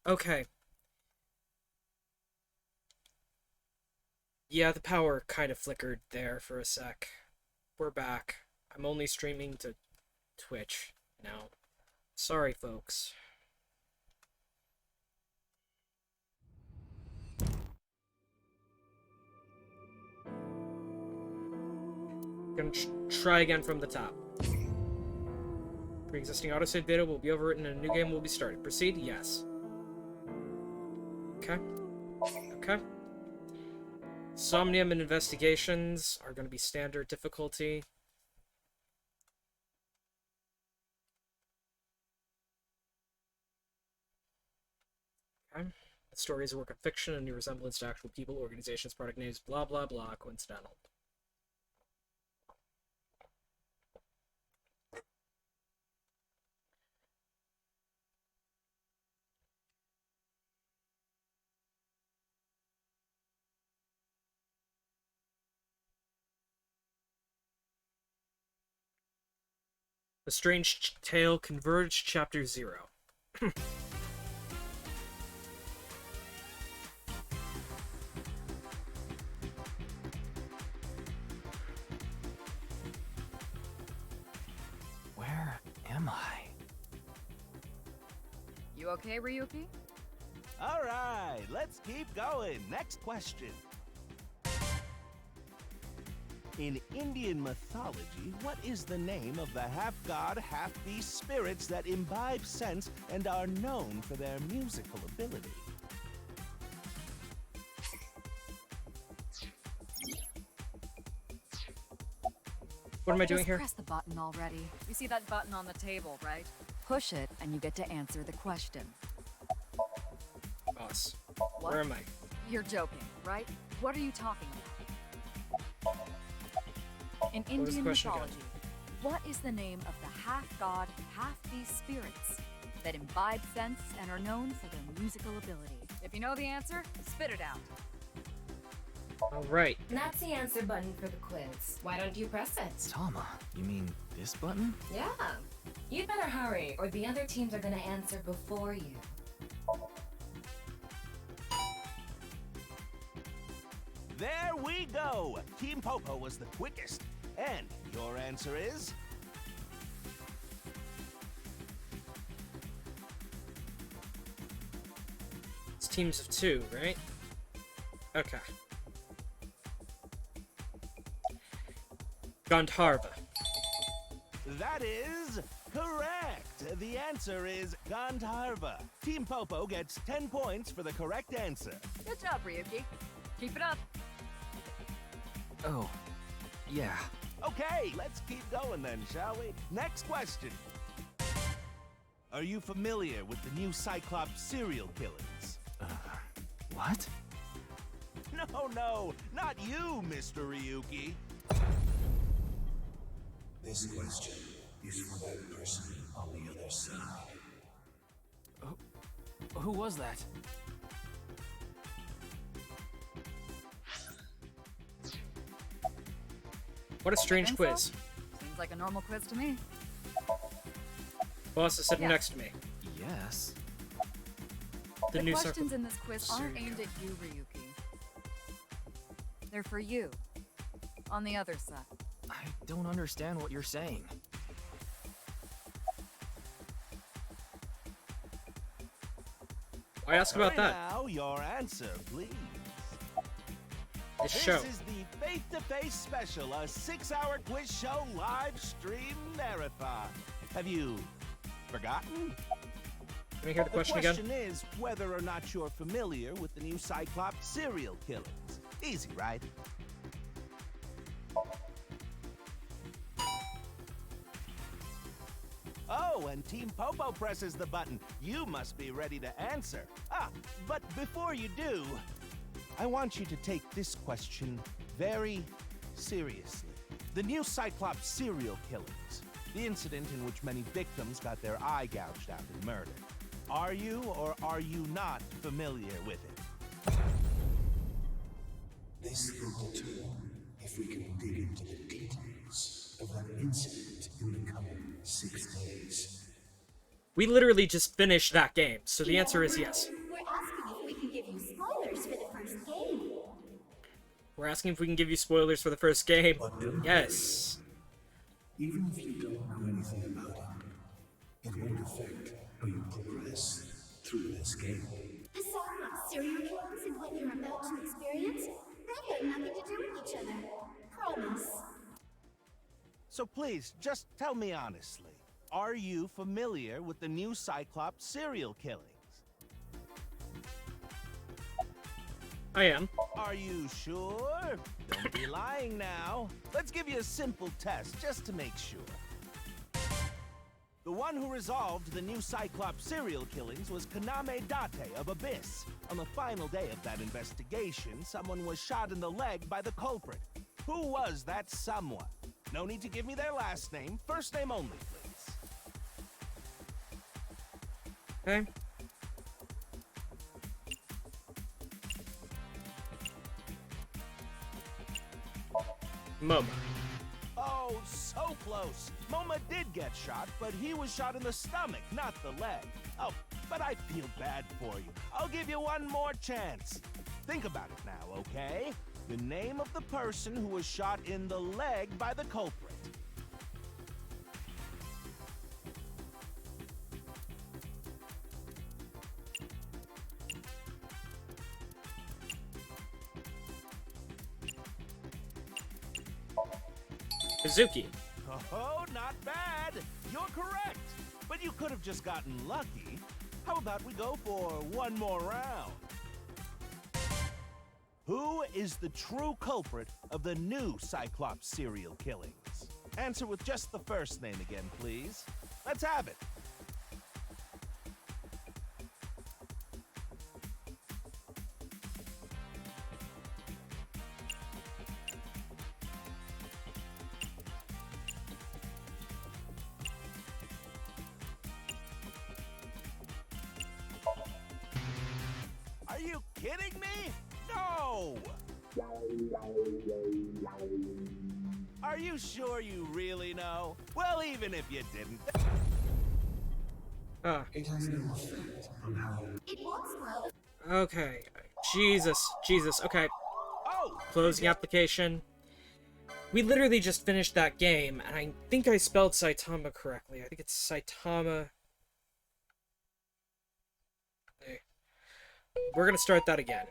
Okay. Yeah, the power kind of flickered there for a sec. We're back. I'm only streaming to Twitch now. Sorry, folks. Gonna try again from the top. Pre-existing autosave data will be overwritten and a new game will be started. Proceed? Yes. Okay. Okay. Somnium and investigations are going to be standard difficulty. Okay. The story is a work of fiction and your resemblance to actual people, organizations, product names, blah blah blah, coincidental. The Strange Tale Converge, Chapter 0. Where am I? You okay, Ryuki? All right, let's keep going. Next question. In Indian mythology, what is the name of the half-god, half-beast spirits that imbibe sense and are known for their musical ability? What am I doing Just here? press the button already. You see that button on the table, right? Push it, and you get to answer the question. Boss. What? Where am I? You're joking, right? What are you talking about? In What was the Indian question again? mythology, what is the name of the half-god, half-beast spirits that imbibe sense and are known for their musical ability? If you know the answer, spit it out. Alright. That's the answer button for the quiz. Why don't you press it? Tama, you mean this button? Yeah. You'd better hurry, or the other teams are gonna answer before you. There we go! Team Popo was the quickest. And your answer is? It's teams of 2, right? Okay. Gandharva. That is correct. The answer is Gandharva. Team Popo gets 10 points for the correct answer. Good job, Ryuki. Keep it up. Oh, yeah. Okay, let's keep going then, shall we? Next question. Are you familiar with the new Cyclops serial killings? What? No, not you, Mr. Ryuki. This question is for that person on the other side. Who was that? What a strange Think so? quiz. Seems like a normal quiz to me. Boss is sitting Yeah. next to me. Yes. The The new questions circle. in this quiz aren't aimed at you, Ryuki. They're for you. On the other side. I don't understand what you're saying. Why ask about Right that? Now, your answer, please. This show. This is the Face-to-Face Special, a 6-hour quiz show live stream marathon. Have you forgotten? Can we hear the question The again? question is whether or not you're familiar with the new Cyclops serial killings. Easy, right? Oh, and Team Popo presses the button. You must be ready to answer. But before you do, I want you to take this question very seriously. The new Cyclops serial killings, the incident in which many victims got their eye gouged out and murdered. Are you or are you not familiar with it? This will determine if we can dig into the details of that incident in the coming 6 days. We literally just finished that game, so the answer is yes. We're asking if we can give you spoilers for the first game. We're asking if we can give you spoilers for the first game. But don't Yes. Even if you don't know anything about it won't affect how you progress through this game. The Somnium serial killers and what you're about to experience, they have nothing to do with each other. Promise. So please, just tell me honestly. Are you familiar with the new Cyclops serial killings? I am. Are you sure? Don't be lying now. Let's give you a simple test just to make sure. The one who resolved the new Cyclops serial killings was Kaname Date of Abyss. On the final day of that investigation, someone was shot in the leg by the culprit. Who was that someone? No need to give me their last name, first name only, please. Okay. MoMA. Oh, so close. Moma did get shot, but he was shot in the stomach, not the leg. Oh, but I feel bad for you. I'll give you one more chance. Think about it now, okay? The name of the person who was shot in the leg by the culprit. Kazuki. Oh, not bad. You're correct. But you could have just gotten lucky. How about we go for one more round? Who is the true culprit of the new Cyclops serial killings? Answer with just the first name again, please. Let's have it. Are you kidding me? No! Are you sure you really know? Well, even if you didn't. Ah. It has no effect on how It works well. Okay. Jesus. Okay. Oh! Closing application. We literally just finished that game, and I think I spelled Saitama correctly. I think it's Saitama. Hey. We're gonna start that again.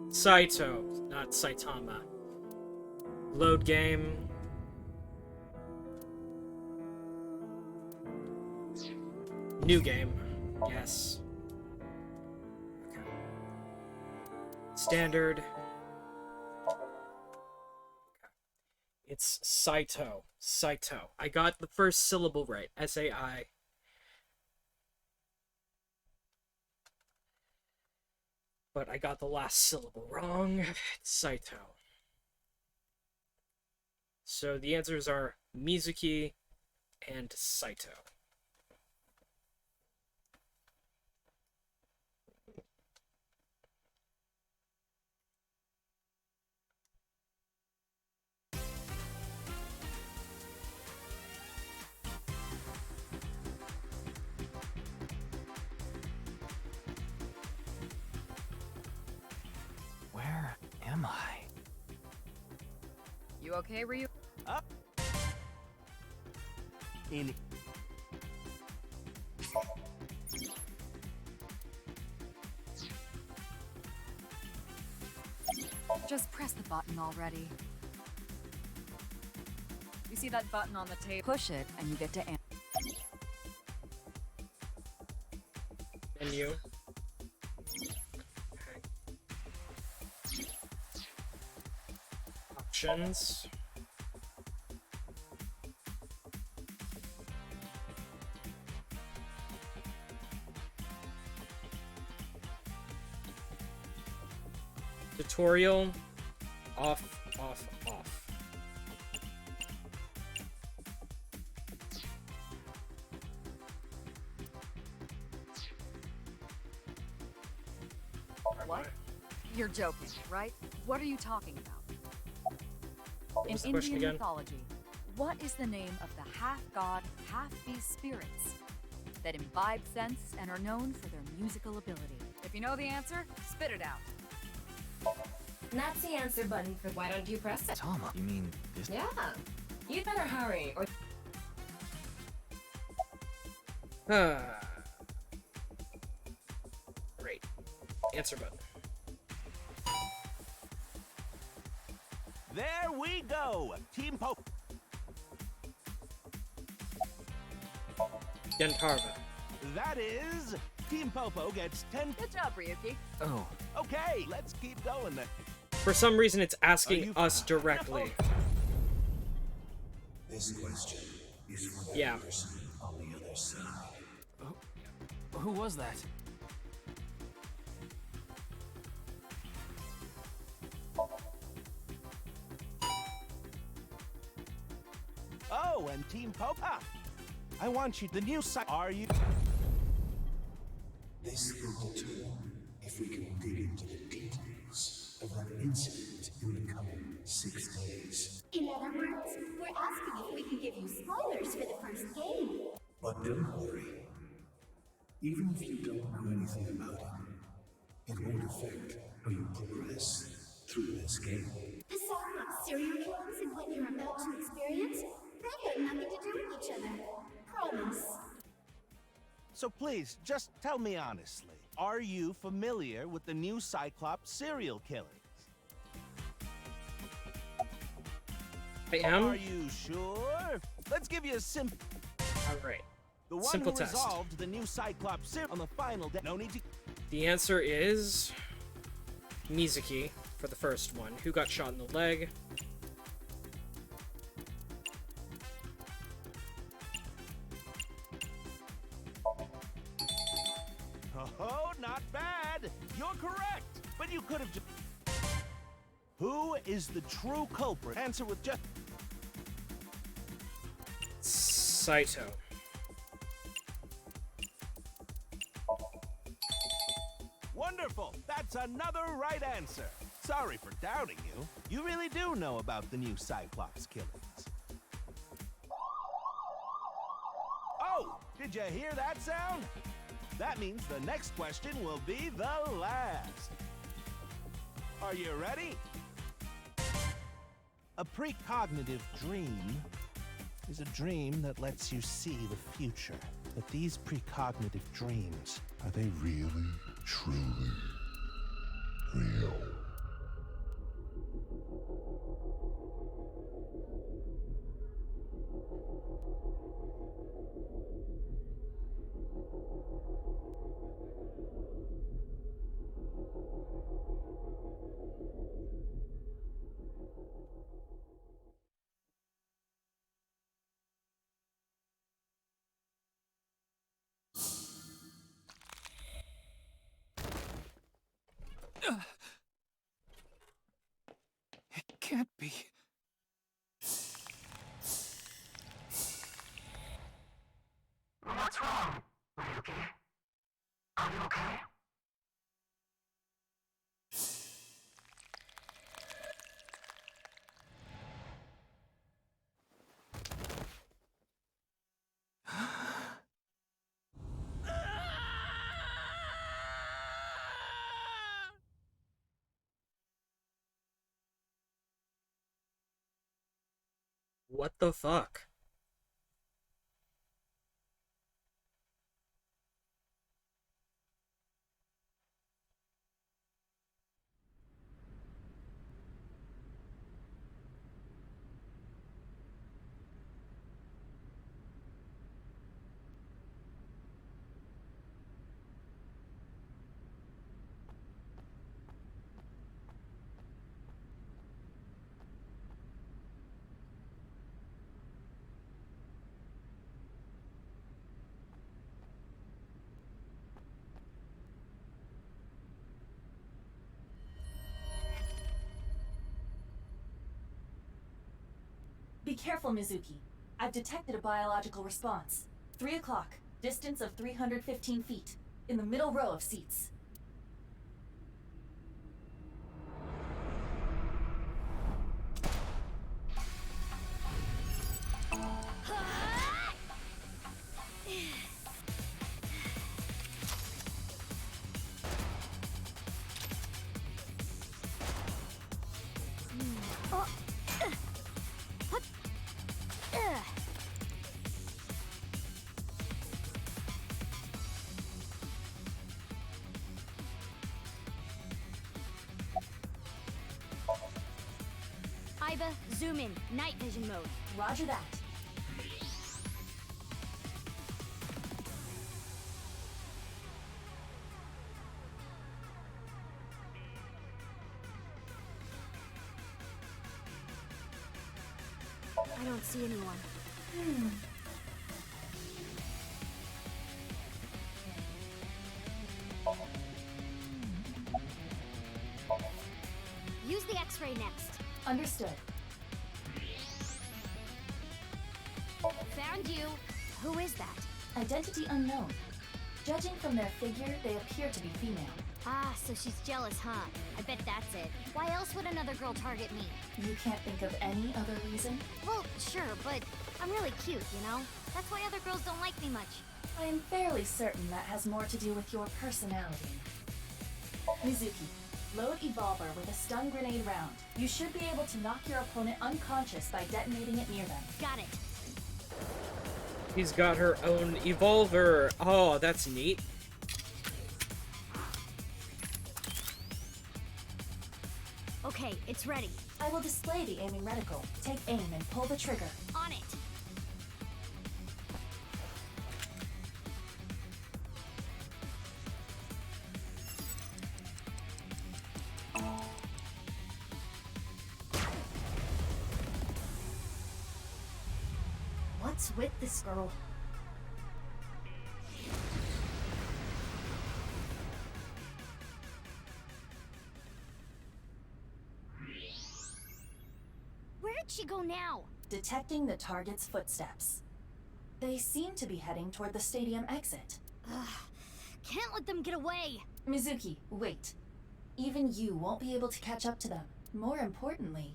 Saito, not Saitama. Load game. New game. Yes. Okay. Standard. Okay. It's Saito. Saito. I got the first syllable right. S-A-I. But I got the last syllable wrong. It's Saito. So the answers are Mizuki and Saito. Where am I? You okay, Ryu? In Just press the button already. You see that button on the table? Push it, and you get to answer. Menu. Okay. Options. Tutorial. Off, off, off. What? You're joking, right? What are you talking about? What In was the question Indian again? mythology, what is the name of the half-god, half-beast spirits that imbibe sense and are known for their musical ability? If you know the answer, spit it out. That's the answer button for why don't you press it? Tama, you mean this? Yeah. You'd better hurry or Great. Answer button. There we go! Team Popo. Yantarva. That is, Team Popo gets 10. Good job, Ryuki. Oh, Okay, let's keep going then. For some reason, it's Are asking you- us directly. This question is for the Yeah. person on the other side. who was that? Oh, and Team Popo. I want you, the new site. Are you? This will determine if we can dig into the details of that incident in the coming 6 days. In other words, we're asking if we can give you spoilers for the first game. But don't worry. Even if you don't know anything about it, it won't affect how you progress through this game. The Cyclops serial killers and what you're about to experience, they've got nothing to do with each other. Promise. So please, just tell me honestly. Are you familiar with the new Cyclops serial killings? I am? Are you sure? Let's give you a simple. Alright. The one Simple who test. resolved the new Cyclops serial on the final day. No need to. The answer is Mizuki for the first one, who got shot in the leg. Oh, not bad. You're correct. But you could have just. Who is the true culprit? Answer with just. Saito. Wonderful. That's another right answer. Sorry for doubting you. You really do know about the new Cyclops killings. Oh, did you hear that sound? That means the next question will be the last. Are you ready? A precognitive dream is a dream that lets you see the future. But these precognitive dreams, Are they really, truly real? It can't be. What's wrong, Ryuki? Are you okay? What the fuck? Be careful, Mizuki. I've detected a biological response. 3 o'clock, distance of 315 feet, in the middle row of seats. Iba, zoom in. Night vision mode. Roger that. I don't see anyone. Use the X-ray next. Understood. Found you. Who is that? Identity unknown. Judging from their figure, they appear to be female. Ah, so she's jealous, huh? I bet that's it. Why else would another girl target me? You can't think of any other reason? Well, sure, but I'm really cute, you know? That's why other girls don't like me much. I am fairly certain that has more to do with your personality. Mizuki, load Evolver with a stun grenade round. You should be able to knock your opponent unconscious by detonating it near them. Got it. He's got her own evolver. Oh, that's neat. Okay, it's ready. I will display the aiming reticle. Take aim and pull the trigger. On it. What's with this girl? Where did she go now? Detecting the target's footsteps. They seem to be heading toward the stadium exit. Ugh, can't let them get away. Mizuki, wait. Even you won't be able to catch up to them. More importantly...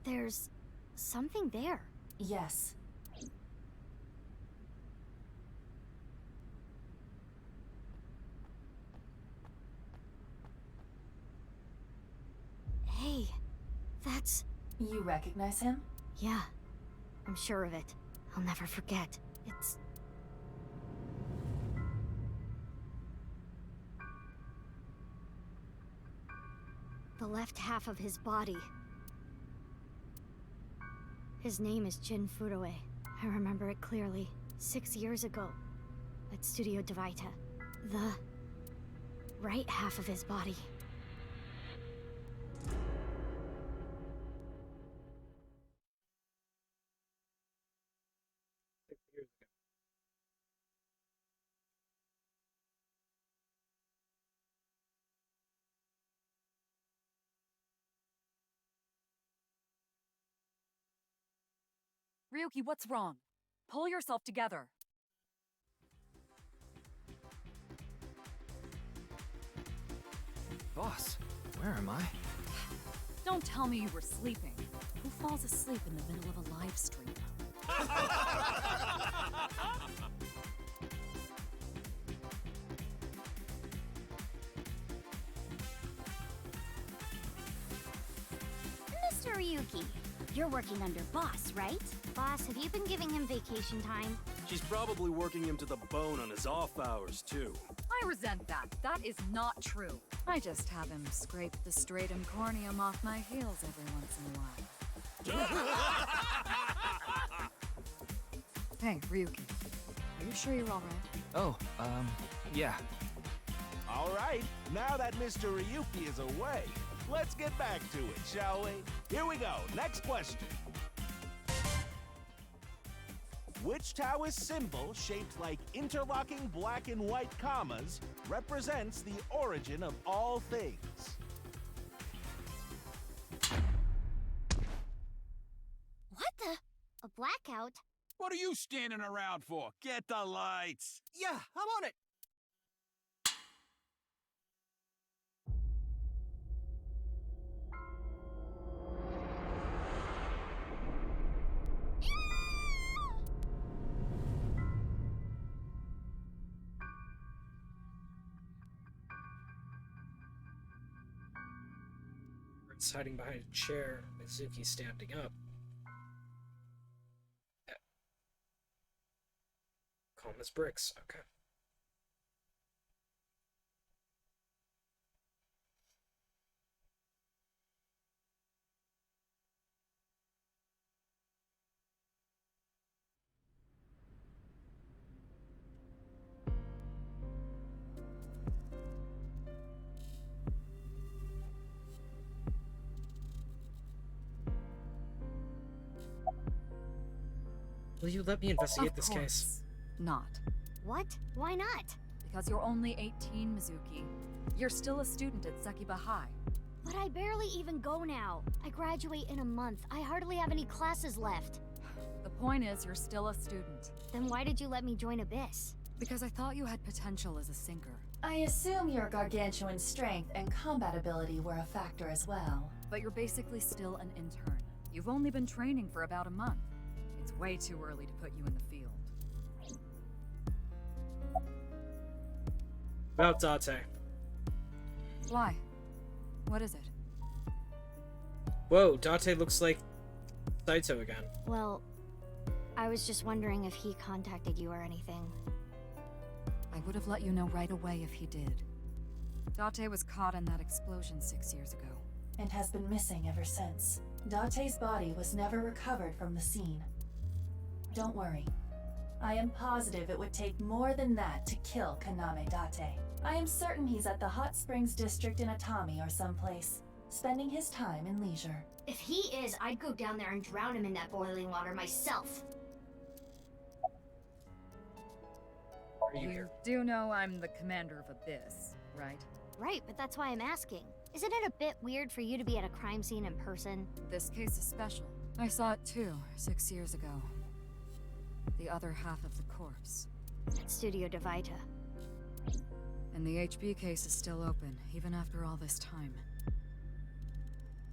There's something there. Yes. Hey, that's... You recognize him? Yeah, I'm sure of it. I'll never forget. It's... the left half of his body. His name is Jin Furue. I remember it clearly. 6 years ago, at Studio Devita. The right half of his body. Ryuki, what's wrong? Pull yourself together. Boss, where am I? Don't tell me you were sleeping. Who falls asleep in the middle of a live stream? Mr. Ryuki, you're working under Boss, right? Boss, have you been giving him vacation time? She's probably working him to the bone on his off hours, too. I resent that. That is not true. I just have him scrape the stratum corneum off my heels every once in a while. Hey, Ryuki. Are you sure you're all right? Oh, yeah. All right, now that Mr. Ryuki is away, let's get back to it, shall we? Here we go. Next question. Which Taoist symbol, shaped like interlocking black and white commas, represents the origin of all things? What the? A blackout? What are you standing around for? Get the lights! Yeah, I'm on it. It's hiding behind a chair. Mizuki standing up. Calm as bricks. Okay. Will you let me investigate this case? Not. What? Why not? Because you're only 18, Mizuki. You're still a student at Sekiba High. But I barely even go now. I graduate in a month. I hardly have any classes left. The point is, you're still a student. Then why did you let me join Abyss? Because I thought you had potential as a sinker. I assume your gargantuan strength and combat ability were a factor as well. But you're basically still an intern. You've only been training for about a month. It's way too early to put you in the field. About Date. Why? What is it? Whoa, Date looks like Saito again. Well, I was just wondering if he contacted you or anything. I would have let you know right away if he did. Date was caught in that explosion 6 years ago. And has been missing ever since. Date's body was never recovered from the scene. Don't worry. I am positive it would take more than that to kill Kaname Date. I am certain he's at the Hot Springs District in Atami or someplace, spending his time in leisure. If he is, I'd go down there and drown him in that boiling water myself. Are you here? Do know I'm the commander of Abyss, right? Right, but that's why I'm asking. Isn't it a bit weird for you to be at a crime scene in person? This case is special. I saw it too, 6 years ago. The other half of the corpse. At Studio Divita. And the HB case is still open, even after all this time.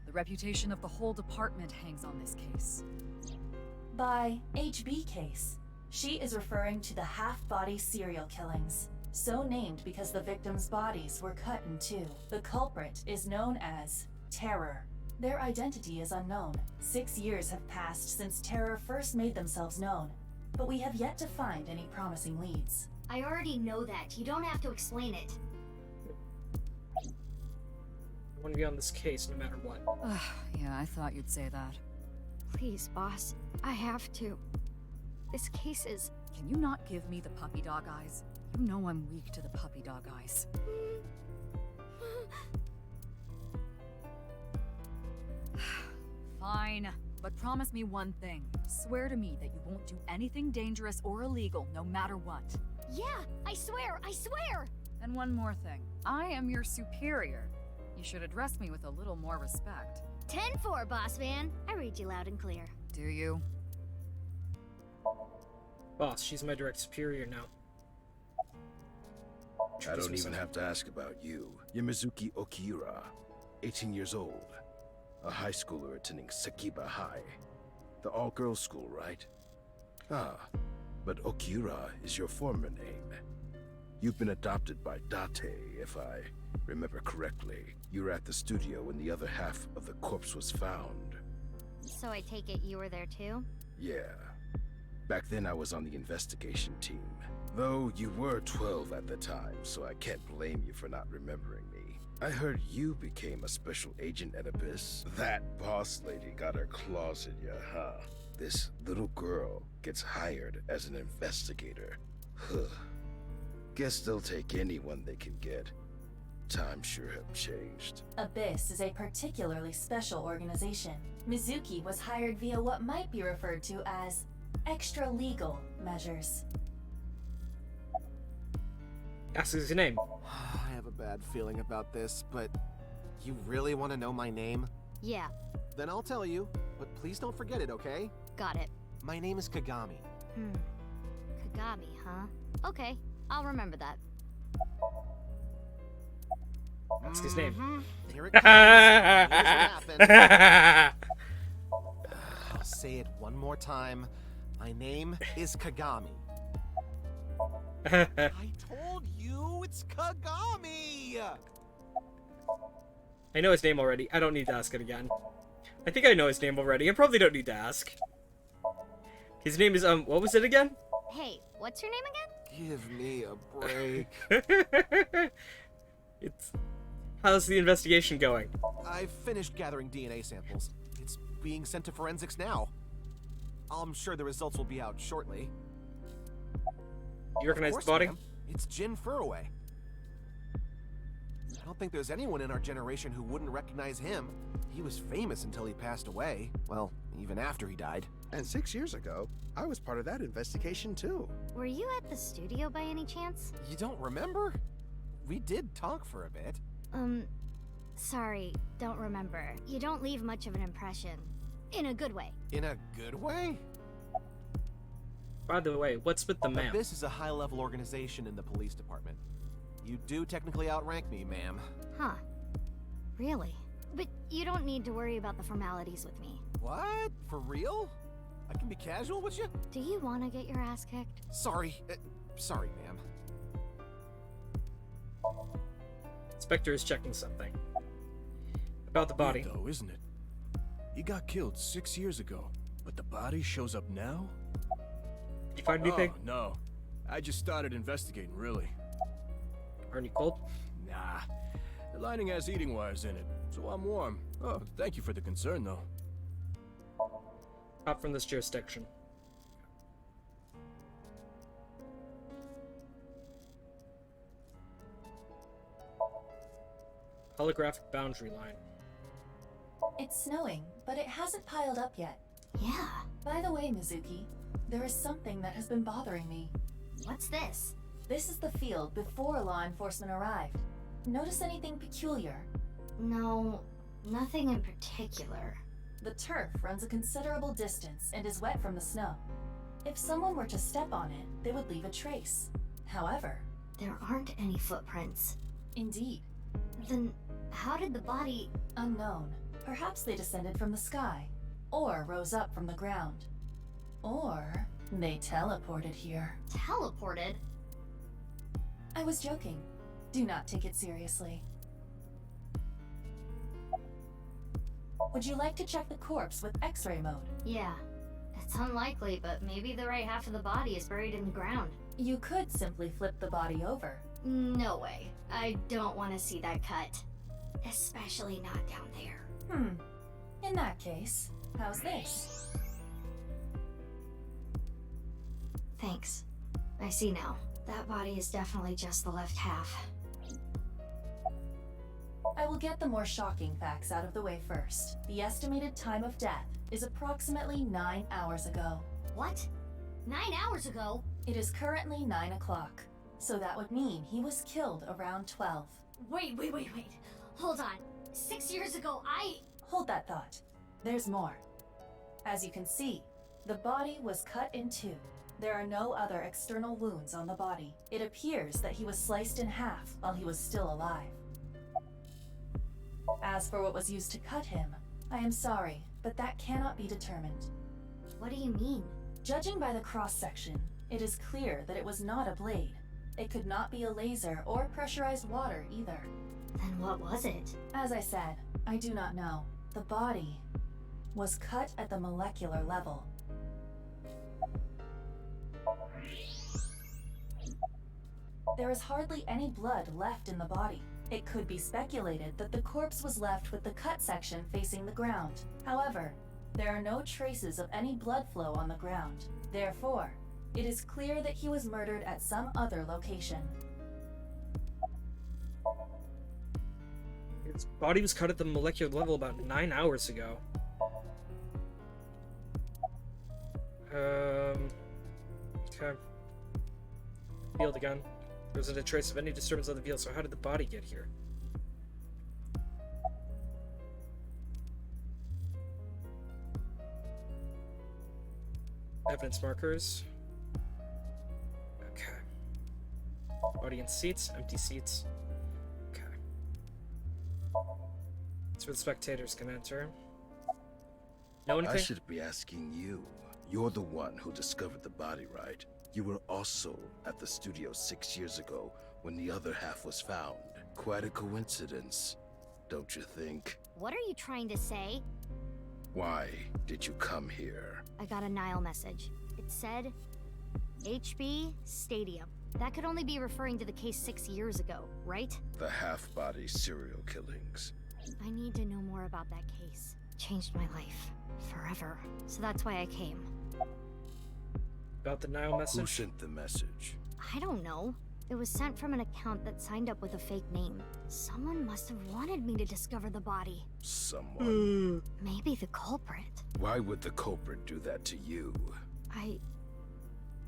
The reputation of the whole department hangs on this case. By HB case, she is referring to the half-body serial killings. So named because the victims' bodies were cut in two. The culprit is known as Terror. Their identity is unknown. 6 years have passed since Terror first made themselves known, but we have yet to find any promising leads. I already know that. You don't have to explain it. I want to be on this case no matter what. Yeah, I thought you'd say that. Please, boss. I have to. This case is... Can you not give me the puppy dog eyes? You know I'm weak to the puppy dog eyes. Fine, but promise me one thing. Swear to me that you won't do anything dangerous or illegal, no matter what. Yeah, I swear, I swear! And one more thing. I am your superior. You should address me with a little more respect. 10-4, boss man. I read you loud and clear. Do you? Boss, she's my direct superior now. I don't even have to ask about you. Yamazuki Kii'ra, 18 years old. A high schooler attending Sekiba High. The all-girls school, right? Ah, but Kii'ra is your former name. You've been adopted by Date, if I remember correctly. You were at the studio when the other half of the corpse was found. So I take it you were there too? Yeah. Back then I was on the investigation team. Though you were 12 at the time, so I can't blame you for not remembering me. I heard you became a special agent at Abyss. That boss lady got her claws in you, huh? This little girl gets hired as an investigator. Huh. Guess they'll take anyone they can get. Times sure have changed. Abyss is a particularly special organization. Mizuki was hired via what might be referred to as extra legal measures. Ask his name. I have a bad feeling about this, but you really want to know my name? Yeah, Then I'll tell you, but please don't forget it, okay? got it. My name is Kagami. Kagami, huh? Okay, I'll remember that. Ask his name. Here it comes. Here's what happened. I'll say it one more time. My name is Kagami. I told you it's Kagami! I know his name already. I don't need to ask it again. I think I know his name already. I probably don't need to ask. His name is, what was it again? Hey, what's your name again? Give me a break. How's the investigation going? I've finished gathering DNA samples. It's being sent to forensics now. I'm sure the results will be out shortly. You recognize Of the course, body? ma'am. It's Jin Furue. I don't think there's anyone in our generation who wouldn't recognize him. He was famous until he passed away. Well, even after he died. And 6 years ago, I was part of that investigation too. Were you at the studio by any chance? You don't remember? We did talk for a bit. Sorry, don't remember. You don't leave much of an impression. In a good way. In a good way? By the way, what's with the ma'am? This is a high-level organization in the police department. You do technically outrank me, ma'am. Huh. Really? But you don't need to worry about the formalities with me. What? For real? I can be casual with you? Do you want to get your ass kicked? Sorry. Sorry, ma'am. Inspector is checking something. About the body. Weird though, isn't it? He got killed 6 years ago, but the body shows up now? Did you find anything? Oh, no. I just started investigating, really. Aren't you cold? Nah. The lining has heating wires in it, so I'm warm. Oh, thank you for the concern, though. Not from this jurisdiction. Holographic boundary line. It's snowing, but it hasn't piled up yet. Yeah. By the way, Mizuki, there is something that has been bothering me. What's this? This is the field before law enforcement arrived. Notice anything peculiar? No, nothing in particular. The turf runs a considerable distance and is wet from the snow. If someone were to step on it, they would leave a trace. However, there aren't any footprints. Indeed. Then how did the body... Unknown. Perhaps they descended from the sky, or rose up from the ground. Or they teleported here. Teleported? I was joking. Do not take it seriously. Would you like to check the corpse with X-ray mode? Yeah. It's unlikely, but maybe the right half of the body is buried in the ground. You could simply flip the body over. No way. I don't want to see that cut. Especially not down there. In that case, how's this? Thanks. I see now. That body is definitely just the left half. I will get the more shocking facts out of the way first. The estimated time of death is approximately 9 hours ago. What? 9 hours ago? It is currently 9 o'clock, so that would mean he was killed around 12. Wait. Hold on. 6 years ago, Hold that thought. There's more. As you can see, the body was cut in two. There are no other external wounds on the body. It appears that he was sliced in half while he was still alive. As for what was used to cut him, I am sorry, but that cannot be determined. What do you mean? Judging by the cross-section, it is clear that it was not a blade. It could not be a laser or pressurized water either. Then what was it? As I said, I do not know. The body was cut at the molecular level. There is hardly any blood left in the body. It could be speculated that the corpse was left with the cut section facing the ground. However, there are no traces of any blood flow on the ground. Therefore, it is clear that he was murdered at some other location. His body was cut at the molecular level about 9 hours ago. Okay. Field again. There wasn't a trace of any disturbance on the field, so how did the body get here? Evidence markers. Okay. Audience seats, empty seats. Okay. That's where the spectators can enter. Know anything? I should be asking you. You're the one who discovered the body, right? You were also at the studio 6 years ago when the other half was found. Quite a coincidence, don't you think? What are you trying to say? Why did you come here? I got a Nile message. It said HB Stadium. That could only be referring to the case 6 years ago, right? The half-body serial killings. I need to know more about that case. Changed my life. Forever. So that's why I came. About the Nile message? Who sent the message? I don't know. It was sent from an account that signed up with a fake name. Someone must have wanted me to discover the body. Someone? Maybe the culprit. Why would the culprit do that to you? I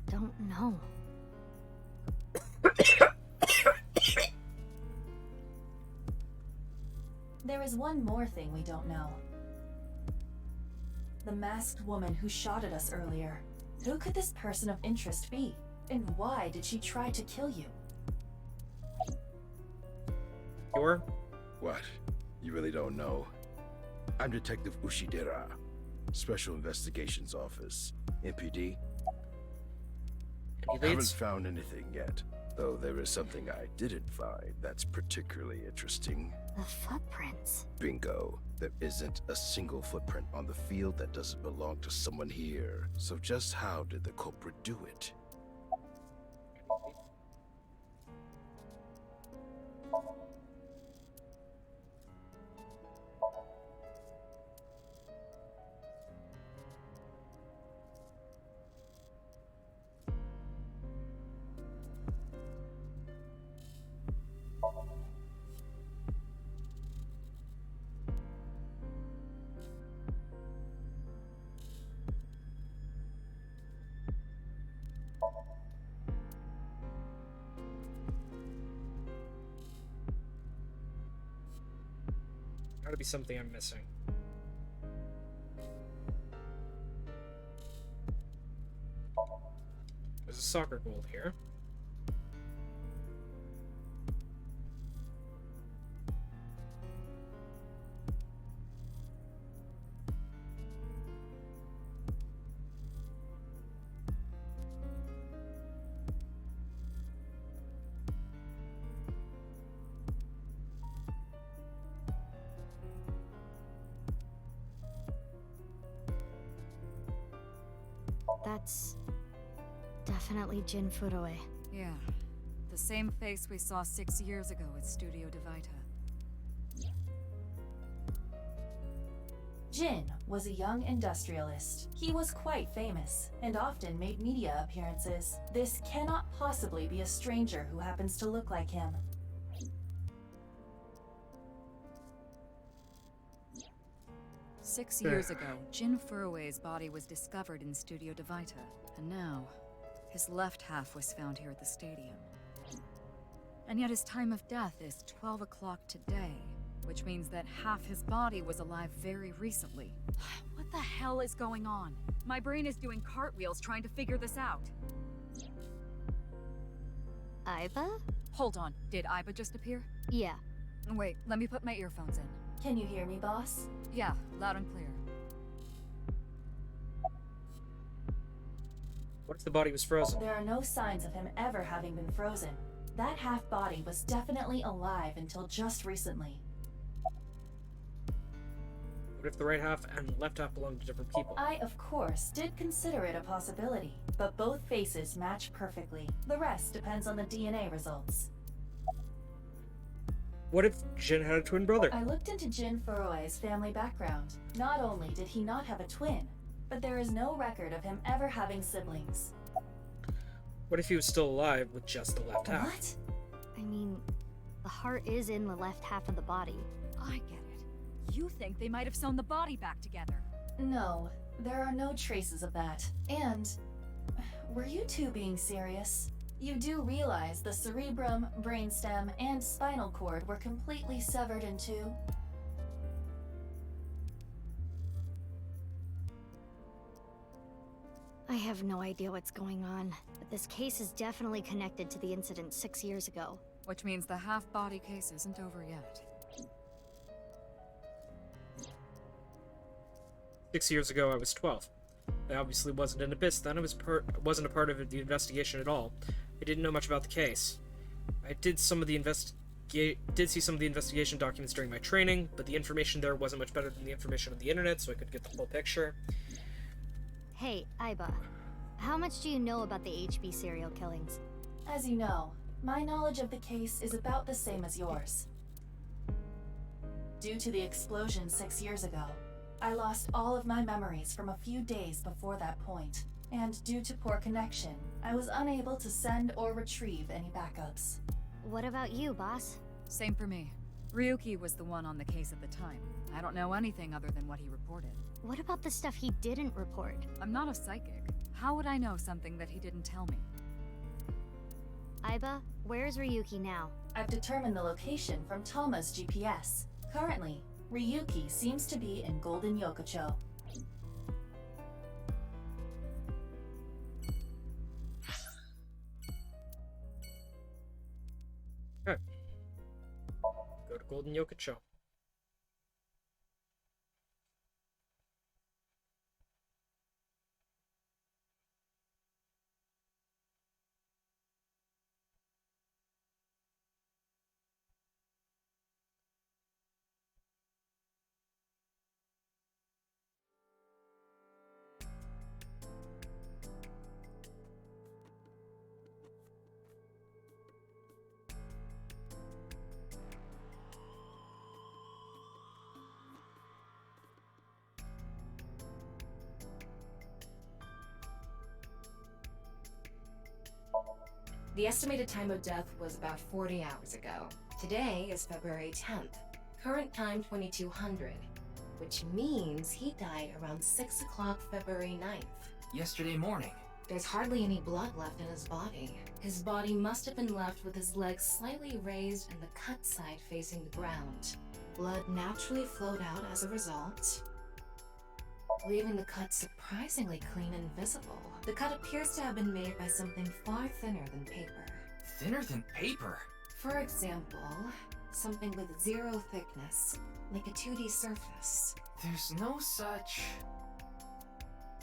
don't know. There is one more thing we don't know. The masked woman who shot at us earlier. Who could this person of interest be? And why did she try to kill you? Kii'ra? What? You really don't know? I'm Detective Ushidera, Special Investigations Office, MPD. Any Haven't leads? found anything yet, though there is something I didn't find that's particularly interesting. The footprints. Bingo. There isn't a single footprint on the field that doesn't belong to someone here. So just how did the culprit do it? Gotta be something I'm missing. There's a soccer goal here. That's definitely Jin Furoe. Yeah. The same face we saw 6 years ago at Studio Divita. Jin was a young industrialist. He was quite famous, and often made media appearances. This cannot possibly be a stranger who happens to look like him. Six years ago, Jin Furue's body was discovered in Studio Divita, and now, his left half was found here at the stadium. And yet his time of death is 12 o'clock today, which means that half his body was alive very recently. What the hell is going on? My brain is doing cartwheels trying to figure this out. Aiba? Hold on, did Aiba just appear? Yeah. Wait, let me put my earphones in. Can you hear me, boss? Yeah, loud and clear. What if the body was frozen? There are no signs of him ever having been frozen. That half-body was definitely alive until just recently. What if the right half and left half belong to different people? I, of course, did consider it a possibility, but both faces match perfectly. The rest depends on the DNA results. What if Jin had a twin brother? I looked into Jin Furue's family background. Not only did he not have a twin, but there is no record of him ever having siblings. What if he was still alive with just the left half? What? I mean, the heart is in the left half of the body. I get it. You think they might have sewn the body back together? No, There are no traces of that. And were you two being serious? You do realize the cerebrum, brainstem, and spinal cord were completely severed in two? I have no idea what's going on, but this case is definitely connected to the incident 6 years ago. Which means the half-body case isn't over yet. 6 years ago, I was 12. I obviously wasn't an abyss then. I wasn't a part of the investigation at all. I didn't know much about the case. I did see some of the investigation documents during my training, but the information there wasn't much better than the information on the internet, so I could get the full picture. Hey, Aiba. How much do you know about the HB serial killings? As you know, my knowledge of the case is about the same as yours. Due to the explosion 6 years ago, I lost all of my memories from a few days before that point, and due to poor connection, I was unable to send or retrieve any backups. What about you, boss? Same for me. Ryuki was the one on the case at the time. I don't know anything other than what he reported. What about the stuff he didn't report? I'm not a psychic. How would I know something that he didn't tell me? Aiba, where's Ryuki now? I've determined the location from Toma's GPS. Currently, Ryuki seems to be in Golden Yokocho. Okay. Go to Golden Yokocho. The estimated time of death was about 40 hours ago. Today is February 10th. Current time 2200, which means he died around 6 o'clock February 9th. Yesterday morning. There's hardly any blood left in his body. His body must have been left with his legs slightly raised and the cut side facing the ground. Blood naturally flowed out as a result, leaving the cut surprisingly clean and visible. The cut appears to have been made by something far thinner than paper. Thinner than paper? For example, something with zero thickness, like a 2D surface. There's no such...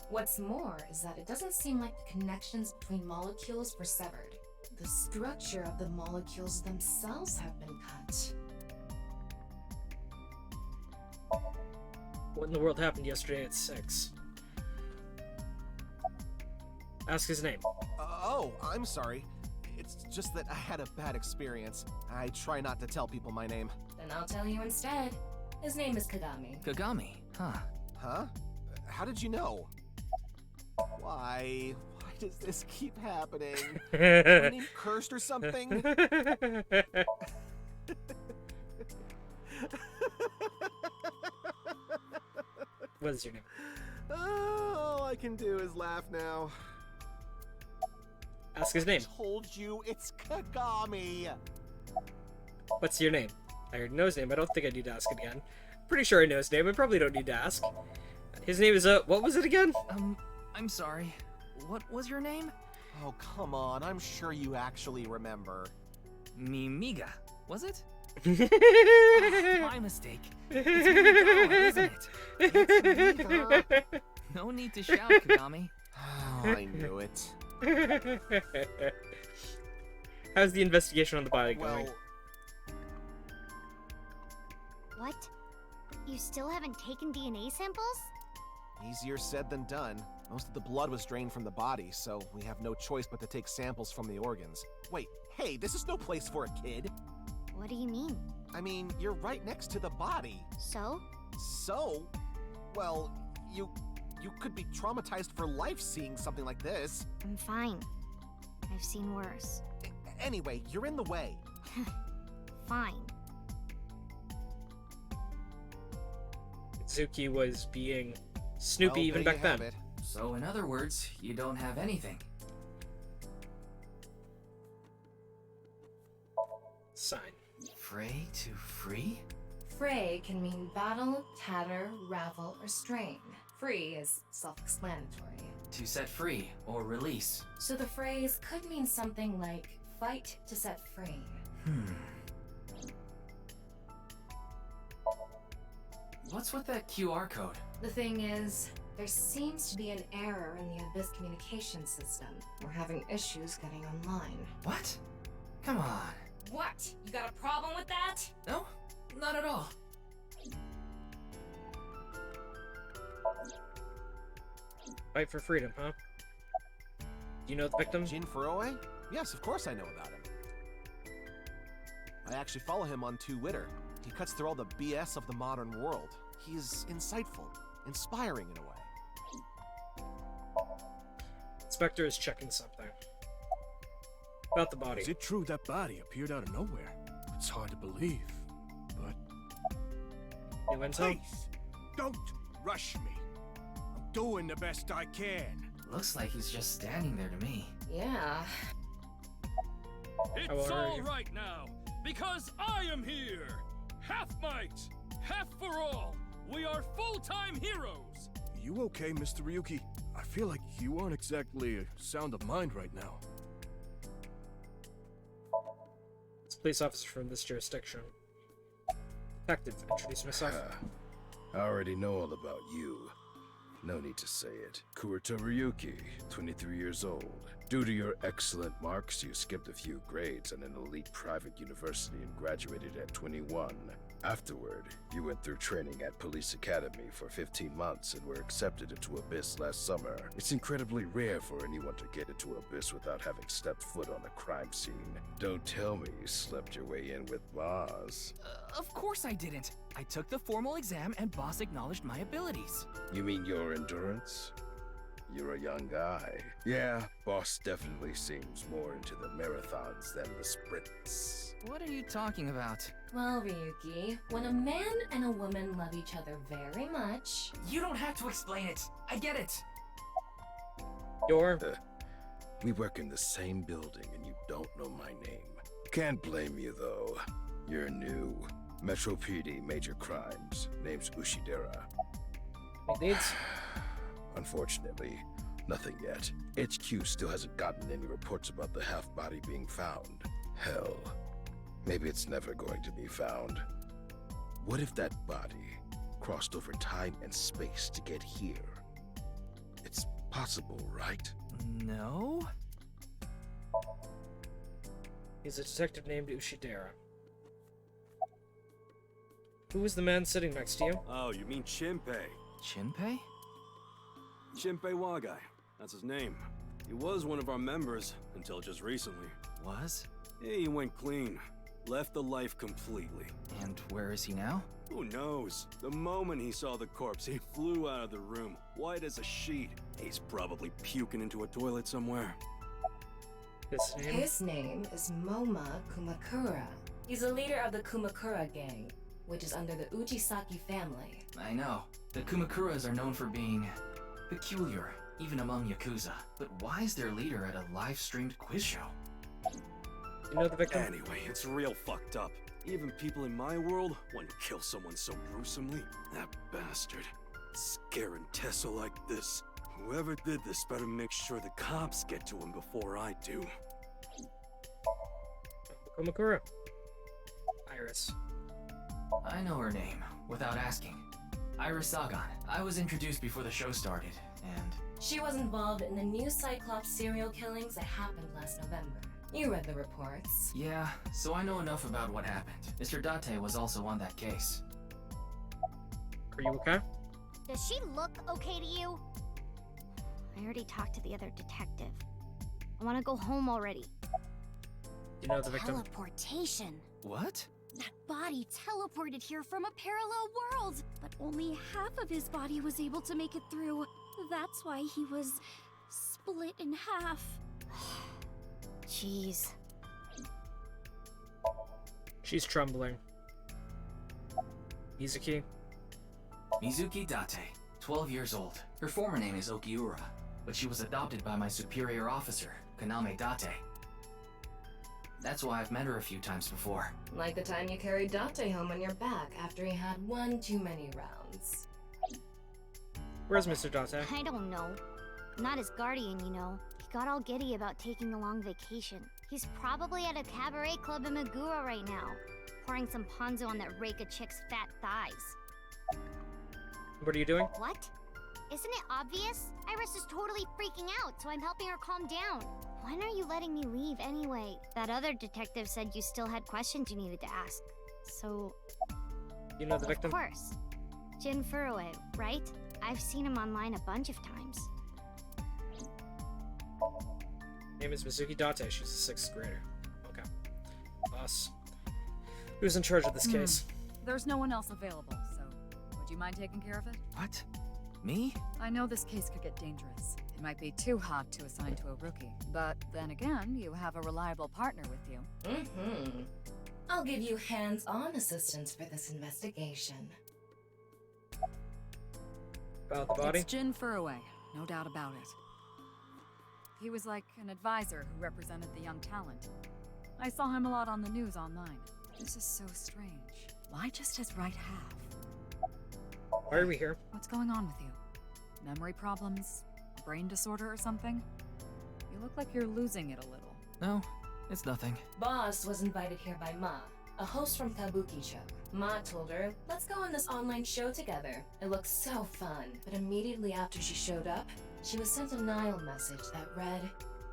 What's more is that it doesn't seem like the connections between molecules were severed. The structure of the molecules themselves have been cut. What in the world happened yesterday at 6? Ask his name. Oh, I'm sorry. It's just that I had a bad experience. I try not to tell people my name. Then I'll tell you instead. His name is Kagami. Kagami? Huh. Huh? How did you know? Why does this keep happening? Is my name cursed or something? What is your name? All I can do is laugh now. Ask his name. I told you it's Kagami. What's your name? I already know his name. I don't think I need to ask it again. Pretty sure I know his name. I probably don't need to ask. His name is, what was it again? I'm sorry. What was your name? Oh, come on. I'm sure you actually remember. Mimiga, was it? My mistake. It's Mimigawa, isn't it? It's Mimiga. No need to shout, Kagami. Oh, I knew it. How's the investigation on the body going? What? You still haven't taken DNA samples? Easier said than done. Most of the blood was drained from the body, so we have no choice but to take samples from the organs. Wait, hey, this is no place for a kid. What do you mean? I mean, you're right next to the body. So? So? Well, you could be traumatized for life seeing something like this. I'm fine. I've seen worse. Anyway, you're in the way. Fine. Zuki was being Snoopy Well, even there back you have then. it. So in other words, you don't have anything. Sign. Fray to free? Fray can mean battle, tatter, ravel, or strain. Free is self-explanatory. To set free or release. So the phrase could mean something like fight to set free. What's with that QR code? The thing is, there seems to be an error in the Abyss communication system. We're having issues getting online. What? Come on. What? You got a problem with that? No, not at all. Fight for freedom, huh? Do you know the victim? Jin Furue? Yes, of course I know about him. I actually follow him on Twitter. He cuts through all the BS of the modern world. He's insightful, inspiring in a way. Inspector is checking something. About the body. Is it true that body appeared out of nowhere? It's hard to believe, but... New intel? Please, don't rush me. I'm doing the best I can. Looks like he's just standing there to me. Yeah. It's all right now, because I am here! Half might, half for all! We are full-time heroes! You okay, Mr. Ryuki? I feel like you aren't exactly sound of mind right now. It's a police officer from this jurisdiction. Detective, introduce myself. I already know all about you. No need to say it. Kurita Ryuki, 23 years old. Due to your excellent marks, you skipped a few grades at an elite private university and graduated at 21. Afterward, you went through training at Police Academy for 15 months and were accepted into Abyss last summer. It's incredibly rare for anyone to get into Abyss without having stepped foot on a crime scene. Don't tell me you slept your way in with Boss. Of course I didn't. I took the formal exam and Boss acknowledged my abilities. You mean your endurance? You're a young guy. Yeah, Boss definitely seems more into the marathons than the sprints. What are you talking about? Well, Ryuki, when a man and a woman love each other very much... You don't have to explain it. I get it. We work in the same building and you don't know my name. Can't blame you though. You're new. Metro PD, major crimes. Name's Ushidera. Any leads? Unfortunately, nothing yet. HQ still hasn't gotten any reports about the half-body being found. Hell, maybe it's never going to be found. What if that body crossed over time and space to get here? It's possible, right? No? He's a detective named Ushidera. Who was the man sitting next to you? Oh, you mean Shinpei. Shinpei? Shinpei Wagai. That's his name. He was one of our members until just recently. Was? Yeah, he went clean. Left the life completely. And where is he now? Who knows? The moment he saw the corpse, he flew out of the room, white as a sheet. He's probably puking into a toilet somewhere. His name is Moma Kumakura. He's a leader of the Kumakura gang, which is under the Ujisaki family. I know. The Kumakuras are known for being peculiar, even among Yakuza. But why is their leader at a live-streamed quiz show? You know the victim? Anyway, it's real fucked up. Even people in my world wouldn't kill someone so gruesomely. That bastard. Scaring Tessa like this. Whoever did this better make sure the cops get to him before I do. Kumakura. Iris. I know her name, without asking. Iris Sagan. I was introduced before the show started, and... She was involved in the new Cyclops serial killings that happened last November. You read the reports. Yeah, so I know enough about what happened. Mr. Date was also on that case. Are you okay? Does she look okay to you? I already talked to the other detective. I want to go home already. You know the victim? Teleportation. What? That body teleported here from a parallel world, but only half of his body was able to make it through. That's why he was split in half. Jeez. She's trembling. Mizuki. Mizuki Date, 12 years old. Her former name is Kii'ra, but she was adopted by my superior officer, Kaname Date. That's why I've met her a few times before. Like the time you carried Date home on your back after he had one too many rounds. Where's Mr. Date? I don't know. I'm not his guardian, you know. He got all giddy about taking a long vacation. He's probably at a cabaret club in Meguro right now, pouring some ponzu on that rake of chick's fat thighs. What are you doing? What? Isn't it obvious? Iris is totally freaking out, so I'm helping her calm down. When are you letting me leave anyway? That other detective said you still had questions you needed to ask. So... You know the victim? Of course. Jin Furue, right? I've seen him online a bunch of times. Name is Mizuki Date. She's a 6th grader. Okay. Boss. Who's in charge of this case? There's no one else available, so would you mind taking care of it? What? Me? I know this case could get dangerous. It might be too hot to assign to a rookie. But then again, you have a reliable partner with you. I'll give you hands-on assistance for this investigation. About the body? It's Jin Furue, no doubt about it. He was like an advisor who represented the young talent. I saw him a lot on the news online. This is so strange. Why just his right half? Why are we here? What's going on with you? Memory problems? Brain disorder or something? You look like you're losing it a little. No, it's nothing. Boss was invited here by Ma, a host from Kabuki show. Ma told her, let's go on this online show together. It looks so fun. But immediately after she showed up, she was sent a Nile message that read,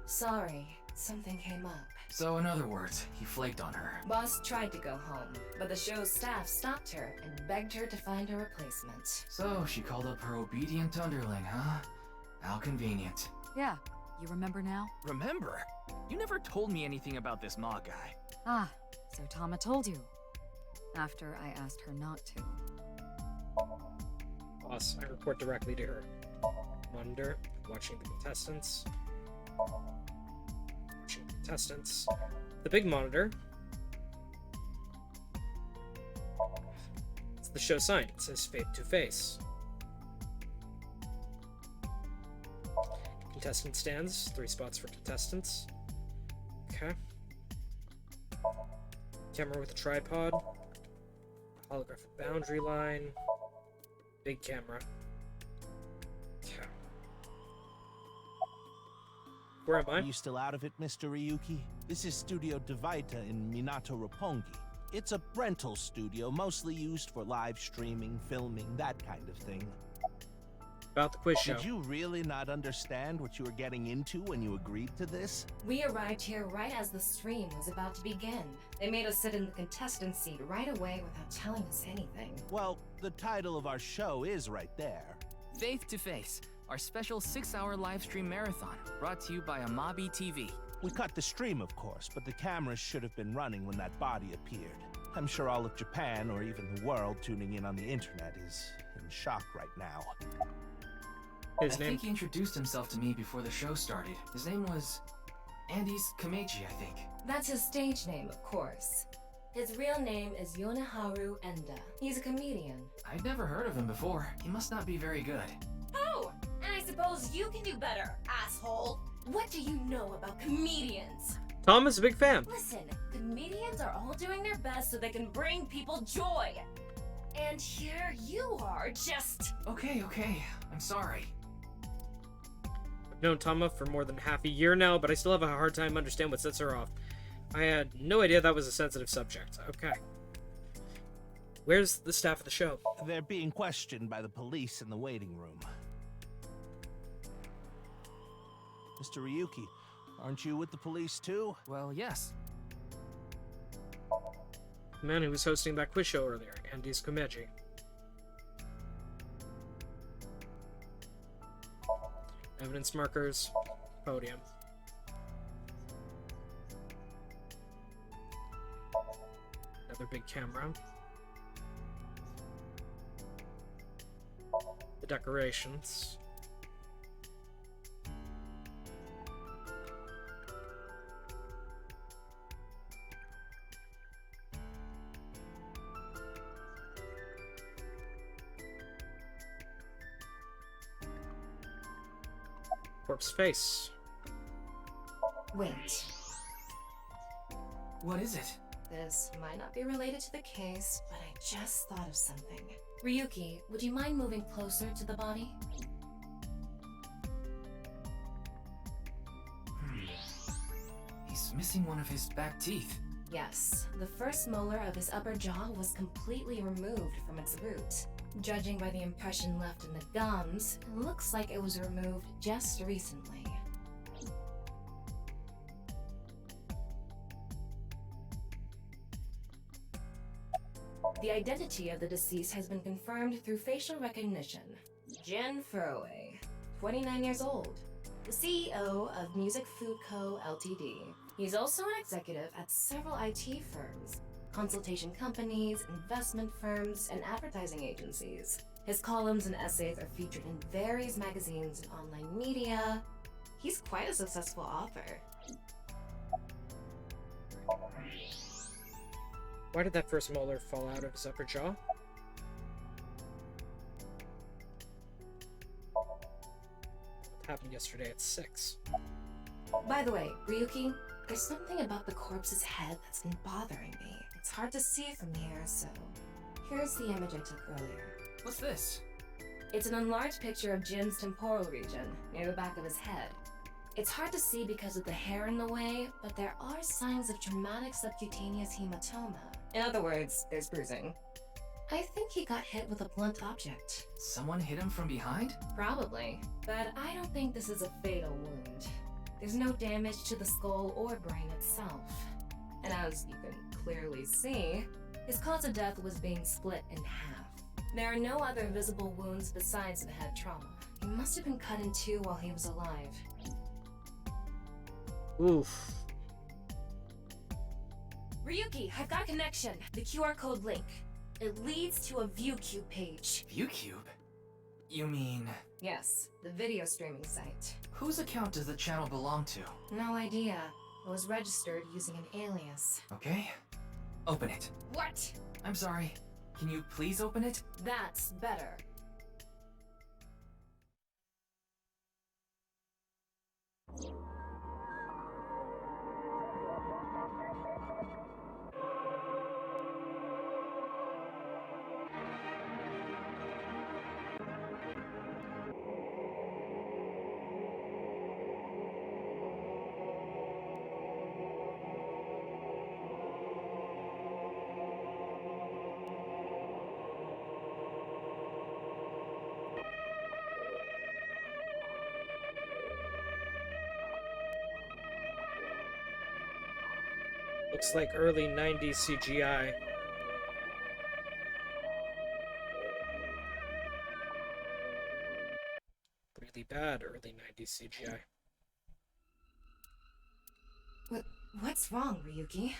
sorry, something came up. So in other words, he flaked on her. Boss tried to go home, but the show's staff stopped her and begged her to find a replacement. So she called up her obedient underling, huh? How convenient. Yeah, you remember now? Remember? You never told me anything about this Ma guy. Ah, so Tama told you. After I asked her not to. Boss, I report directly to her. Monitor, watching the contestants. Watching the contestants. The big monitor. It's the show sign. It says face to face. Contestant stands. 3 spots for contestants. Okay. Camera with a tripod. Holographic boundary line. Big camera. Okay. Where am I? Are you still out of it, Mr. Ryuki? This is Studio Divaita in Minato Roppongi. It's a rental studio, mostly used for live streaming, filming, that kind of thing. About the quiz show. Did you really not understand what you were getting into when you agreed to this? We arrived here right as the stream was about to begin. They made us sit in the contestant seat right away without telling us anything. Well, the title of our show is right there. Face to Face, our special 6-hour live stream marathon, brought to you by Amabi TV. We cut the stream, of course, but the cameras should have been running when that body appeared. I'm sure all of Japan, or even the world tuning in on the internet, is in shock right now. I think he introduced himself to me before the show started. His name was Andy's Kameji, I think. That's his stage name, of course. His real name is Yoneharu Enda. He's a comedian. I'd never heard of him before. He must not be very good. Oh, and I suppose you can do better, asshole. What do you know about comedians? Tom is a big fan. Listen, comedians are all doing their best so they can bring people joy. And here you are, just... Okay, I'm sorry. I've known Tama for more than half a year now, but I still have a hard time understanding what sets her off. I had no idea that was a sensitive subject. Okay. Where's the staff of the show? They're being questioned by the police in the waiting room. Mr. Ryuki, aren't you with the police too? Well, yes. The man who was hosting that quiz show earlier, Andy's Komeji. Evidence markers, podium. Another big camera. The decorations. corpse face. Wait. What is it? This might not be related to the case, but I just thought of something. Ryuki, would you mind moving closer to the body? He's missing one of his back teeth. Yes, the first molar of his upper jaw was completely removed from its root. Judging by the impression left in the gums, it looks like it was removed just recently. The identity of the deceased has been confirmed through facial recognition. Jin Furue, 29 years old, the CEO of Music Food Co. Ltd. He's also an executive at several IT firms, consultation companies, investment firms, and advertising agencies. His columns and essays are featured in various magazines and online media. He's quite a successful author. Why did that first molar fall out of his upper jaw? What happened yesterday at 6? By the way, Ryuki, there's something about the corpse's head that's been bothering me. It's hard to see from here, so here's the image I took earlier. What's this? It's an enlarged picture of Jin's temporal region, near the back of his head. It's hard to see because of the hair in the way, but there are signs of traumatic subcutaneous hematoma. In other words, there's bruising. I think he got hit with a blunt object. Someone hit him from behind? Probably, but I don't think this is a fatal wound. There's no damage to the skull or brain itself. And as you can clearly see, his cause of death was being split in half. There are no other visible wounds besides the head trauma. He must have been cut in two while he was alive. Oof. Ryuki, I've got a connection. The QR code link. It leads to a ViewCube page. ViewCube? You mean... Yes, the video streaming site. Whose account does the channel belong to? No idea. It was registered using an alias. Okay. Open it. What? I'm sorry. Can you please open it? That's better. Looks like early 90s CGI. Really bad early 90s CGI. What's wrong, Ryuki?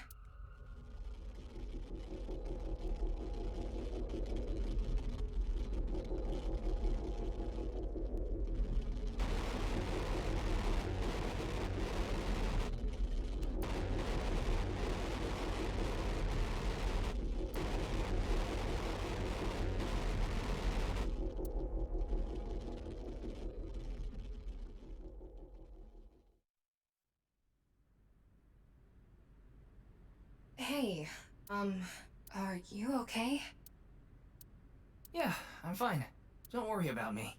Hey, are you okay? Yeah, I'm fine. Don't worry about me.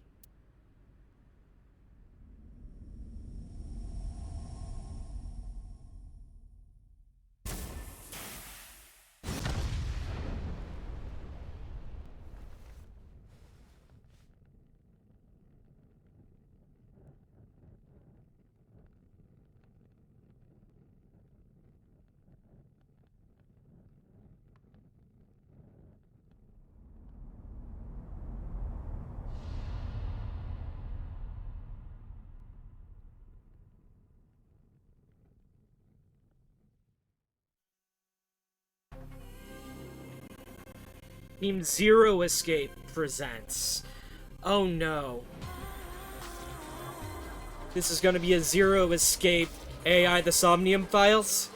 Team Zero Escape presents. Oh no. This is gonna be a Zero Escape AI the Somnium files?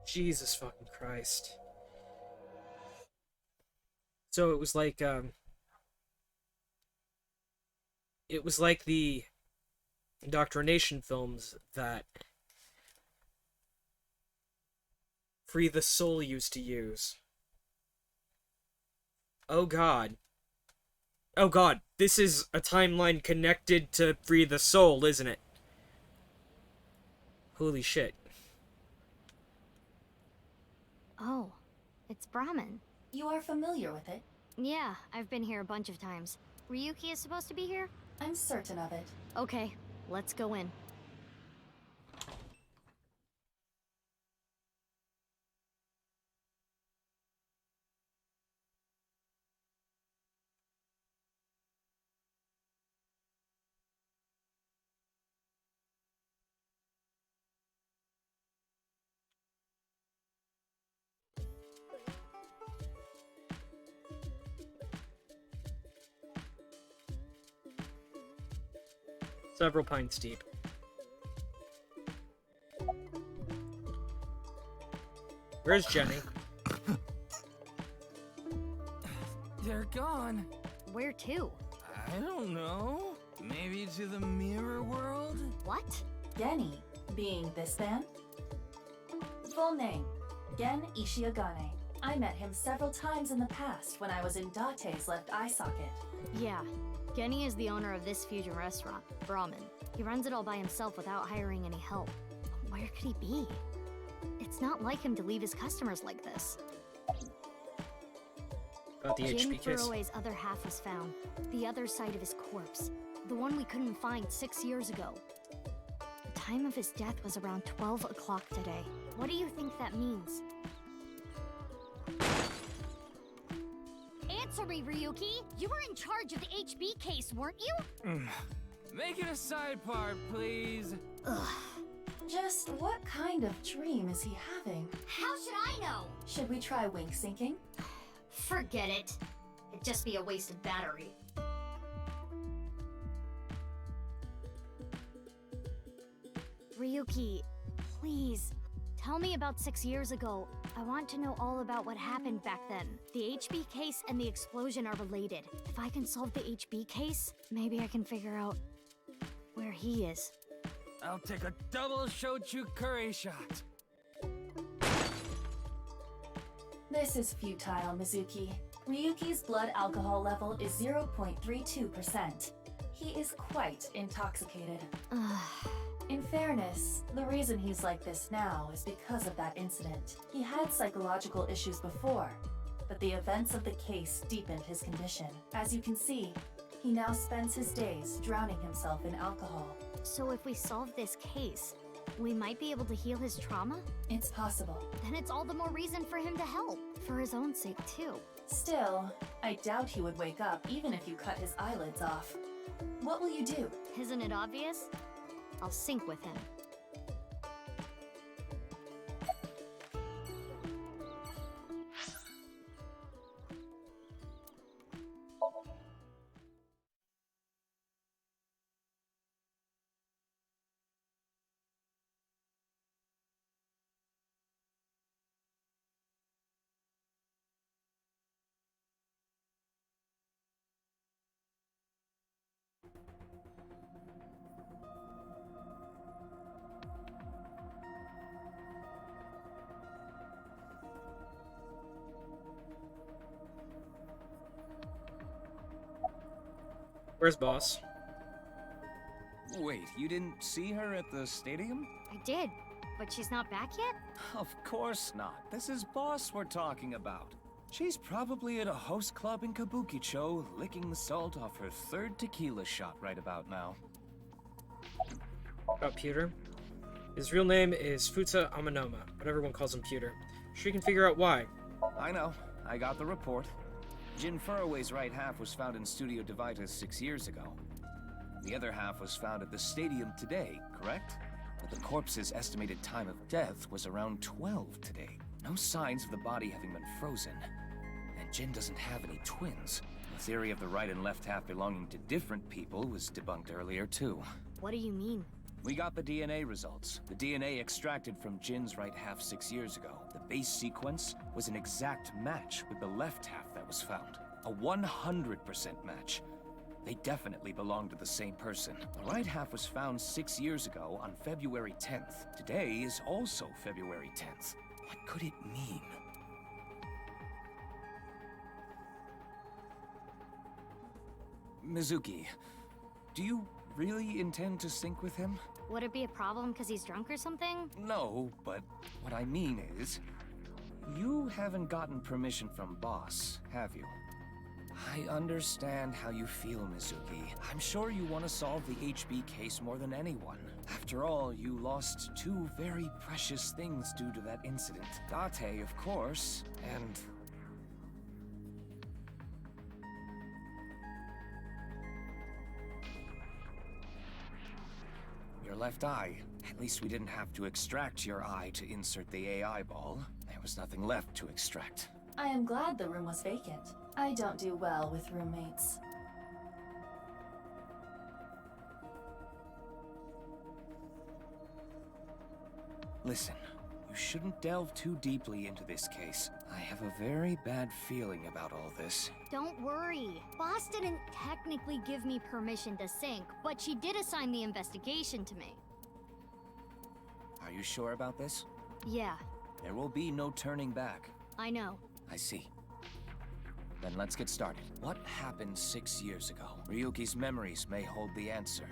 Jesus fucking Christ. So it was like the indoctrination films that Free the Soul used to use. Oh god. Oh god, this is a timeline connected to Free the Soul, isn't it? Holy shit. Oh, it's Brahmin. You are familiar with it? Yeah, I've been here a bunch of times. Ryuki is supposed to be here? I'm certain of it. Okay, let's go in. Several pints deep. Where's Jenny? They're gone. Where to? I don't know. Maybe to the mirror world? What? Genny, being this man? Full name, Gen Ishiagane. I met him several times in the past when I was in Date's left eye socket. Yeah, Genny is the owner of this fusion restaurant, Brahmin. He runs it all by himself without hiring any help. Where could he be? It's not like him to leave his customers like this. About the Jin HP case. Furue's other half was found. The other side of his corpse. The one we couldn't find 6 years ago. The time of his death was around 12 o'clock today. What do you think that means? Answer me, Ryuki! You were in charge of the HB case, weren't you? Make it a side part, please. Ugh. Just what kind of dream is he having? How should I know? Should we try wink syncing? Forget it. It'd just be a wasted battery. Ryuki, please, tell me about 6 years ago. I want to know all about what happened back then. The HB case and the explosion are related. If I can solve the HB case, maybe I can figure out where he is. I'll take a double shochu curry shot. This is futile, Mizuki. Ryuki's blood alcohol level is 0.32%. He is quite intoxicated. In fairness, the reason he's like this now is because of that incident. He had psychological issues before, but the events of the case deepened his condition. As you can see, he now spends his days drowning himself in alcohol. So if we solve this case, we might be able to heal his trauma? It's possible. Then it's all the more reason for him to help. For his own sake, too. Still, I doubt he would wake up even if you cut his eyelids off. What will you do? Isn't it obvious? I'll sync with him. Where's Boss? Wait, you didn't see her at the stadium? I did, but she's not back yet? Of course not. This is Boss we're talking about. She's probably at a host club in Kabukicho, licking the salt off her third tequila shot right about now. About Pewter. His real name is Futsa Amanoma, but everyone calls him Pewter. Sure you can figure out why. I know. I got the report. Jin Furue's right half was found in Studio Divita 6 years ago. The other half was found at the stadium today, correct? But the corpse's estimated time of death was around 12 today. No signs of the body having been frozen. And Jin doesn't have any twins. The theory of the right and left half belonging to different people was debunked earlier, too. What do you mean? We got the DNA results. The DNA extracted from Jin's right half 6 years ago. The base sequence was an exact match with the left half that was found. A 100% match. They definitely belong to the same person. The right half was found 6 years ago on February 10th. Today is also February 10th. What could it mean? Mizuki, do you really intend to sync with him? Would it be a problem because he's drunk or something? No, but what I mean is, you haven't gotten permission from Boss, have you? I understand how you feel, Mizuki. I'm sure you want to solve the HB case more than anyone. After all, you lost two very precious things due to that incident. Date, of course, and... your left eye. At least we didn't have to extract your eye to insert the AI ball. There was nothing left to extract. I am glad the room was vacant. I don't do well with roommates. Listen, you shouldn't delve too deeply into this case. I have a very bad feeling about all this. Don't worry. Boss didn't technically give me permission to sync, but she did assign the investigation to me. Are you sure about this? Yeah, There will be no turning back. I know. I see. Then let's get started. What happened 6 years ago? Ryuki's memories may hold the answer.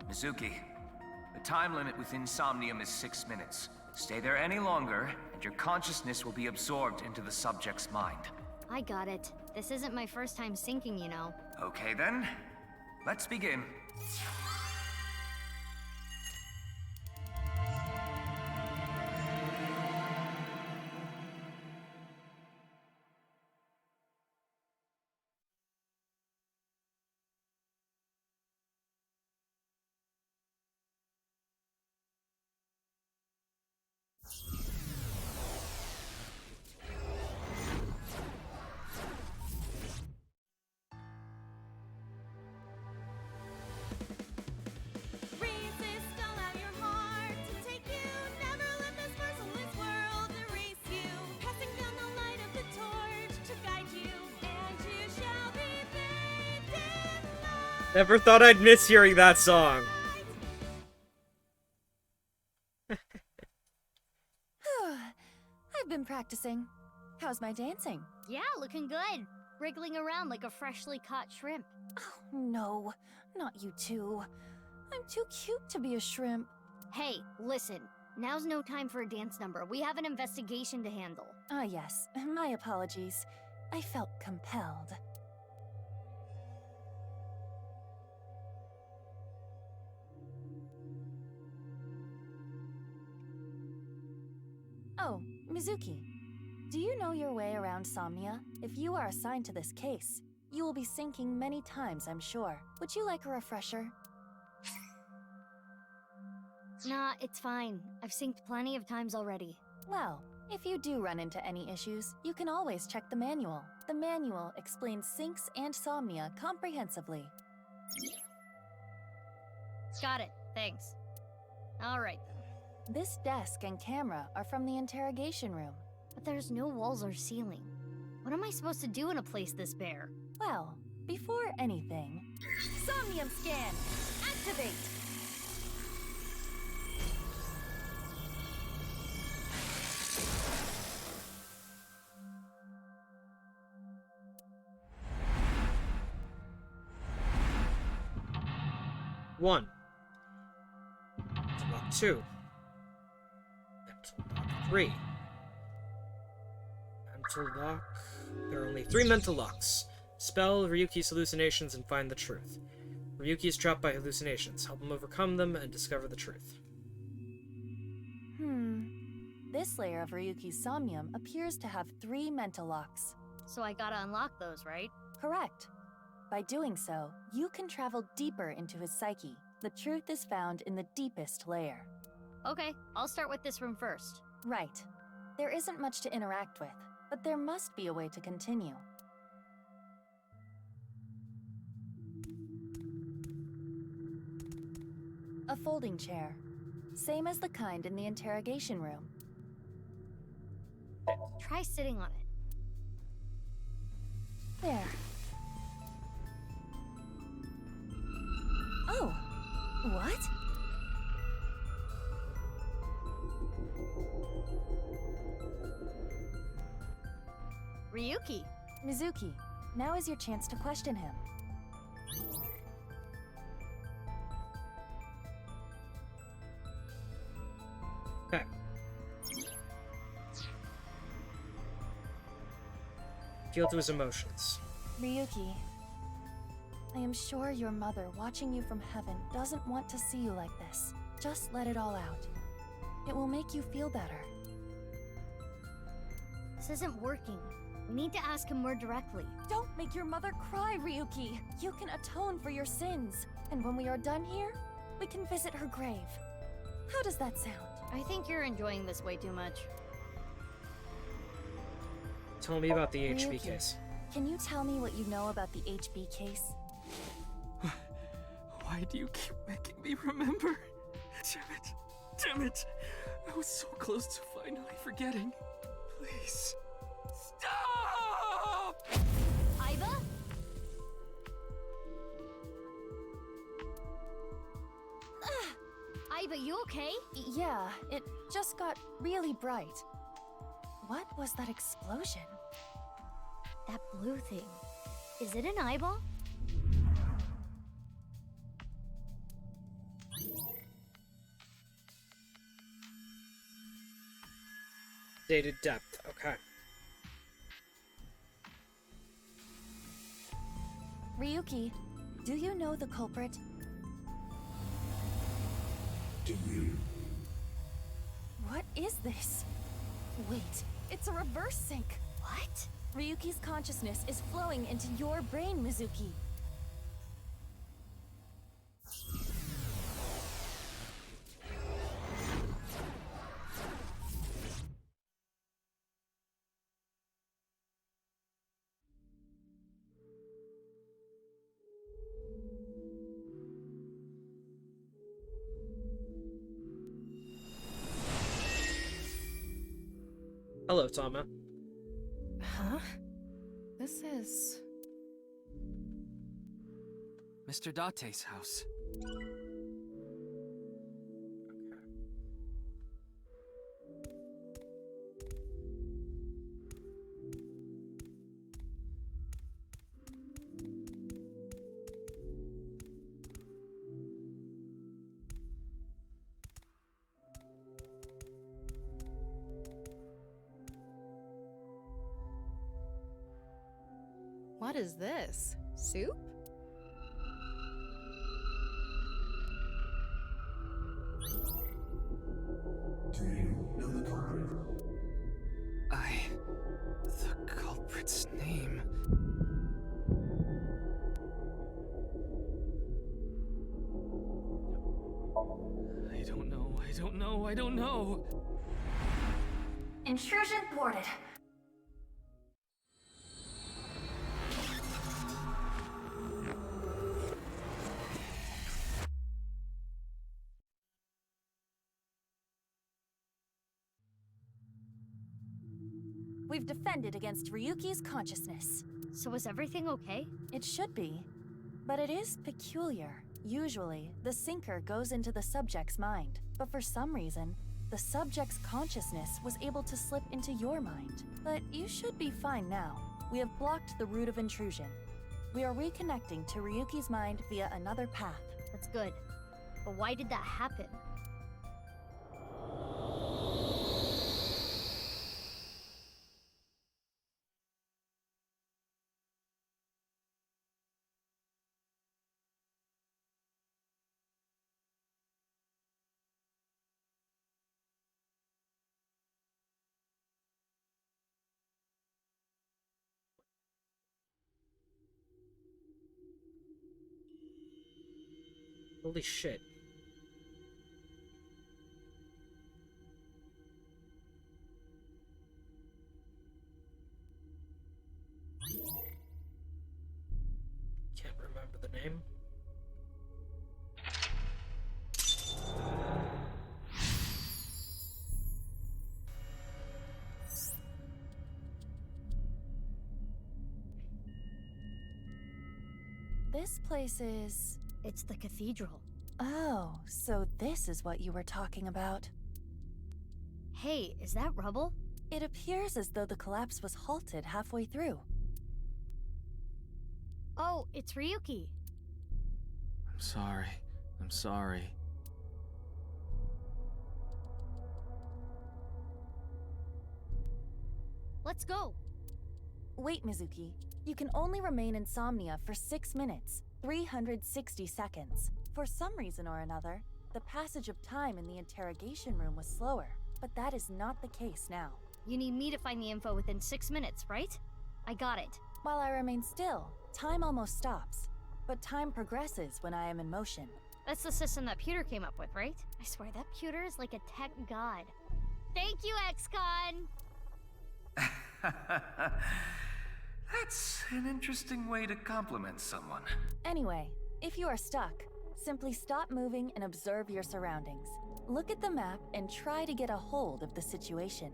Mizuki, the time limit within Somnium is 6 minutes. Stay there any longer, and your consciousness will be absorbed into the subject's mind. I got it. This isn't my first time syncing, you know. Okay then, let's begin. Never thought I'd miss hearing that song. I've been practicing. How's my dancing? Yeah, looking good. Wriggling around like a freshly caught shrimp. Oh, no. Not you two. I'm too cute to be a shrimp. Hey, listen. Now's no time for a dance number. We have an investigation to handle. Ah, yes. My apologies. I felt compelled. Oh, Mizuki. Do you know your way around Somnia? If you are assigned to this case, you will be sinking many times, I'm sure. Would you like a refresher? Nah, it's fine. I've synced plenty of times already. Well, if you do run into any issues, you can always check the manual. The manual explains syncs and Somnia comprehensively. Got it. Thanks. Alright then. This desk and camera are from the interrogation room. But there's no walls or ceiling. What am I supposed to do in a place this bare? Well, before anything... Somnium scan! Activate! One. Lock 2. Mental lock 3. Mental lock. There are only 3 mental locks. Spell Ryuki's hallucinations and find the truth. Ryuki is trapped by hallucinations. Help him overcome them and discover the truth. This layer of Ryuki's Somnium appears to have 3 mental locks. So I gotta unlock those, right? Correct. By doing so, you can travel deeper into his psyche. The truth is found in the deepest layer. Okay, I'll start with this room first. Right. There isn't much to interact with, but there must be a way to continue. A folding chair. Same as the kind in the interrogation room. Try sitting on it. There. Oh! What? Ryuki! Mizuki, now is your chance to question him. Okay. Appeal to his emotions. Ryuki, I am sure your mother, watching you from heaven, doesn't want to see you like this. Just let it all out. It will make you feel better. This isn't working. We need to ask him more directly. Don't make your mother cry, Ryuki! You can atone for your sins. And when we are done here, we can visit her grave. How does that sound? I think you're enjoying this way too much. Tell me about the HB Ryuki, case. Can you tell me what you know about the HB case? Why do you keep making me remember? Damn it. Damn it. I was so close to finally forgetting. Please. Stop! Aiba? Aiba, you okay? Yeah, it just got really bright. What was that explosion? That blue thing. Is it an eyeball? Dated depth, okay. Ryuki, do you know the culprit? Do you? What is this? Wait, it's a reverse sync. What? Ryuki's consciousness is flowing into your brain, Mizuki. Hello, Tama. Huh? This is... Mr. Date's house. What is this? Soup? Do you know the culprit? The culprit's name. I don't know. Intrusion thwarted. We've defended against Ryuki's consciousness. So is everything okay? It should be. But it is peculiar. Usually, the sinker goes into the subject's mind. But for some reason, the subject's consciousness was able to slip into your mind. But you should be fine now. We have blocked the route of intrusion. We are reconnecting to Ryuki's mind via another path. That's good. But why did that happen? Holy shit. Can't remember the name. This place is... It's the cathedral. Oh, so this is what you were talking about. Hey, is that rubble? It appears as though the collapse was halted halfway through. Oh, it's Ryuki. I'm sorry. I'm sorry. Let's go. Wait, Mizuki. You can only remain in Somnia for 6 minutes, 360 seconds. For some reason or another, the passage of time in the interrogation room was slower, but that is not the case now. You need me to find the info within 6 minutes, right? I got it. While I remain still, time almost stops, but time progresses when I am in motion. That's the system that Pewter came up with, right? I swear that Pewter is like a tech god. Thank you, ex-con! That's an interesting way to compliment someone. Anyway, if you are stuck, simply stop moving and observe your surroundings. Look at the map and try to get a hold of the situation.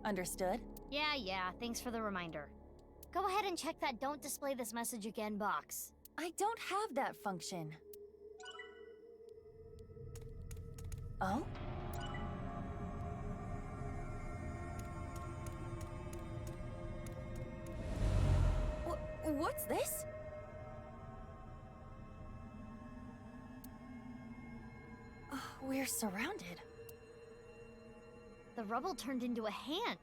Understood? Yeah, thanks for the reminder. Go ahead and check that "Don't display this message again" box. I don't have that function. Oh? What's this? We're surrounded. The rubble turned into a hand.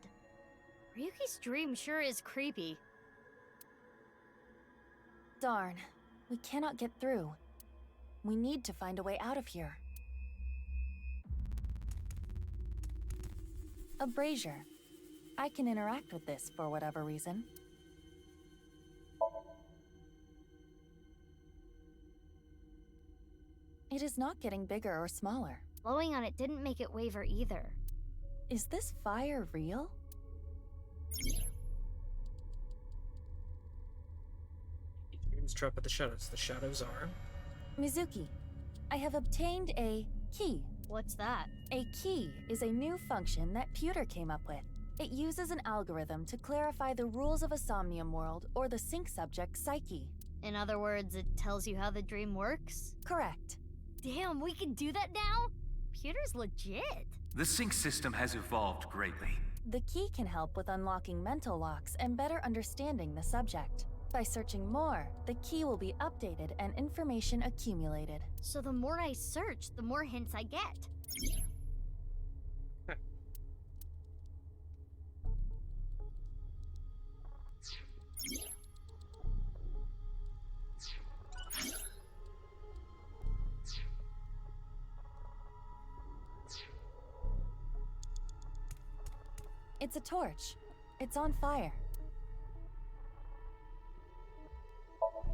Ryuki's dream sure is creepy. Darn, we cannot get through. We need to find a way out of here. A brazier. I can interact with this for whatever reason. It is not getting bigger or smaller. Blowing on it didn't make it waver either. Is this fire real? Dreams trap at the shadows. The shadows are... Mizuki, I have obtained a key. What's that? A key is a new function that Pewter came up with. It uses an algorithm to clarify the rules of a Somnium world or the sync subject's psyche. In other words, it tells you how the dream works? Correct. Damn, we can do that now? Pewter's legit. The sync system has evolved greatly. The key can help with unlocking mental locks and better understanding the subject. By searching more, the key will be updated and information accumulated. So the more I search, the more hints I get. It's a torch. It's on fire.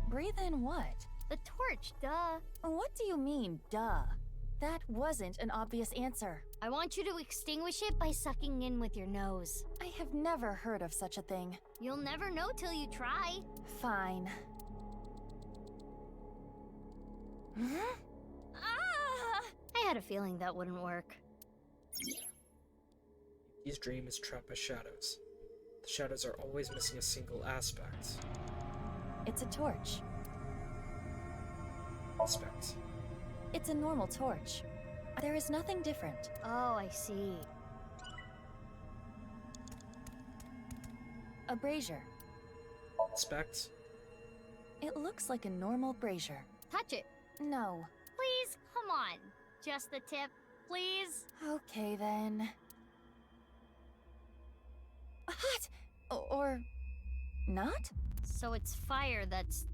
Breathe in what? The torch, duh. What do you mean, duh? That wasn't an obvious answer. I want you to extinguish it by sucking in with your nose. I have never heard of such a thing. You'll never know till you try. Fine. Ah! I had a feeling that wouldn't work. His dream is trapped by shadows. The shadows are always missing a single aspect. It's a torch. Aspect. It's a normal torch. There is nothing different. Oh, I see. A brazier. Aspect. It looks like a normal brazier. Touch it. No. Please, come on. Just the tip, please. Okay then. Hot! Or not? So it's fire that's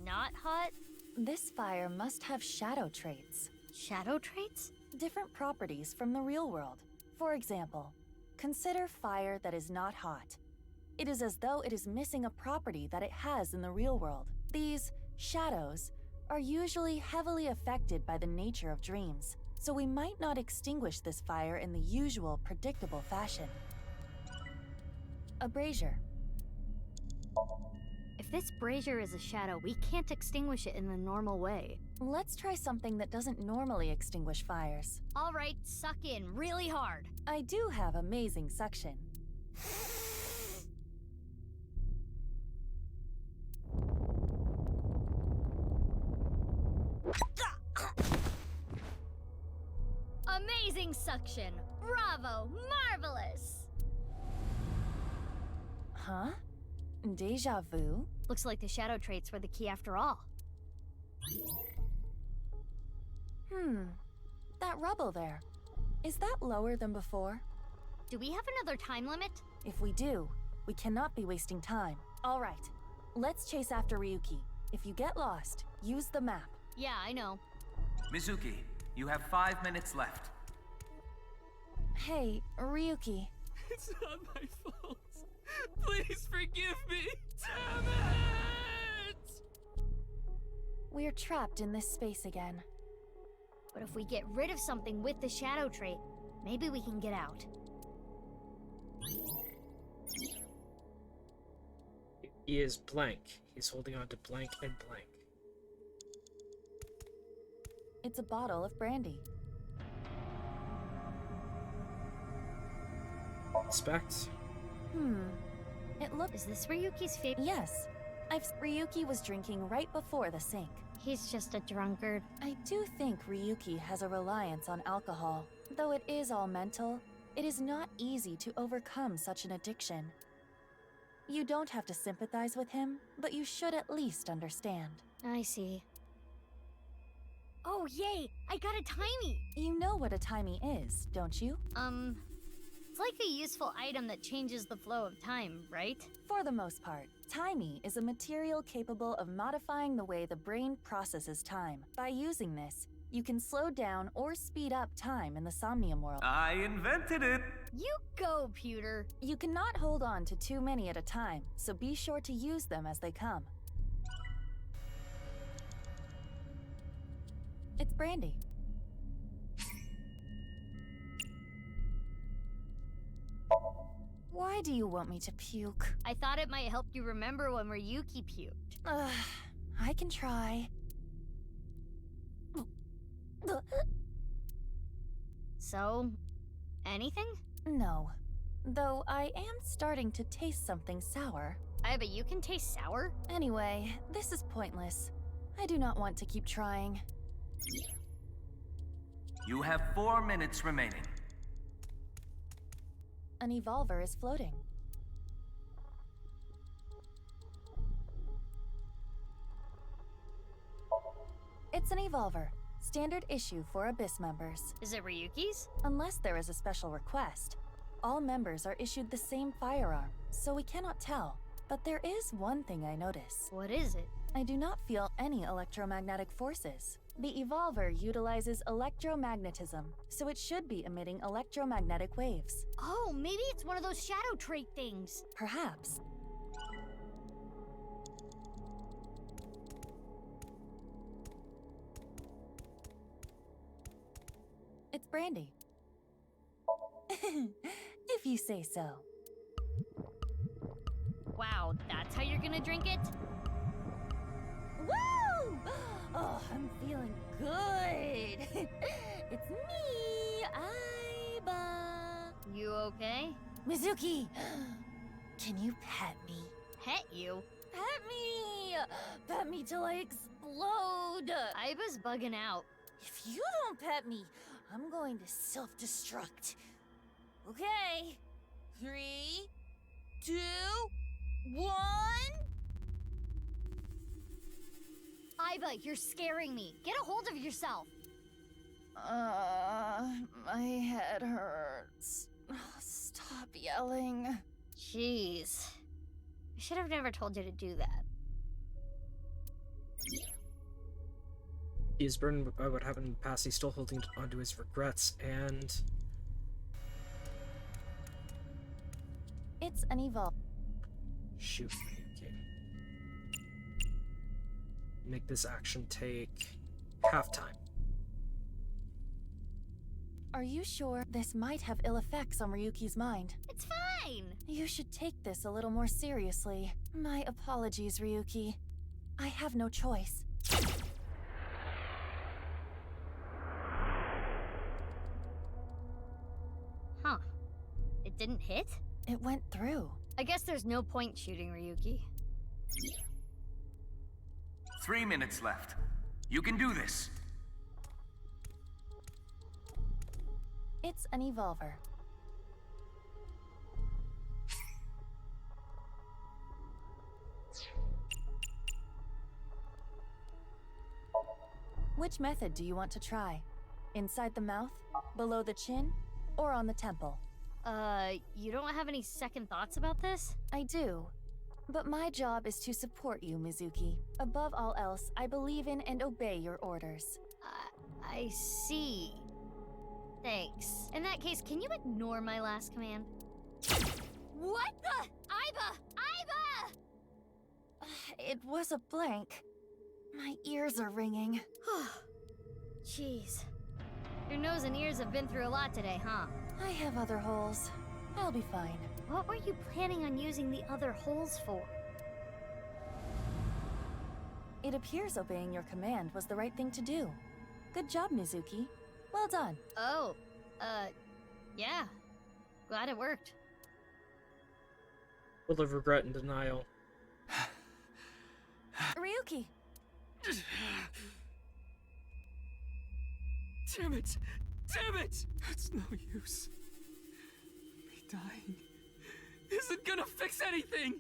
not hot? This fire must have shadow traits. Shadow traits? Different properties from the real world. For example, consider fire that is not hot. It is as though it is missing a property that it has in the real world. These shadows are usually heavily affected by the nature of dreams, so we might not extinguish this fire in the usual, predictable fashion. A brazier. If this brazier is a shadow, we can't extinguish it in the normal way. Let's try something that doesn't normally extinguish fires. All right, suck in really hard. I do have amazing suction. Amazing suction! Bravo! Marvelous! Huh? Deja vu? Looks like the shadow traits were the key after all. That rubble there. Is that lower than before? Do we have another time limit? If we do, we cannot be wasting time. All right, let's chase after Ryuki. If you get lost, use the map. Yeah, I know. Mizuki, you have 5 minutes left. Hey, Ryuki. It's not my fault. Please forgive me. Damn it! We're trapped in this space again. But if we get rid of something with the shadow trait, maybe we can get out. He is blank. He's holding on to blank and blank. It's a bottle of brandy. Inspect. It looks... Is this Ryuki's favorite? Yes. Ryuki was drinking right before the sink. He's just a drunkard. I do think Ryuki has a reliance on alcohol. Though it is all mental, it is not easy to overcome such an addiction. You don't have to sympathize with him, but you should at least understand. I see. Oh, yay! I got a timey! You know what a timey is, don't you? It's like a useful item that changes the flow of time, right? For the most part, timey is a material capable of modifying the way the brain processes time. By using this, you can slow down or speed up time in the Somnium world. I invented it! You go, Pewter! You cannot hold on to too many at a time, so be sure to use them as they come. It's brandy. Why do you want me to puke? I thought it might help you remember when Ryuki puked. I can try. So, anything? No. Though I am starting to taste something sour. I bet you can taste sour? Anyway, this is pointless. I do not want to keep trying. You have 4 minutes remaining. An evolver is floating. It's an evolver. Standard issue for Abyss members. Is it Ryuki's? Unless there is a special request. All members are issued the same firearm, so we cannot tell. But there is one thing I notice. What is it? I do not feel any electromagnetic forces. The evolver utilizes electromagnetism, so it should be emitting electromagnetic waves. Oh, maybe it's one of those shadow trait things. Perhaps. It's brandy. If you say so. Wow, that's how you're gonna drink it? Woo! Oh, I'm feeling good. It's me, Aiba. You okay? Mizuki, can you pet me? Pet you? Pet me! Pet me till I explode! Aiba's bugging out. If you don't pet me, I'm going to self-destruct. Okay. 3, 2, 1... Aiba, you're scaring me. Get a hold of yourself. My head hurts. Stop yelling. Jeez. I should have never told you to do that. He is burdened by what happened in the past. He's still holding onto his regrets, and... It's an evolve. Shoot. Okay. make this action take half time. Are you sure this might have ill effects on Ryuki's mind? It's fine! You should take this a little more seriously. My apologies, Ryuki. I have no choice. Huh. It didn't hit? It went through. I guess there's no point shooting Ryuki. 3 minutes left. You can do this. It's an evolver. Which method do you want to try? Inside the mouth, below the chin, or on the temple? You don't have any second thoughts about this? I do. But my job is to support you, Mizuki. Above all else, I believe in and obey your orders. I see. Thanks. In that case, can you ignore my last command? What the? Aiba! Aiba! It was a blank. My ears are ringing. Jeez. Your nose and ears have been through a lot today, huh? I have other holes. I'll be fine. What were you planning on using the other holes for? It appears obeying your command was the right thing to do. Good job, Mizuki. Well done. Oh, yeah. Glad it worked. Full of regret and denial. Ryuki! Damn it! Damn it! It's no use. Me dying isn't gonna fix anything!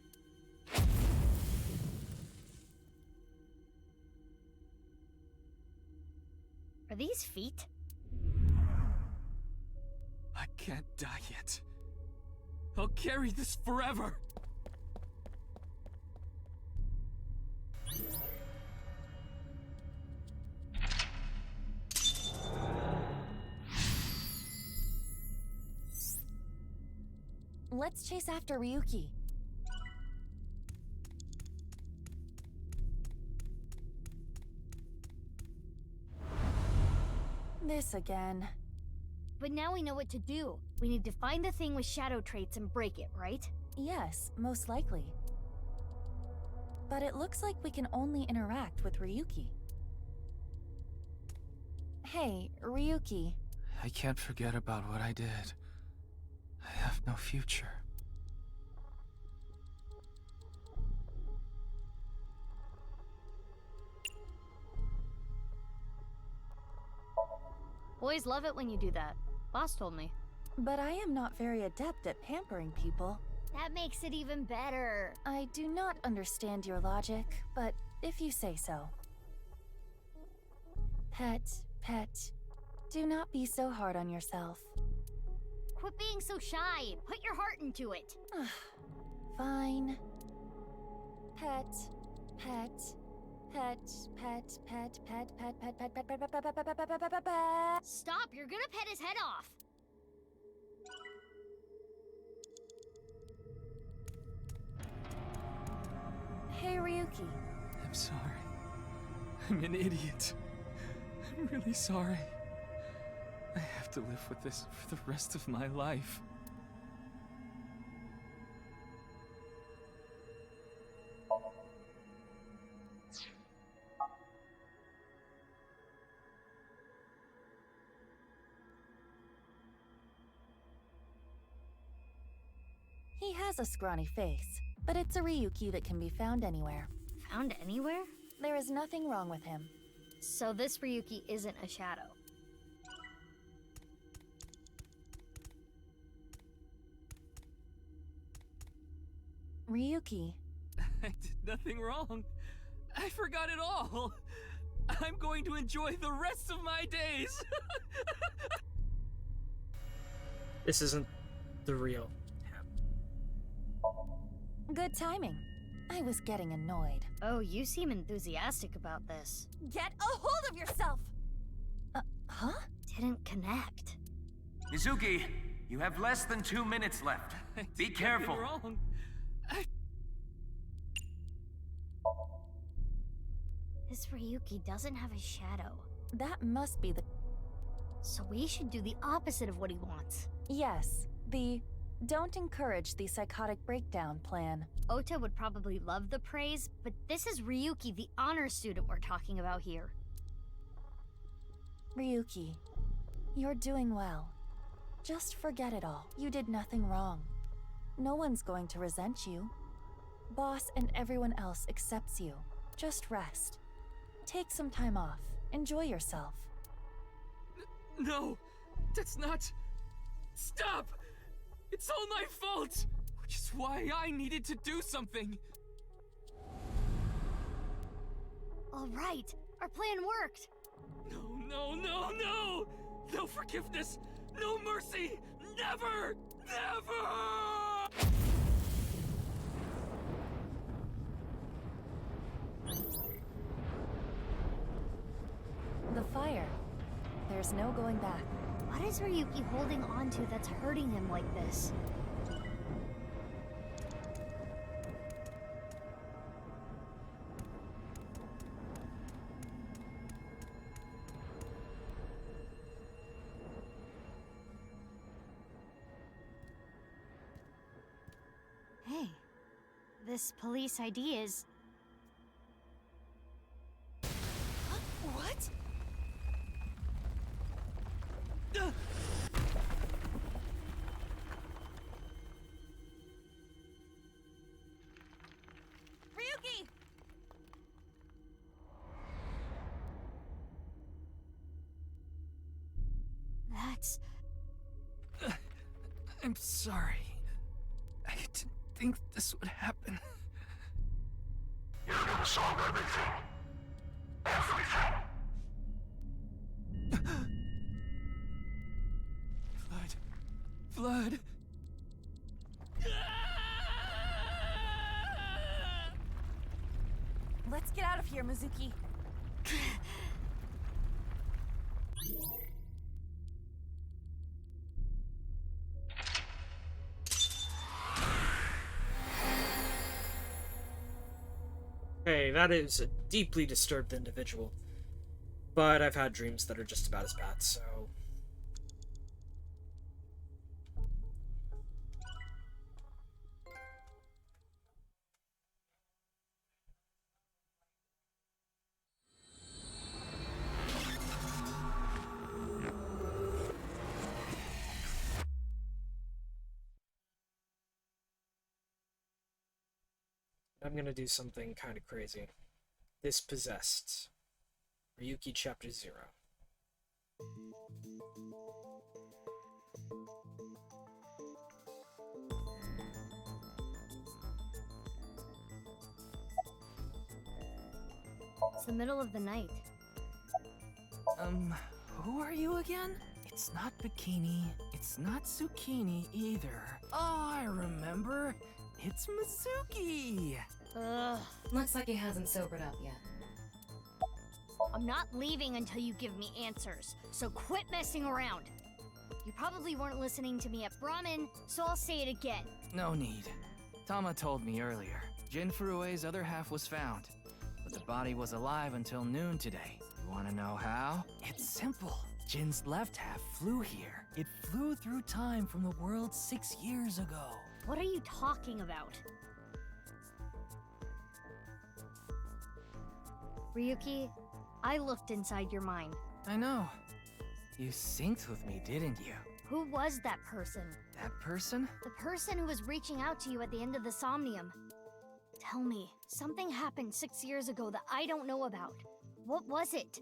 Are these feet? I can't die yet. I'll carry this forever! Let's chase after Ryuki. This again. But now we know what to do. We need to find the thing with shadow traits and break it, right? Yes, most likely. But it looks like we can only interact with Ryuki. Hey, Ryuki. I can't forget about what I did. I have no future. Boys love it when you do that. Boss told me. But I am not very adept at pampering people. That makes it even better. I do not understand your logic, but if you say so. Pet, do not be so hard on yourself. Quit being so shy. Put your heart into it. Fine. Pet. Stop, you're gonna pet his head off. Hey, Ryuki. I'm sorry. I'm an idiot. I'm really sorry. I have to live with this for the rest of my life. He has a scrawny face, but it's a Ryuki that can be found anywhere. Found anywhere? There is nothing wrong with him. So this Ryuki isn't a shadow. Ryuki. I did nothing wrong. I forgot it all. I'm going to enjoy the rest of my days. This isn't the real. Good timing. I was getting annoyed. Oh, you seem enthusiastic about this. Get a hold of yourself! Huh? Didn't connect. Mizuki, you have less than 2 minutes left. Be careful. Wrong. This Ryuki doesn't have a shadow. That must be the... So we should do the opposite of what he wants. Yes, the don't encourage the psychotic breakdown plan. Ota would probably love the praise, but this is Ryuki, the honor student we're talking about here. Ryuki, you're doing well. Just forget it all. You did nothing wrong. No one's going to resent you. Boss and everyone else accepts you. Just rest. Take some time off. Enjoy yourself. No! That's not... Stop! It's all my fault! Which is why I needed to do something! All right, our plan worked. No! No forgiveness! No mercy! Never! Never! The fire. There's no going back. What is Ryuki holding on to that's hurting him like this? Hey, this police ID is... What? Ryuki! That's... I'm sorry. I didn't think this would happen. You're gonna solve everything. Everything. Blood. Let's get out of here, Mizuki. Hey, that is a deeply disturbed individual. But I've had dreams that are just about as bad, so... I'm gonna do something kind of crazy. Dispossessed. Ryuki Chapter 0. It's the middle of the night. Who are you again? It's not Bikini. It's not Zucchini either. Oh, I remember. It's Mizuki! Ugh. Looks like he hasn't sobered up yet. I'm not leaving until you give me answers, so quit messing around. You probably weren't listening to me at Brahmin, so I'll say it again. No need. Tama told me earlier. Jin Furue's other half was found, but the body was alive until noon today. You wanna know how? It's simple. Jin's left half flew here. It flew through time from the world 6 years ago. What are you talking about? Ryuki, I looked inside your mind. I know. You synced with me, didn't you? Who was that person? That person? The person who was reaching out to you at the end of the Somnium. Tell me, something happened 6 years ago that I don't know about. What was it?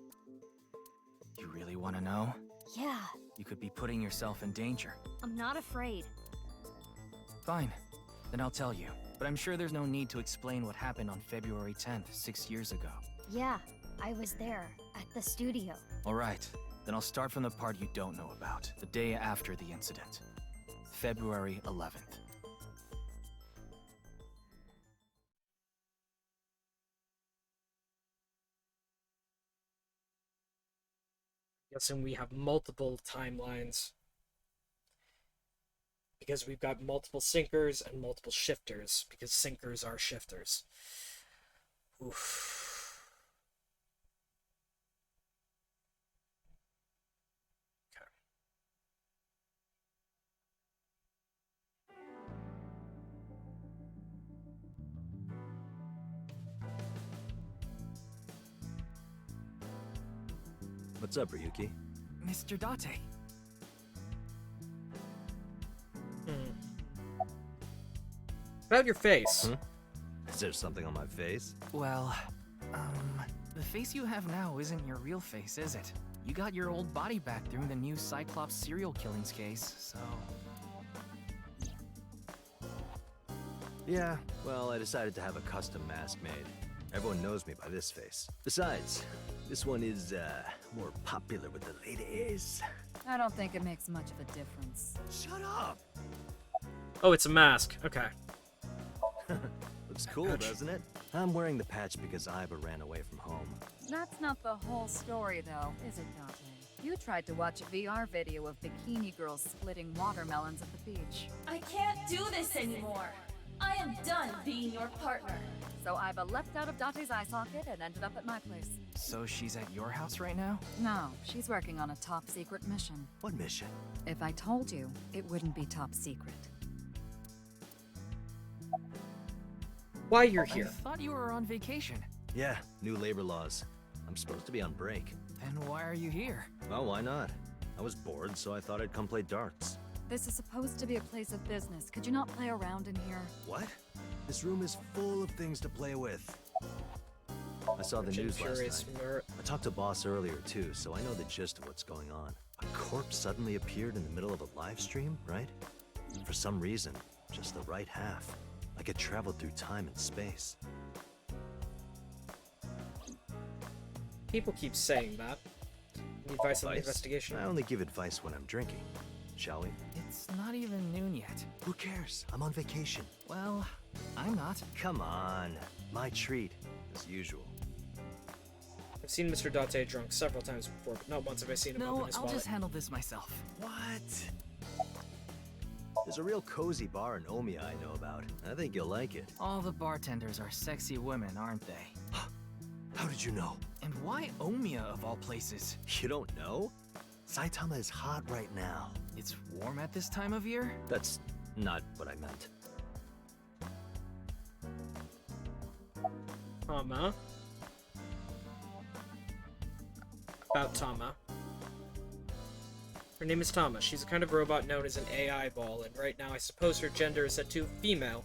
You really want to know? Yeah, You could be putting yourself in danger. I'm not afraid. Fine. Then I'll tell you. But I'm sure there's no need to explain what happened on February 10th, 6 years ago. Yeah, I was there, at the studio. Alright. Then I'll start from the part you don't know about. The day after the incident. February 11th. Guessing we have multiple timelines. Because we've got multiple sinkers and multiple shifters. Because sinkers are shifters. Oof. What's up, Ryuki? Mr. Date. About your face. Hmm? Is there something on my face? Well, the face you have now isn't your real face, is it? You got your old body back through the new Cyclops serial killings case, so... Yeah, well, I decided to have a custom mask made. Everyone knows me by this face. Besides, this one is, more popular with the ladies. I don't think it makes much of a difference. Shut up! Oh, it's a mask. Okay. Looks cool, doesn't it? I'm wearing the patch because Iva ran away from home. That's not the whole story, though, is it, Date? You tried to watch a VR video of bikini girls splitting watermelons at the beach. I can't do this anymore. I am done being your partner. So Iva leapt out of Date's eye socket and ended up at my place. So she's at your house right now? No, she's working on a top-secret mission. What mission? If I told you, it wouldn't be top secret. Why you're here? I thought you were on vacation. Yeah, new labor laws. I'm supposed to be on break. Then why are you here? Well, why not? I was bored, so I thought I'd come play darts. This is supposed to be a place of business. Could you not play around in here? What? This room is full of things to play with. I saw the news last night. I talked to Boss earlier too, so I know the gist of what's going on. A corpse suddenly appeared in the middle of a live stream, right? For some reason, just the right half. Like it traveled through time and space. People keep saying that. Need advice on the investigation? I only give advice when I'm drinking. Shall we? It's not even noon yet. Who cares? I'm on vacation. Well, I'm not. Come on. My treat, as usual. I've seen Mr. Date drunk several times before, but not once have I seen him open his I'll wallet. just handle this myself. What? There's a real cozy bar in Omiya I know about. I think you'll like it. All the bartenders are sexy women, aren't they? How did you know? And why Omiya of all places? You don't know? Saitama is hot right now. It's warm at this time of year? That's not what I meant. Tama. About Tama. Her name is Tama. She's a kind of robot known as an AI ball, and right now I suppose her gender is set to female.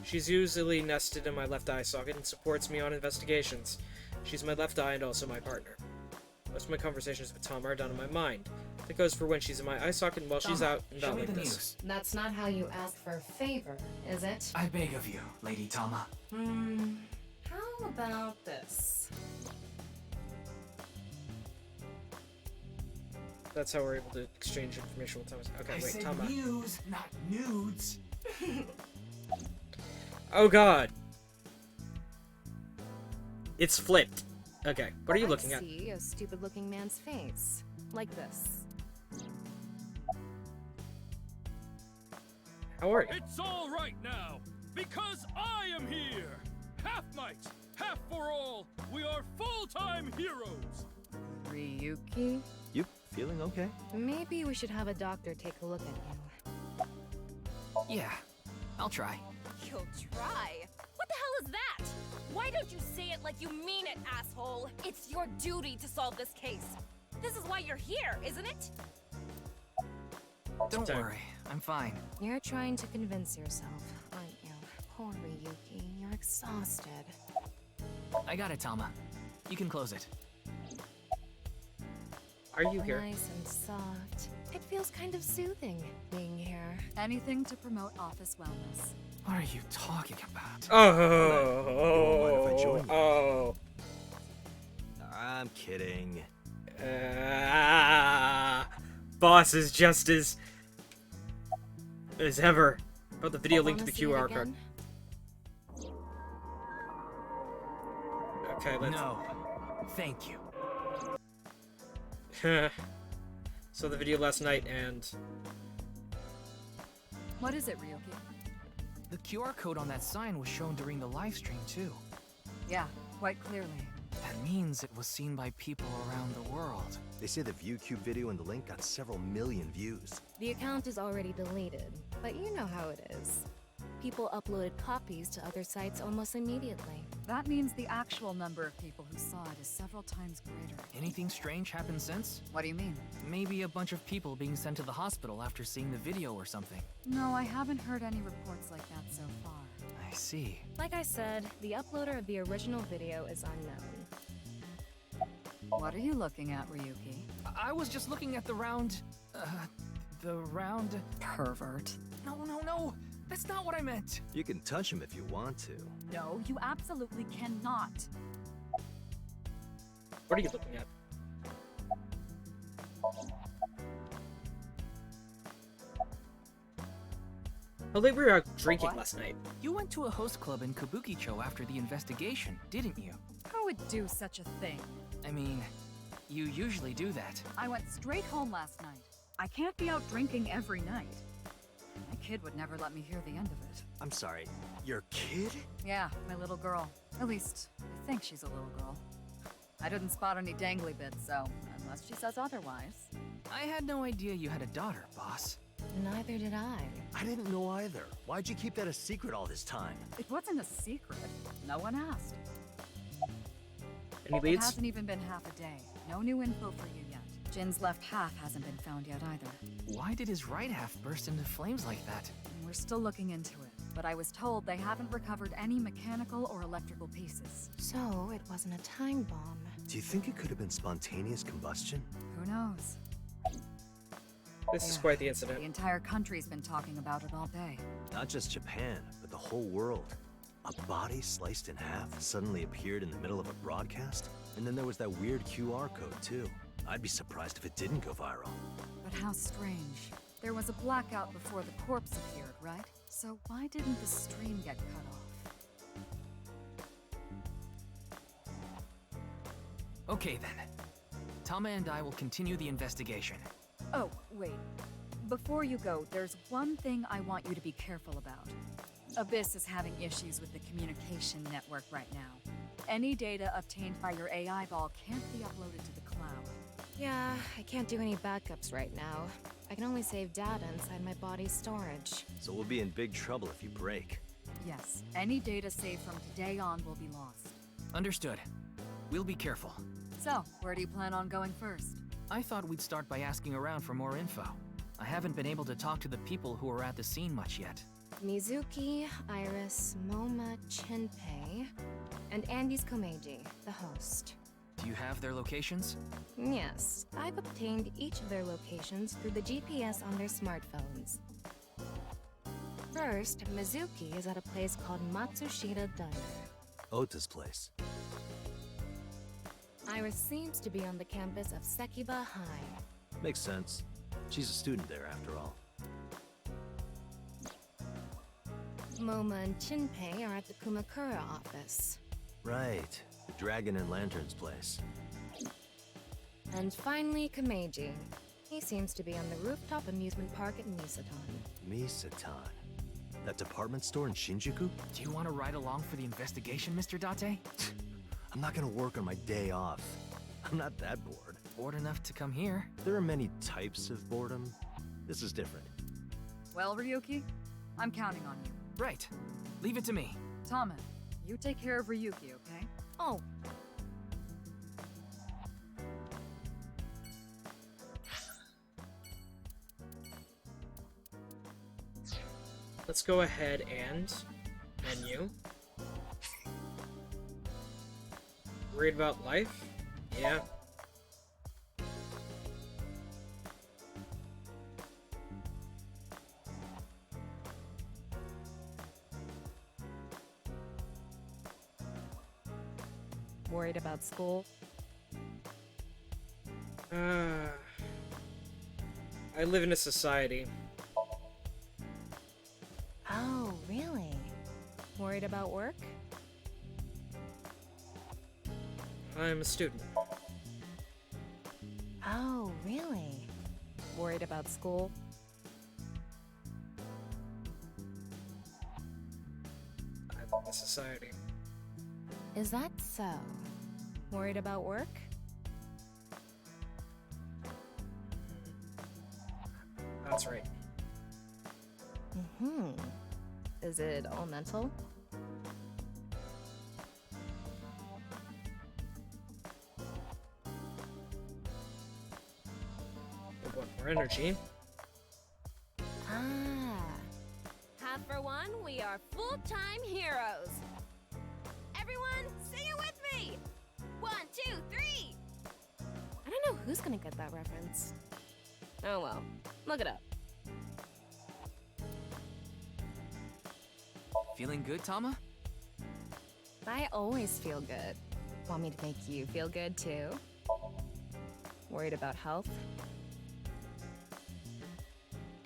She's usually nested in my left eye socket and supports me on investigations. She's my left eye and also my partner. Most of my conversations with Tama are done in my mind. That goes for when she's in my eye socket and while she's out and show out me like the this. news. That's not how you ask for a favor, is it? I beg of you, Lady Tama. How about this? That's how we're able to exchange information with Tama. Okay, I wait, said Tama. news, not nudes. Oh god. It's flipped. Okay, what are you looking at? I see a stupid-looking man's face. Like this. How are you? It's all right now, because I am here! Half might, half for all, we are full-time heroes! Ryuki? You feeling okay? Maybe we should have a doctor take a look at you. Yeah, I'll try. You'll try? What the hell is that? Why don't you say it like you mean it, asshole? It's your duty to solve this case. This is why you're here, isn't it? Don't worry, I'm fine. You're trying to convince yourself, aren't you? Poor Ryuki, you're exhausted. I got it, Tama. You can close it. Are you here? Nice and soft. It feels kind of soothing being here. Anything to promote office wellness. What are you talking about? Oh. I'm kidding. Boss is just as ever. About the video link to the Wanna see it QR code. again? Okay, let's. No, thank you. Saw the video last night and What is it, Ryuki? The QR code on that sign was shown during the live stream too. Yeah, quite clearly. That means it was seen by people around the world. They say the ViewCube video and the link got several million views. The account is already deleted, but you know how it is. people uploaded copies to other sites almost immediately. That means the actual number of people who saw it is several times greater. Anything strange happened since? What do you mean? Maybe a bunch of people being sent to the hospital after seeing the video or something. No, I haven't heard any reports like that so far. I see. Like I said, the uploader of the original video is unknown. What are you looking at, Ryuki? I was just looking at the round... Pervert. No. That's not what I meant. You can touch him if you want to. No, you absolutely cannot. What are you looking at? How late were you out drinking last night? You went to a host club in Kabukicho after the investigation, didn't you? Who would do such a thing? I mean, you usually do that. I went straight home last night. I can't be out drinking every night. My kid would never let me hear the end of it. I'm sorry, your kid? Yeah, my little girl. At least, I think she's a little girl. I didn't spot any dangly bits, so unless she says otherwise. I had no idea you had a daughter, boss. Neither did I. I didn't know either. Why'd you keep that a secret all this time? It wasn't a secret. No one asked. Any It leads? hasn't even been half a day. No new info for you yet. Jin's left half hasn't been found yet either. Why did his right half burst into flames like that? We're still looking into it, but I was told they haven't recovered any mechanical or electrical pieces. So, it wasn't a time bomb. Do you think it could have been spontaneous combustion? Who knows? This is quite the The incident. entire country's been talking about it all day. Not just Japan, but the whole world. A body sliced in half suddenly appeared in the middle of a broadcast? And then there was that weird QR code, too. I'd be surprised if it didn't go viral. But how strange. There was a blackout before the corpse appeared, right? So why didn't the stream get cut off? Okay then. Tama and I will continue the investigation. Oh, wait. Before you go, there's one thing I want you to be careful about. Abyss is having issues with the communication network right now. Any data obtained by your AI ball can't be uploaded to the cloud. Yeah, I can't do any backups right now. I can only save data inside my body's storage. So we'll be in big trouble if you break. Yes, any data saved from today on will be lost. Understood. We'll be careful. So, where do you plan on going first? I thought we'd start by asking around for more info. I haven't been able to talk to the people who were at the scene much yet. Mizuki, Iris, Moma, Chinpei, and Andy's Komeiji, the host. Do you have their locations? Yes, I've obtained each of their locations through the GPS on their smartphones. First, Mizuki is at a place called Matsushita Diner. Ota's place. Iris seems to be on the campus of Sekiba High. Makes sense. She's a student there, after all. Moma and Chinpei are at the Kumakura office. Right. The Dragon and Lantern's place. And finally, Komeiji. He seems to be on the rooftop amusement park at Misatan. Misatan. That department store in Shinjuku? Do you want to ride along for the investigation, Mr. Date? I'm not gonna work on my day off. I'm not that bored. Bored enough to come here. There are many types of boredom. This is different. Well, Ryuki, I'm counting on you. Right. Leave it to me. Tama, you take care of Ryuki, okay? Oh. Let's go ahead and menu. Worried about life? Yeah. Worried about school? I live in a society. Oh, really? Worried about work? I'm a student. Oh, really? Worried about school? I live in a society. Is that so? Worried about work? That's right. Mm-hmm. Is it all mental? I want more energy. Ah. Half for one, we are full-time heroes. Everyone, sing it with me! 1, 2, 3! I don't know who's gonna get that reference. Oh well, look it up. Feeling good, Tama? I always feel good. Want me to make you feel good too? Worried about health?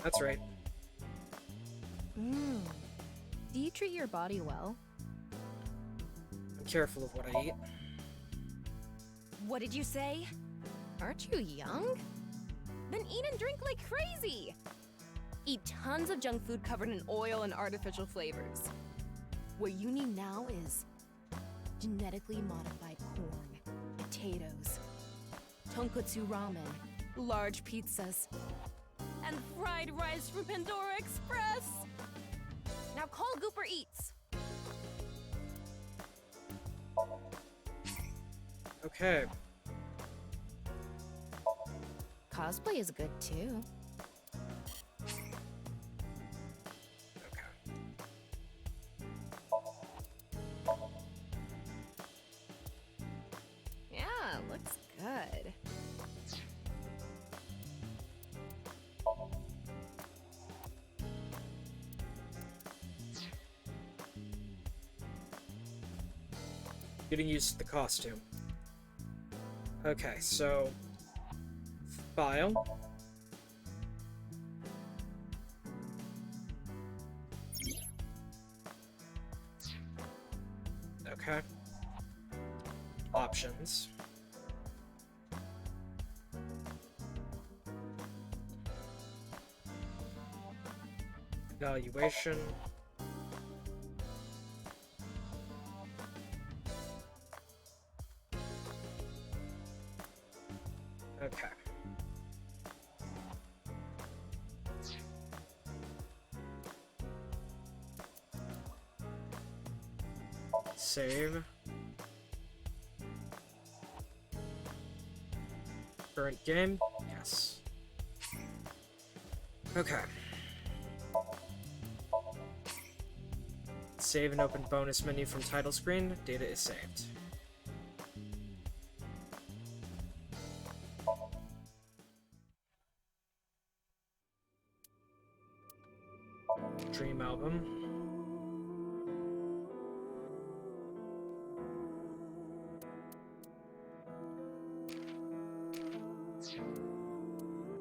That's right. Do you treat your body well? I'm careful of what I eat. What did you say? Aren't you young? Then eat and drink like crazy! Eat tons of junk food covered in oil and artificial flavors. What you need now is genetically modified corn, potatoes, tonkotsu ramen, large pizzas, And fried rice from Pandora Express! Now call Gooper Eats! Okay. Cosplay is good too. Yeah, looks good. Getting used to the costume. Okay, so file. Okay. Options. Evaluation. Okay. Save. Current game? Yes. Okay. Save and open bonus menu from title screen. Data is saved. Dream album.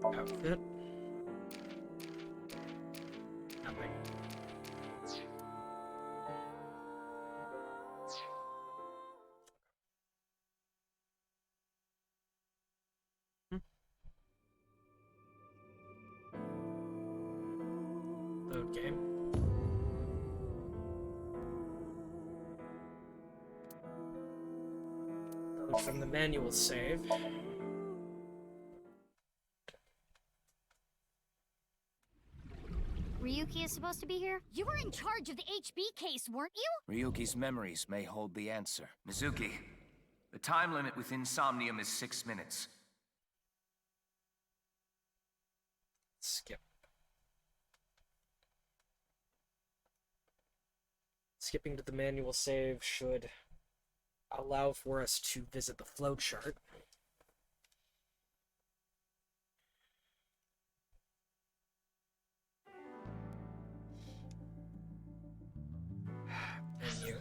Outfit. Nothing. Load game. Load from the manual save. Ryuki is supposed to be here? You were in charge of the HB case, weren't you? Ryuki's memories may hold the answer. Mizuki, the time limit within Somnium is 6 minutes. Skip. Skipping to the manual save should allow for us to visit the flowchart. Menu.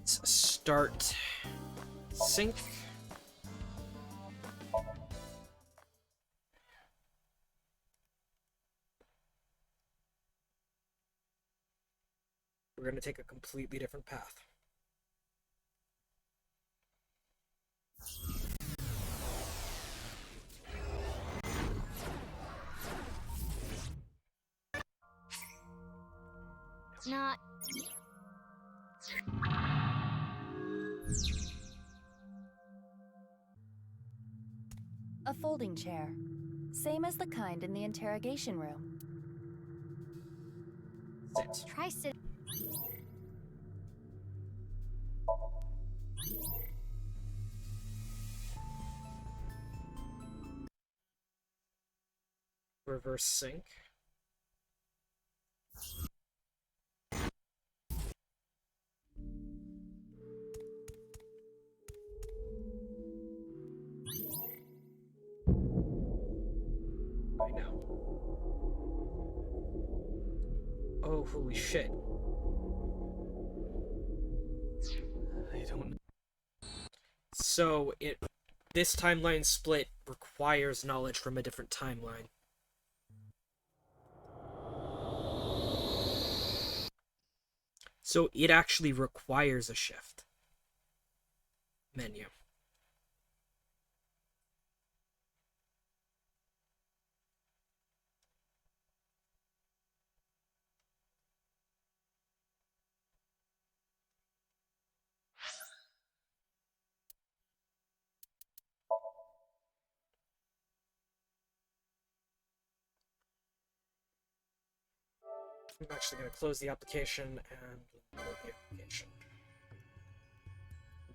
Let's start sync. We're going to take a completely different path. Not. A folding chair. Same as the kind in the interrogation room. Try sit. Reverse sync. I know. Oh, holy shit. I don't know. So this timeline split requires knowledge from a different timeline. So it actually requires a shift menu. I'm actually going to close the application and load the application.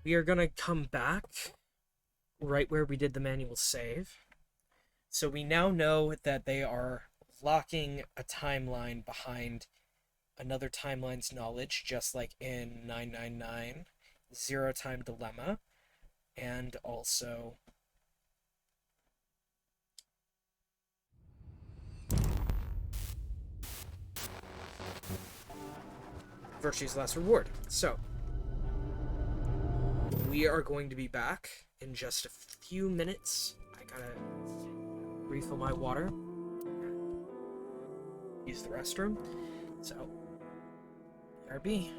We are going to come back right where we did the manual save. So we now know that they are locking a timeline behind another timeline's knowledge, just like in 999, Zero Time Dilemma, and also Virtue's Last Reward. So, we are going to be back in just a few minutes. I gotta refill my water, use the restroom. So, BRB.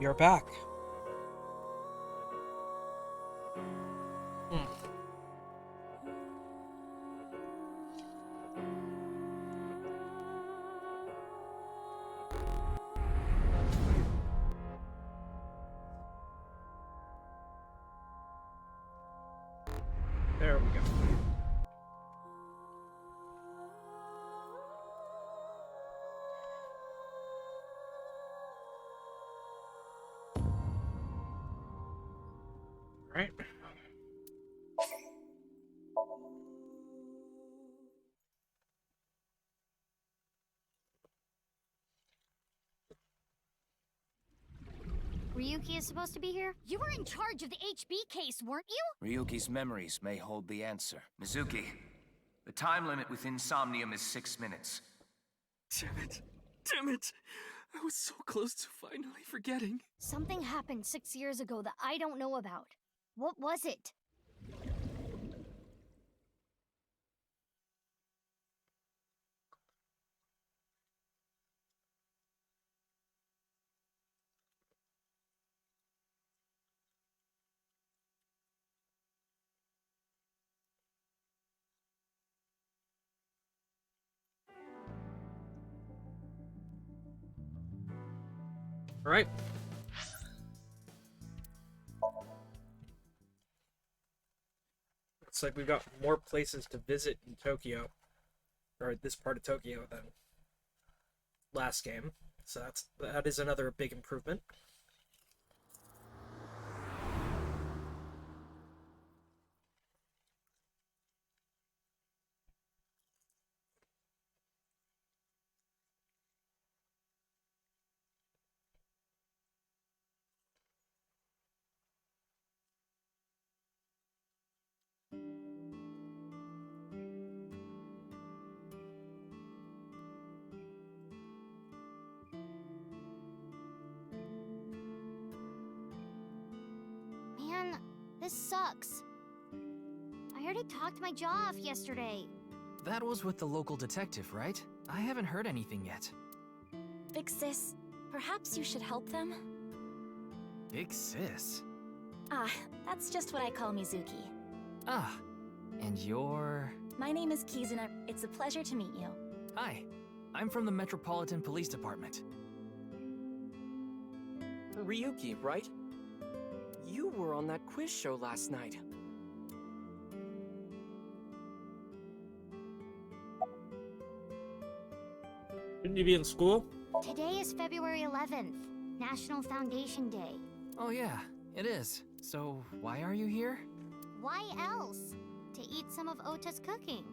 You're back. Hmm. There we go. Right. Ryuki is supposed to be here? You were in charge of the HB case, weren't you? Ryuki's memories may hold the answer. Mizuki, the time limit within Somnium is 6 minutes. Damn it. Damn it. I was so close to finally forgetting. Something happened 6 years ago that I don't know about. What was it? Right. Looks like we've got more places to visit in Tokyo, or this part of Tokyo, than last game. So that is another big improvement. Man, this sucks. I already talked my jaw off yesterday. That was with the local detective, right? I haven't heard anything yet. Big sis, perhaps you should help them? Big sis? Ah, that's just what I call Mizuki. Ah, and you're... My name is Kii'ra. It's a pleasure to meet you. Hi, I'm from the Metropolitan Police Department. Ryuki, right? You were on that quiz show last night. Shouldn't you be in school? Today is February 11th, National Foundation Day. Oh yeah, it is. So, why are you here? Why else? To eat some of Ota's cooking.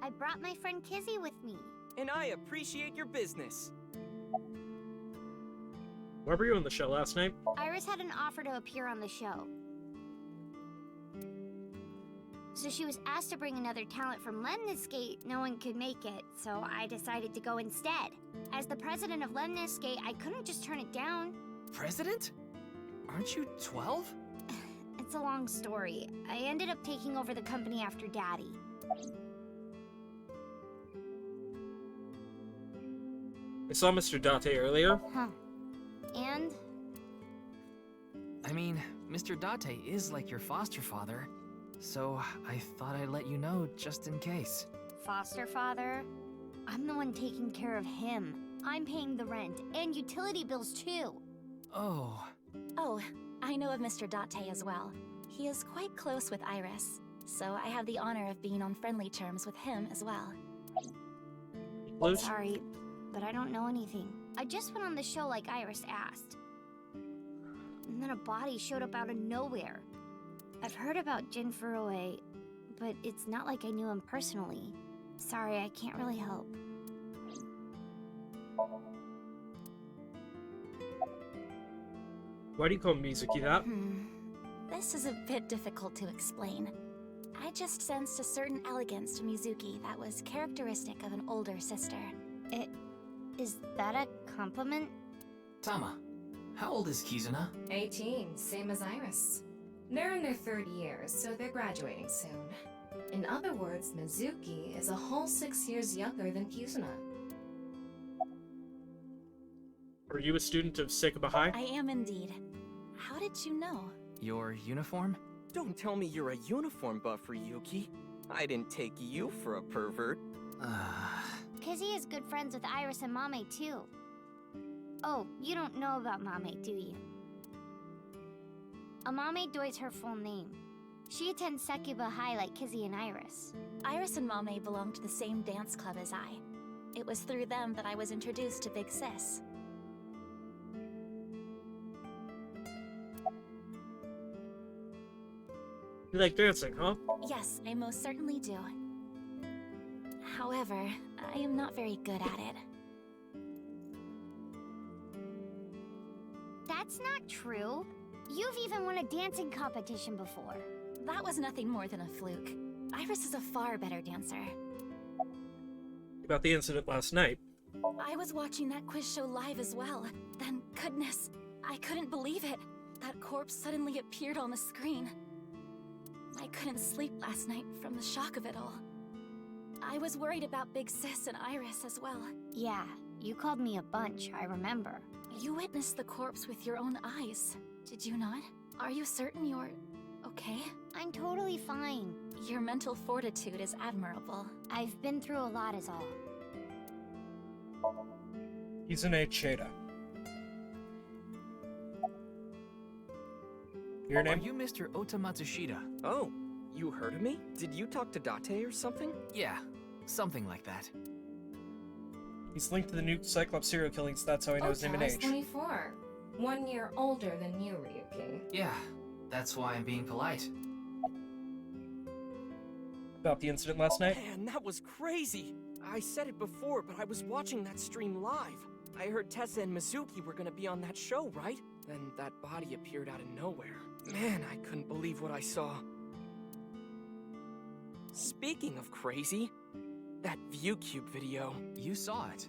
I brought my friend Kizzy with me. And I appreciate your business. Where were you on the show last night? Iris had an offer to appear on the show. So she was asked to bring another talent from Lemniscate. No one could make it, so I decided to go instead. As the president of Lemniscate, I couldn't just turn it down. President? Aren't you 12? It's a long story. I ended up taking over the company after Daddy. I saw Mr. Date earlier. Huh. And? I mean, Mr. Date is like your foster father, so I thought I'd let you know just in case. Foster father? I'm the one taking care of him. I'm paying the rent and utility bills too. Oh. Oh, I know of Mr. Date as well. He is quite close with Iris, so I have the honor of being on friendly terms with him as well. Sorry, but I don't know anything. I just went on the show like Iris asked. And then a body showed up out of nowhere. I've heard about Jin Furue, but it's not like I knew him personally. Sorry, I can't really help. Why do you call Mizuki that? This is a bit difficult to explain. I just sensed a certain elegance to Mizuki that was characteristic of an older sister. Is that a compliment? Tama, how old is Kii'ra? 18, same as Iris. They're in their third year, so they're graduating soon. In other words, Mizuki is a whole 6 years younger than Kii'ra. Are you a student of Sekaba High? I am indeed. How did you know? Your uniform? Don't tell me you're a uniform buff, Ryuki. I didn't take you for a pervert. Kizzy is good friends with Iris and Mame, too. Oh, you don't know about Mame, do you? Amame Doi's her full name. She attends Sekaba High like Kizzy and Iris. Iris and Mame belong to the same dance club as I. It was through them that I was introduced to Big Sis. You like dancing, huh? Yes, I most certainly do. However, I am not very good at it. That's not true. You've even won a dancing competition before. That was nothing more than a fluke. Iris is a far better dancer. About the incident last night. I was watching that quiz show live as well. Then, goodness, I couldn't believe it. That corpse suddenly appeared on the screen. I couldn't sleep last night from the shock of it all. I was worried about Big Sis and Iris as well. Yeah, you called me a bunch, I remember. You witnessed the corpse with your own eyes, did you not? Are you certain you're okay? I'm totally fine. Your mental fortitude is admirable. I've been through a lot is all. He's an Cheda. Your name? Are you Mr. Ota Matsushita? Oh, you heard of me? Did you talk to Date or something? Yeah, something like that. He's linked to the new Cyclops serial killings, that's how I know his name and Ota's age. 24. 1 year older than you, Ryuki. Yeah, that's why I'm being polite. About the incident last night? Man, that was crazy! I said it before, but I was watching that stream live. I heard Tessa and Mizuki were gonna be on that show, right? Then that body appeared out of nowhere. Man, I couldn't believe what I saw. Speaking of crazy, that ViewCube video. You saw it?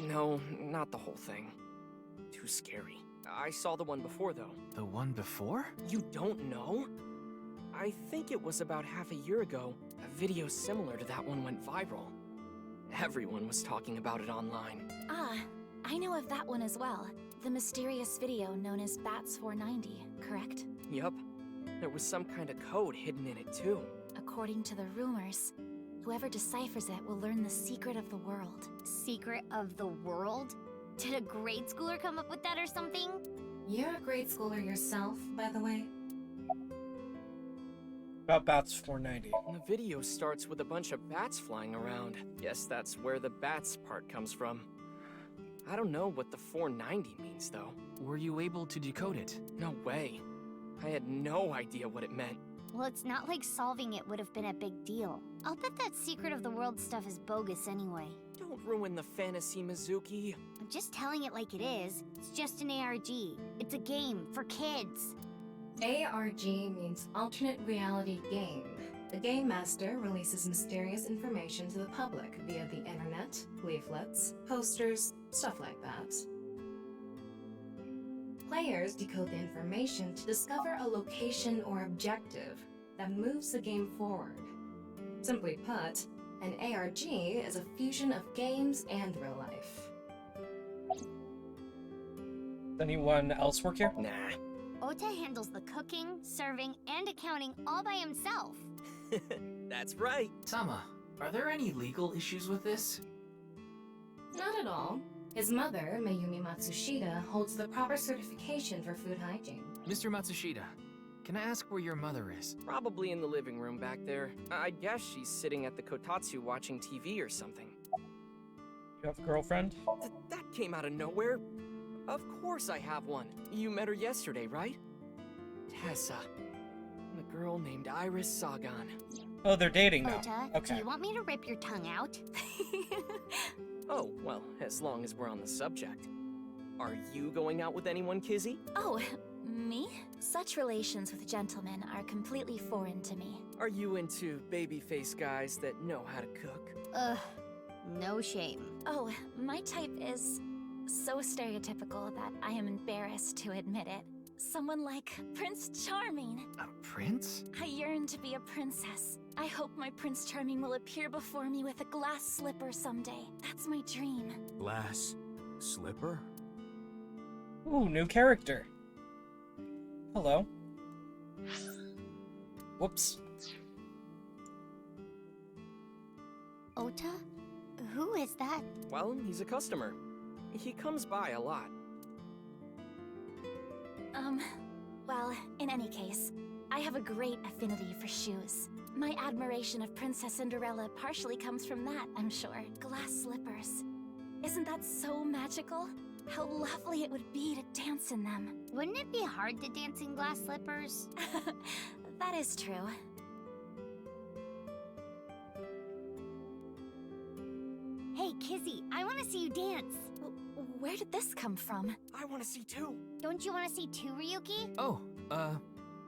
No, not the whole thing. Too scary. I saw the one before, though. The one before? You don't know? I think it was about half a year ago. A video similar to that one went viral. Everyone was talking about it online. Ah, I know of that one as well. The mysterious video known as Bats 490, correct? Yup. There was some kind of code hidden in it, too. According to the rumors, whoever deciphers it will learn the secret of the world. Secret of the world? Did a grade schooler come up with that or something? You're a grade schooler yourself, by the way. About Bats 490. The video starts with a bunch of bats flying around. Guess that's where the bats part comes from. I don't know what the 490 means, though. Were you able to decode it? No way. I had no idea what it meant. Well, it's not like solving it would have been a big deal. I'll bet that secret of the world stuff is bogus anyway. Don't ruin the fantasy, Mizuki. I'm just telling it like it is. It's just an ARG. It's a game for kids. ARG means Alternate Reality Game. The Game Master releases mysterious information to the public via the internet, leaflets, posters, stuff like that. Players decode the information to discover a location or objective that moves the game forward. Simply put, an ARG is a fusion of games and real life. Does anyone else work here? Nah. Ota handles the cooking, serving, and accounting all by himself. That's right. Tama, are there any legal issues with this? Not at all. His mother, Mayumi Matsushita, holds the proper certification for food hygiene. Mr. Matsushita, can I ask where your mother is? Probably in the living room back there. I guess she's sitting at the kotatsu watching TV or something. You have a girlfriend? That came out of nowhere. Of course I have one. You met her yesterday, right? Tessa. The girl named Iris Sagan. Oh, they're dating now. Ota, Okay. do you want me to rip your tongue out? Oh, well, as long as we're on the subject. Are you going out with anyone, Kizzy? Oh, me? Such relations with gentlemen are completely foreign to me. Are you into baby-faced guys that know how to cook? Ugh, no shame. Oh, my type is so stereotypical that I am embarrassed to admit it. Someone like Prince Charming. A prince? I yearn to be a princess. I hope my Prince Charming will appear before me with a glass slipper someday. That's my dream. Glass slipper? Ooh, new character. Hello. Whoops. Ota? Who is that? Well, he's a customer. He comes by a lot. Well, in any case, I have a great affinity for shoes. My admiration of Princess Cinderella partially comes from that, I'm sure. Glass slippers. Isn't that so magical? How lovely it would be to dance in them. Wouldn't it be hard to dance in glass slippers? That is true. Hey, Kizzy, I want to see you dance. Where did this come from? I want to see too. Don't you want to see too, Ryuki? Oh,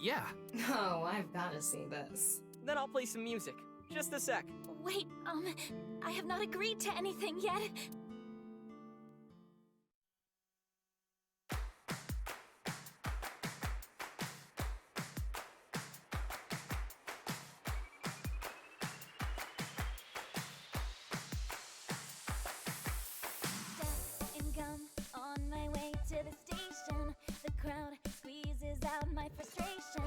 yeah. Oh, I've gotta see this. Then I'll play some music. Just a sec. Wait, I have not agreed to anything yet. And gum on my way to the station. The crowd squeezes out my frustration.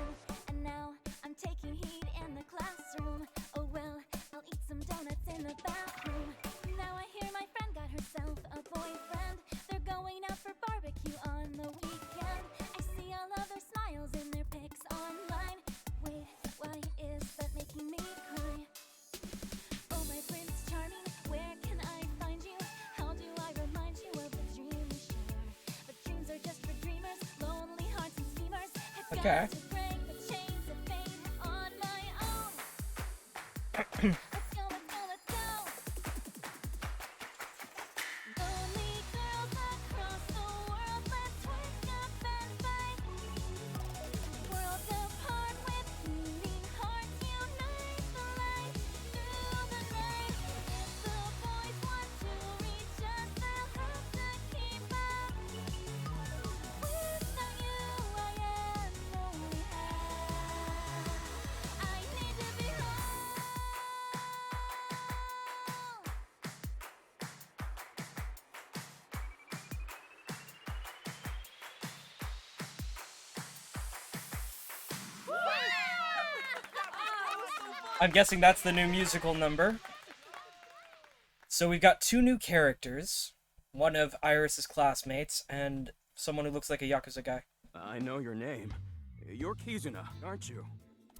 And now I'm taking heat in the classroom. Oh well, I'll eat some donuts in the bathroom. Now I hear my friend got herself a boyfriend. They're going out for barbecue on the weekend. I see all of their smiles in their pics online. Wait, why is that making me cry? Oh my Prince Charming, where can I find you? How do I remind you of the dream we share? But dreams are just for dreamers, lonely hearts and schemers. I've Okay. got to break the chains of fate on my own. Let's go, let's go, let's go. Lonely girls across the world, let's wake up and fight. Worlds apart with beating hearts, unite the light through the night. If the boys want to reach us, they'll have to keep up. Without you, I am only half. I need to be whole. I'm guessing that's the new musical number. So we've got two new characters. One of Iris's classmates, and someone who looks like a Yakuza guy. I know your name. You're Kii'ra, aren't you?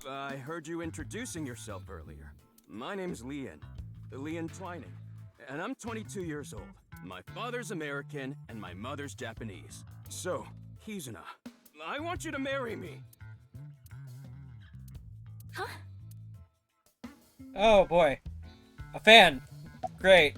I heard you introducing yourself earlier. My name's Leon Twining, and I'm 22 years old. My father's American, and my mother's Japanese. So, Kii'ra, I want you to marry me. Huh? Oh boy. A fan. Great.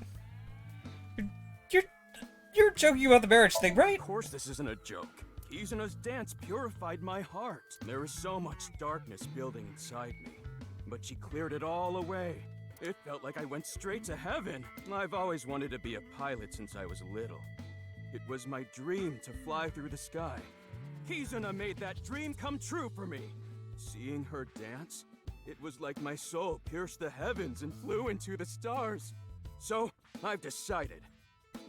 You're joking about the marriage thing, right? Of course this isn't a joke. Kii'ra's dance purified my heart. There was so much darkness building inside me, but she cleared it all away. It felt like I went straight to heaven. I've always wanted to be a pilot since I was little. It was my dream to fly through the sky. Kii'ra made that dream come true for me. Seeing her dance, it was like my soul pierced the heavens and flew into the stars. So, I've decided.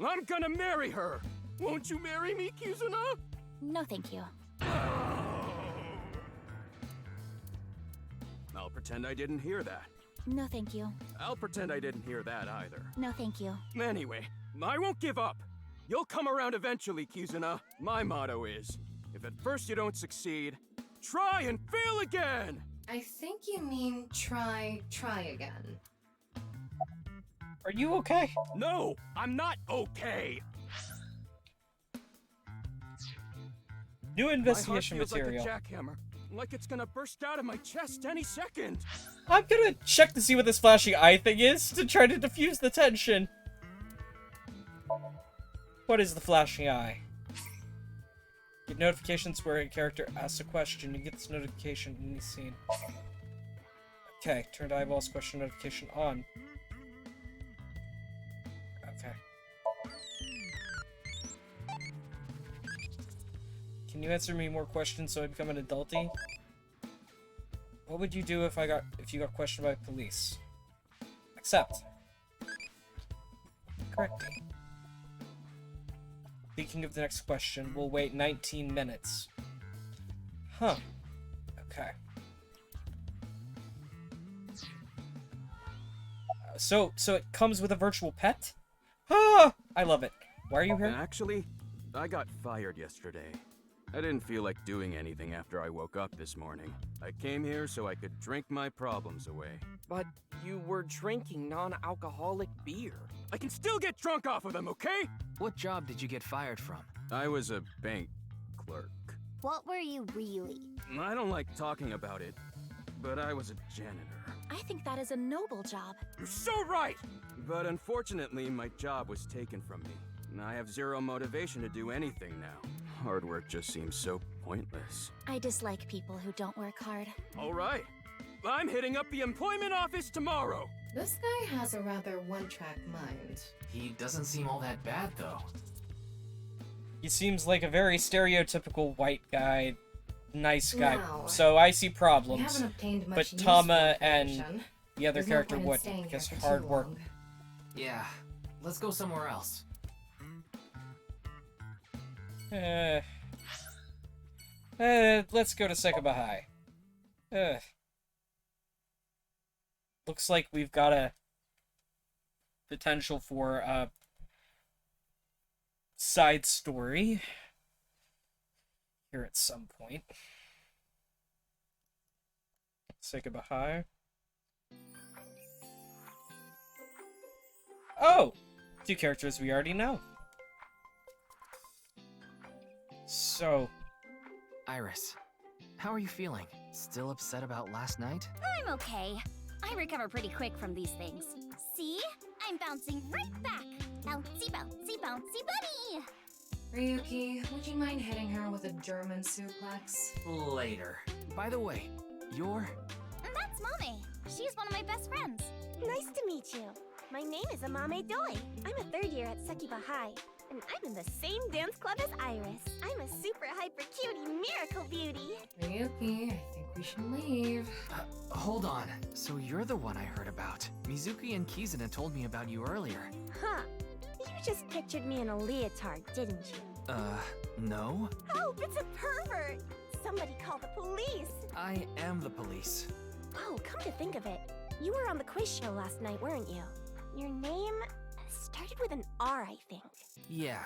I'm gonna marry her! Won't you marry me, Kii'ra? No, thank you. I'll pretend I didn't hear that. No, thank you. I'll pretend I didn't hear that either. No, thank you. Anyway, I won't give up. You'll come around eventually, Kii'ra. My motto is, if at first you don't succeed, try and fail again! I think you mean try again. Are you okay? No, I'm not okay! New investigation my heart feels material. like a jackhammer, like it's gonna burst out of my chest any second. I'm gonna check to see what this flashing eye thing is to try to diffuse the tension. What is the flashing eye? Get notifications where a character asks a question. You get this notification in the scene. Okay, turned eyeballs question notification on. Okay. Can you answer me more questions so I become an adulty? What would you do if you got questioned by police? Accept. Correcting. Thinking of the next question. We'll wait 19 minutes. Huh. Okay. So it comes with a virtual pet? Ah! I love it. Why are you here? Actually, I got fired yesterday. I didn't feel like doing anything after I woke up this morning. I came here so I could drink my problems away. But you were drinking non-alcoholic beer. I can still get drunk off of them, okay? What job did you get fired from? I was a bank clerk. What were you really? I don't like talking about it, but I was a janitor. I think that is a noble job. You're so right! But unfortunately, my job was taken from me. And I have zero motivation to do anything now. Hard work just seems so pointless. I dislike people who don't work hard. All right. I'm hitting up the employment office tomorrow. This guy has a rather one-track mind. He doesn't seem all that bad, though. He seems like a very stereotypical white guy, nice guy. Now, so I see We problems. haven't obtained But much useful Tama and information. the other There's no character point in would. staying here Guess for hard too work. long. Yeah, let's go somewhere else. Let's go to Sekaba High. Looks like we've got a potential for a side story here at some point. Sekaba High. Oh! Two characters we already know. So... Iris, how are you feeling? Still upset about last night? I'm okay. I recover pretty quick from these things. See? I'm bouncing right back. Bouncy, bouncy, bouncy bunny! Ryuki, would you mind hitting her with a German suplex? Later. By the way, you're... That's Mame. She's one of my best friends. Nice to meet you. My name is Amame Doi. I'm a third year at Sekiba High, and I'm in the same dance club as Iris. I'm a super hyper cutie miracle beauty. Ryuki, I think we should leave. Hold on. So you're the one I heard about. Mizuki and Kizuna told me about you earlier. Huh. You just pictured me in a leotard, didn't you? No? Oh, it's a pervert! Somebody call the police! I am the police. Oh, come to think of it, you were on the quiz show last night, weren't you? Your name started with an R, I think. Yeah.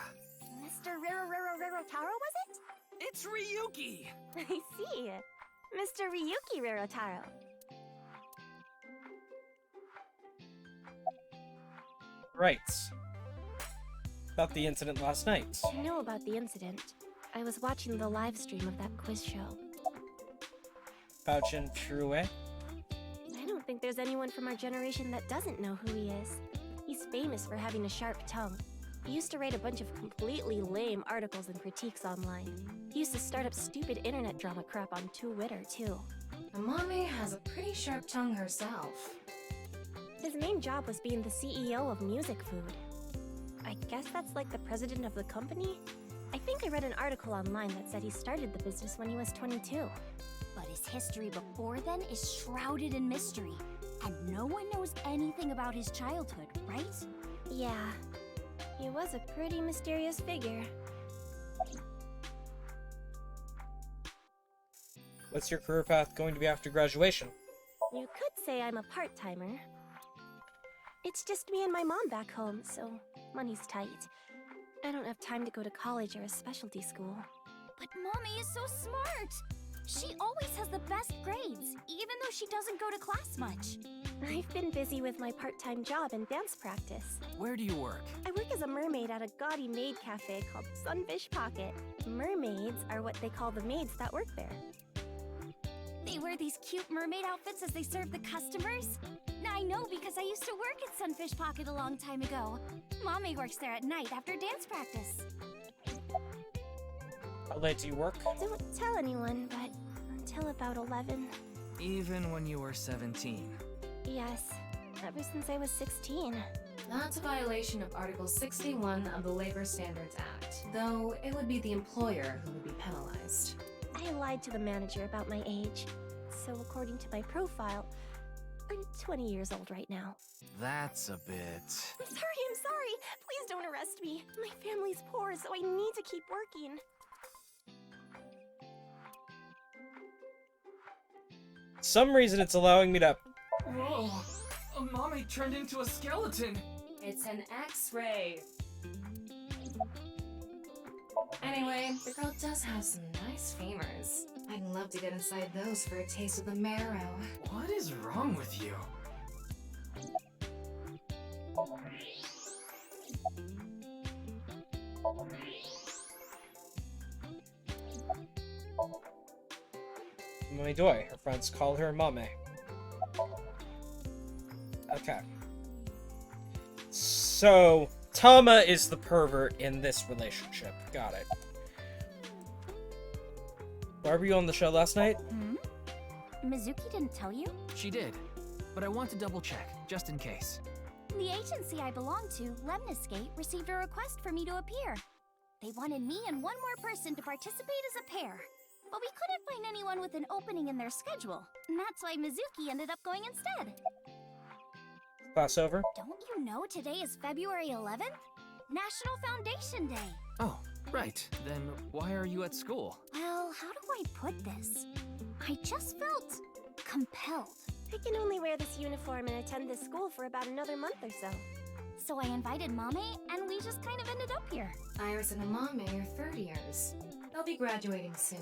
Mr. Rarotaro, was it? It's Ryuki! I see. Mr. Ryuki Rarotaro. Right. About the incident last night. I know about the incident. I was watching the live stream of that quiz show. About Jin Furue. I don't think there's anyone from our generation that doesn't know who he is. He's famous for having a sharp tongue. He used to write a bunch of completely lame articles and critiques online. He used to start up stupid internet drama crap on Twitter, too. Amame has a pretty sharp tongue herself. His main job was being the CEO of Music Food. I guess that's like the president of the company? I think I read an article online that said he started the business when he was 22. But his history before then is shrouded in mystery, and no one knows anything about his childhood, right? Yeah, he was a pretty mysterious figure. What's your career path going to be after graduation? You could say I'm a part-timer. It's just me and my mom back home, so money's tight. I don't have time to go to college or a specialty school. But Mommy is so smart! She always has the best grades, even though she doesn't go to class much. I've been busy with my part-time job and dance practice. Where do you work? I work as a mermaid at a gaudy maid cafe called Sunfish Pocket. Mermaids are what they call the maids that work there. They wear these cute mermaid outfits as they serve the customers? I know because I used to work at Sunfish Pocket a long time ago. Mommy works there at night after dance practice. How late do you work? Don't tell anyone, but until about 11. Even when you were 17. Yes, ever since I was 16. That's a violation of Article 61 of the Labor Standards Act, though it would be the employer who would be penalized. I lied to the manager about my age, so according to my profile, I'm 20 years old right now. That's a bit... I'm sorry. Please don't arrest me. My family's poor, so I need to keep working. Some reason it's allowing me to... Whoa! Mommy turned into a skeleton! It's an X-ray. Anyway, the girl does have some nice femurs. I'd love to get inside those for a taste of the marrow. What is wrong with you? Mummy Doi. Her friends call her Mame. Okay. So, Tama is the pervert in this relationship. Got it. Why were you on the show last night? Mizuki didn't tell you? She did, but I want to double check, just in case. The agency I belong to, Lemniscate, received a request for me to appear. They wanted me and one more person to participate as a pair. But we couldn't find anyone with an opening in their schedule, and that's why Mizuki ended up going instead. Class over? Don't you know today is February 11th? National Foundation Day. Oh, right. Then why are you at school? Well, how do I put this? I just felt compelled. I can only wear this uniform and attend this school for about another month or so. So I invited Mame, and we just kind of ended up here. Iris and Amame are third years. They'll be graduating soon.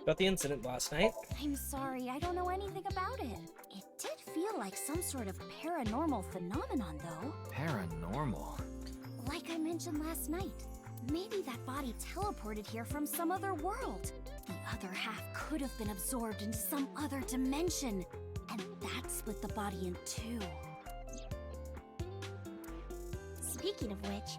About the incident last night? I'm sorry, I don't know anything about it. It did feel like some sort of paranormal phenomenon, though. Paranormal? Like I mentioned last night, maybe that body teleported here from some other world. The other half could have been absorbed into some other dimension, and that split the body in two. Speaking of which,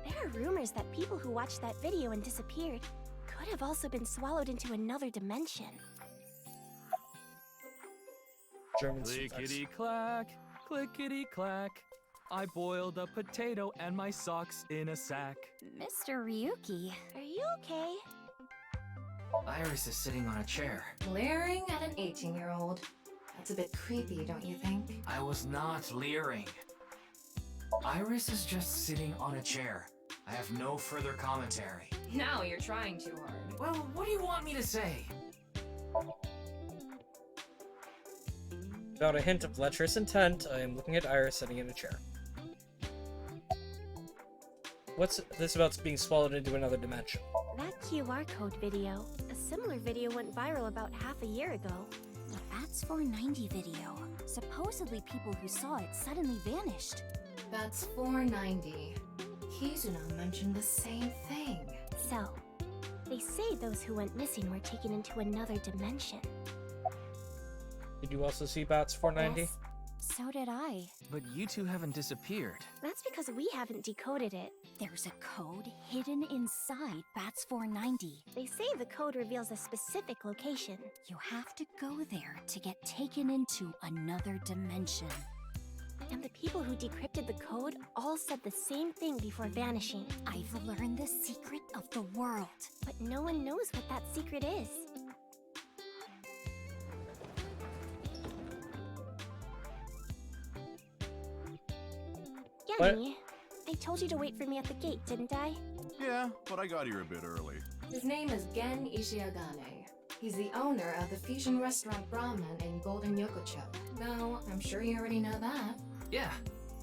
there are rumors that people who watched that video and disappeared could have also been swallowed into another dimension. German Clickety-clack, clickety-clack. I boiled a potato and my socks in a sack. Mr. Ryuki. Are you okay? Iris is sitting on a chair. Leering at an 18-year-old. That's a bit creepy, don't you think? I was not leering. Iris is just sitting on a chair. I have no further commentary. Now you're trying too hard. Well, what do you want me to say? Without a hint of lecherous intent, I am looking at Iris sitting in a chair. What's this about being swallowed into another dimension? That QR code video. A similar video went viral about half a year ago. The Bats 490 video. Supposedly people who saw it suddenly vanished. That's 490. Kizuna mentioned the same thing. So, they say those who went missing were taken into another dimension. Did you also see Bats 490? Yes, so did I. But you two haven't disappeared. That's because we haven't decoded it. There's a code hidden inside Bats 490. They say the code reveals a specific location. You have to go there to get taken into another dimension. And the people who decrypted the code all said the same thing before vanishing. I've learned the secret of the world. But no one knows what that secret is. Genny, I told you to wait for me at the gate, didn't I? Yeah, but I got here a bit early. His name is Gen Ishiagane. He's the owner of the fusion restaurant Brahman in Golden Yokocho. Though, I'm sure you already know that. Yeah,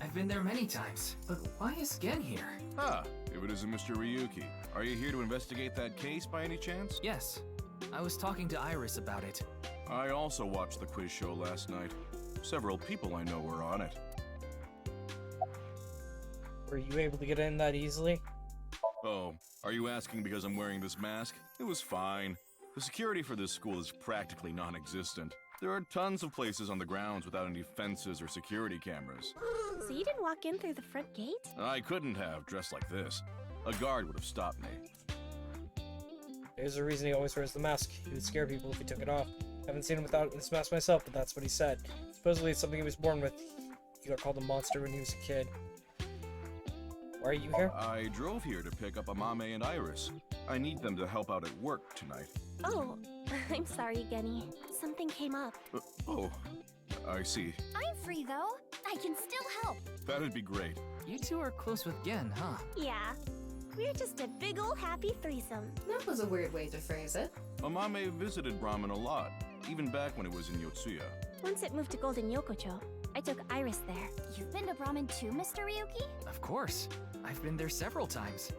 I've been there many times. But why is Gen here? Ah, if it isn't Mr. Ryuki. Are you here to investigate that case by any chance? Yes. I was talking to Iris about it. I also watched the quiz show last night. Several people I know were on it. Were you able to get in that easily? Oh, are you asking because I'm wearing this mask? It was fine. The security for this school is practically non-existent. There are tons of places on the grounds without any fences or security cameras. So you didn't walk in through the front gate? I couldn't have, dressed like this. A guard would have stopped me. There's a reason he always wears the mask. He would scare people if he took it off. Haven't seen him without this mask myself, but that's what he said. Supposedly it's something he was born with. He got called a monster when he was a kid. Why are you here? I drove here to pick up Amame and Iris. I need them to help out at work tonight. Oh, I'm sorry, Genny. Something came up. Oh, I see. I'm free though. I can still help. That'd be great. You two are close with Gen, huh? Yeah. We're just a big ol' happy threesome. That was a weird way to phrase it. Amame visited Brahmin a lot, even back when it was in Yotsuya. Once it moved to Golden Yokocho, I took Iris there. You've been to Brahmin too, Mr. Ryuki? Of course. I've been there several times.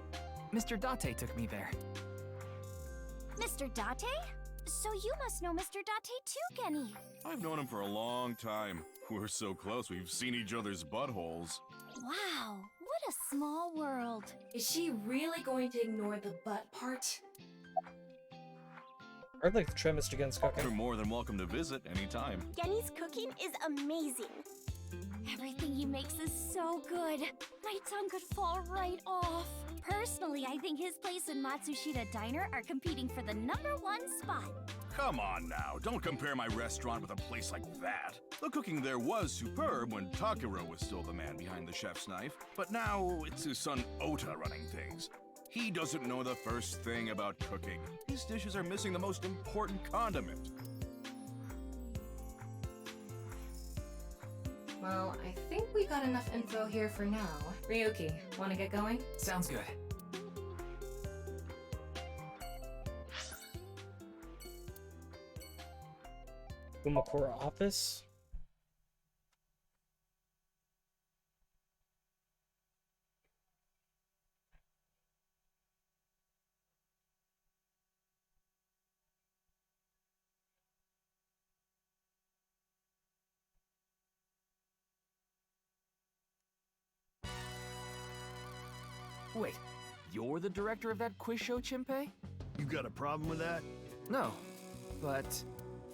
Mr. Date took me there. Mr. Date? So you must know Mr. Date too, Genny. I've known him for a long time. We're so close, we've seen each other's buttholes. Wow, what a small world. Is she really going to ignore the butt part? I'd like to try Mr. Gen's cooking. You're more than welcome to visit anytime. Genny's cooking is amazing. Everything he makes is so good. My tongue could fall right off. Personally, I think his place and Matsushita Diner are competing for the #1 spot. Come on now, don't compare my restaurant with a place like that. The cooking there was superb when Takiro was still the man behind the chef's knife, but now it's his son Ota running things. He doesn't know the first thing about cooking. His dishes are missing the most important condiment. Well, I think we got enough info here for now. Ryuki, wanna get going? Sounds good. Umakura office? Wait, you're the director of that quiz show, Chimpei? You got a problem with that? No, but...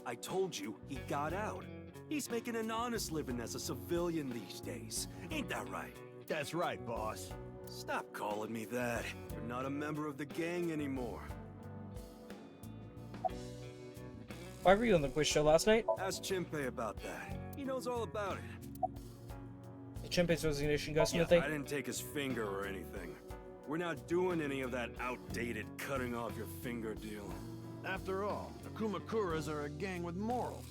I told you, he got out. He's making an honest living as a civilian these days. Ain't that right? That's right, boss. Stop calling me that. You're not a member of the gang anymore. Why were you on the quiz show last night? Ask Chimpei about that. He knows all about it. Chimpei's resignation got Yeah, smoothing? I didn't take his finger or anything. We're not doing any of that outdated cutting off your finger deal. After all, the Kumakuras are a gang with morals.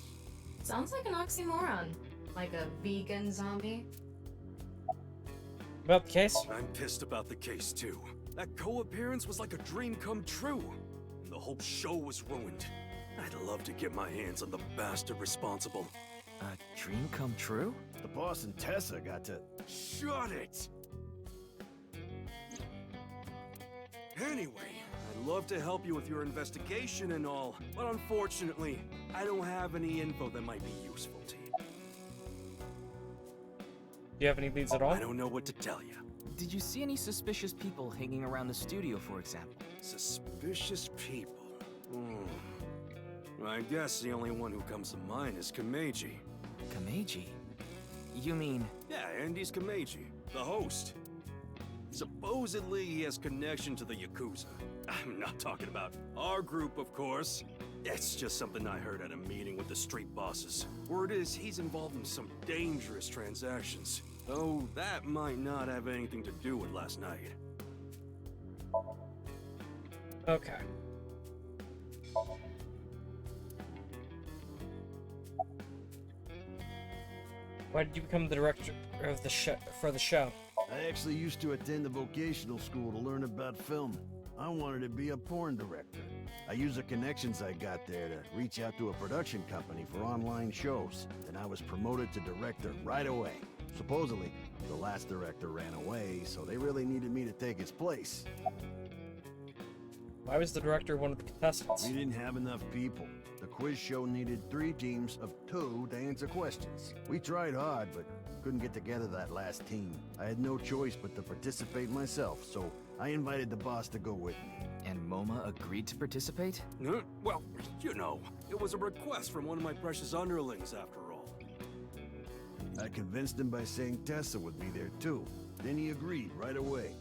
Sounds like an oxymoron. Like a vegan zombie. About the case? I'm pissed about the case too. That co-appearance was like a dream come true. And the whole show was ruined. I'd love to get my hands on the bastard responsible. A dream come true? The boss and Tessa got to... Shut it! Anyway, I'd love to help you with your investigation and all, but unfortunately, I don't have any info that might be useful to you. Do you have any leads at all? I don't know what to tell you. Did you see any suspicious people hanging around the studio, for example? Suspicious people? I guess the only one who comes to mind is Kameiji. Kameiji? You mean... Yeah, Andy's Kameiji, the host. Supposedly he has connection to the Yakuza. I'm not talking about our group, of course. It's just something I heard at a meeting with the street bosses. Word is he's involved in some dangerous transactions. Though that might not have anything to do with last night. Okay. Why did you become the director of the for the show? I actually used to attend a vocational school to learn about film. I wanted to be a porn director. I used the connections I got there to reach out to a production company for online shows, and I was promoted to director right away. Supposedly, the last director ran away, so they really needed me to take his place. Why was the director one of the contestants? We didn't have enough people. The quiz show needed 3 teams of 2 to answer questions. We tried hard, but couldn't get together that last team. I had no choice but to participate myself, so I invited the boss to go with me. And MoMA agreed to participate? Well, you know, it was a request from one of my precious underlings, after all. I convinced him by saying Tessa would be there too. Then he agreed right away.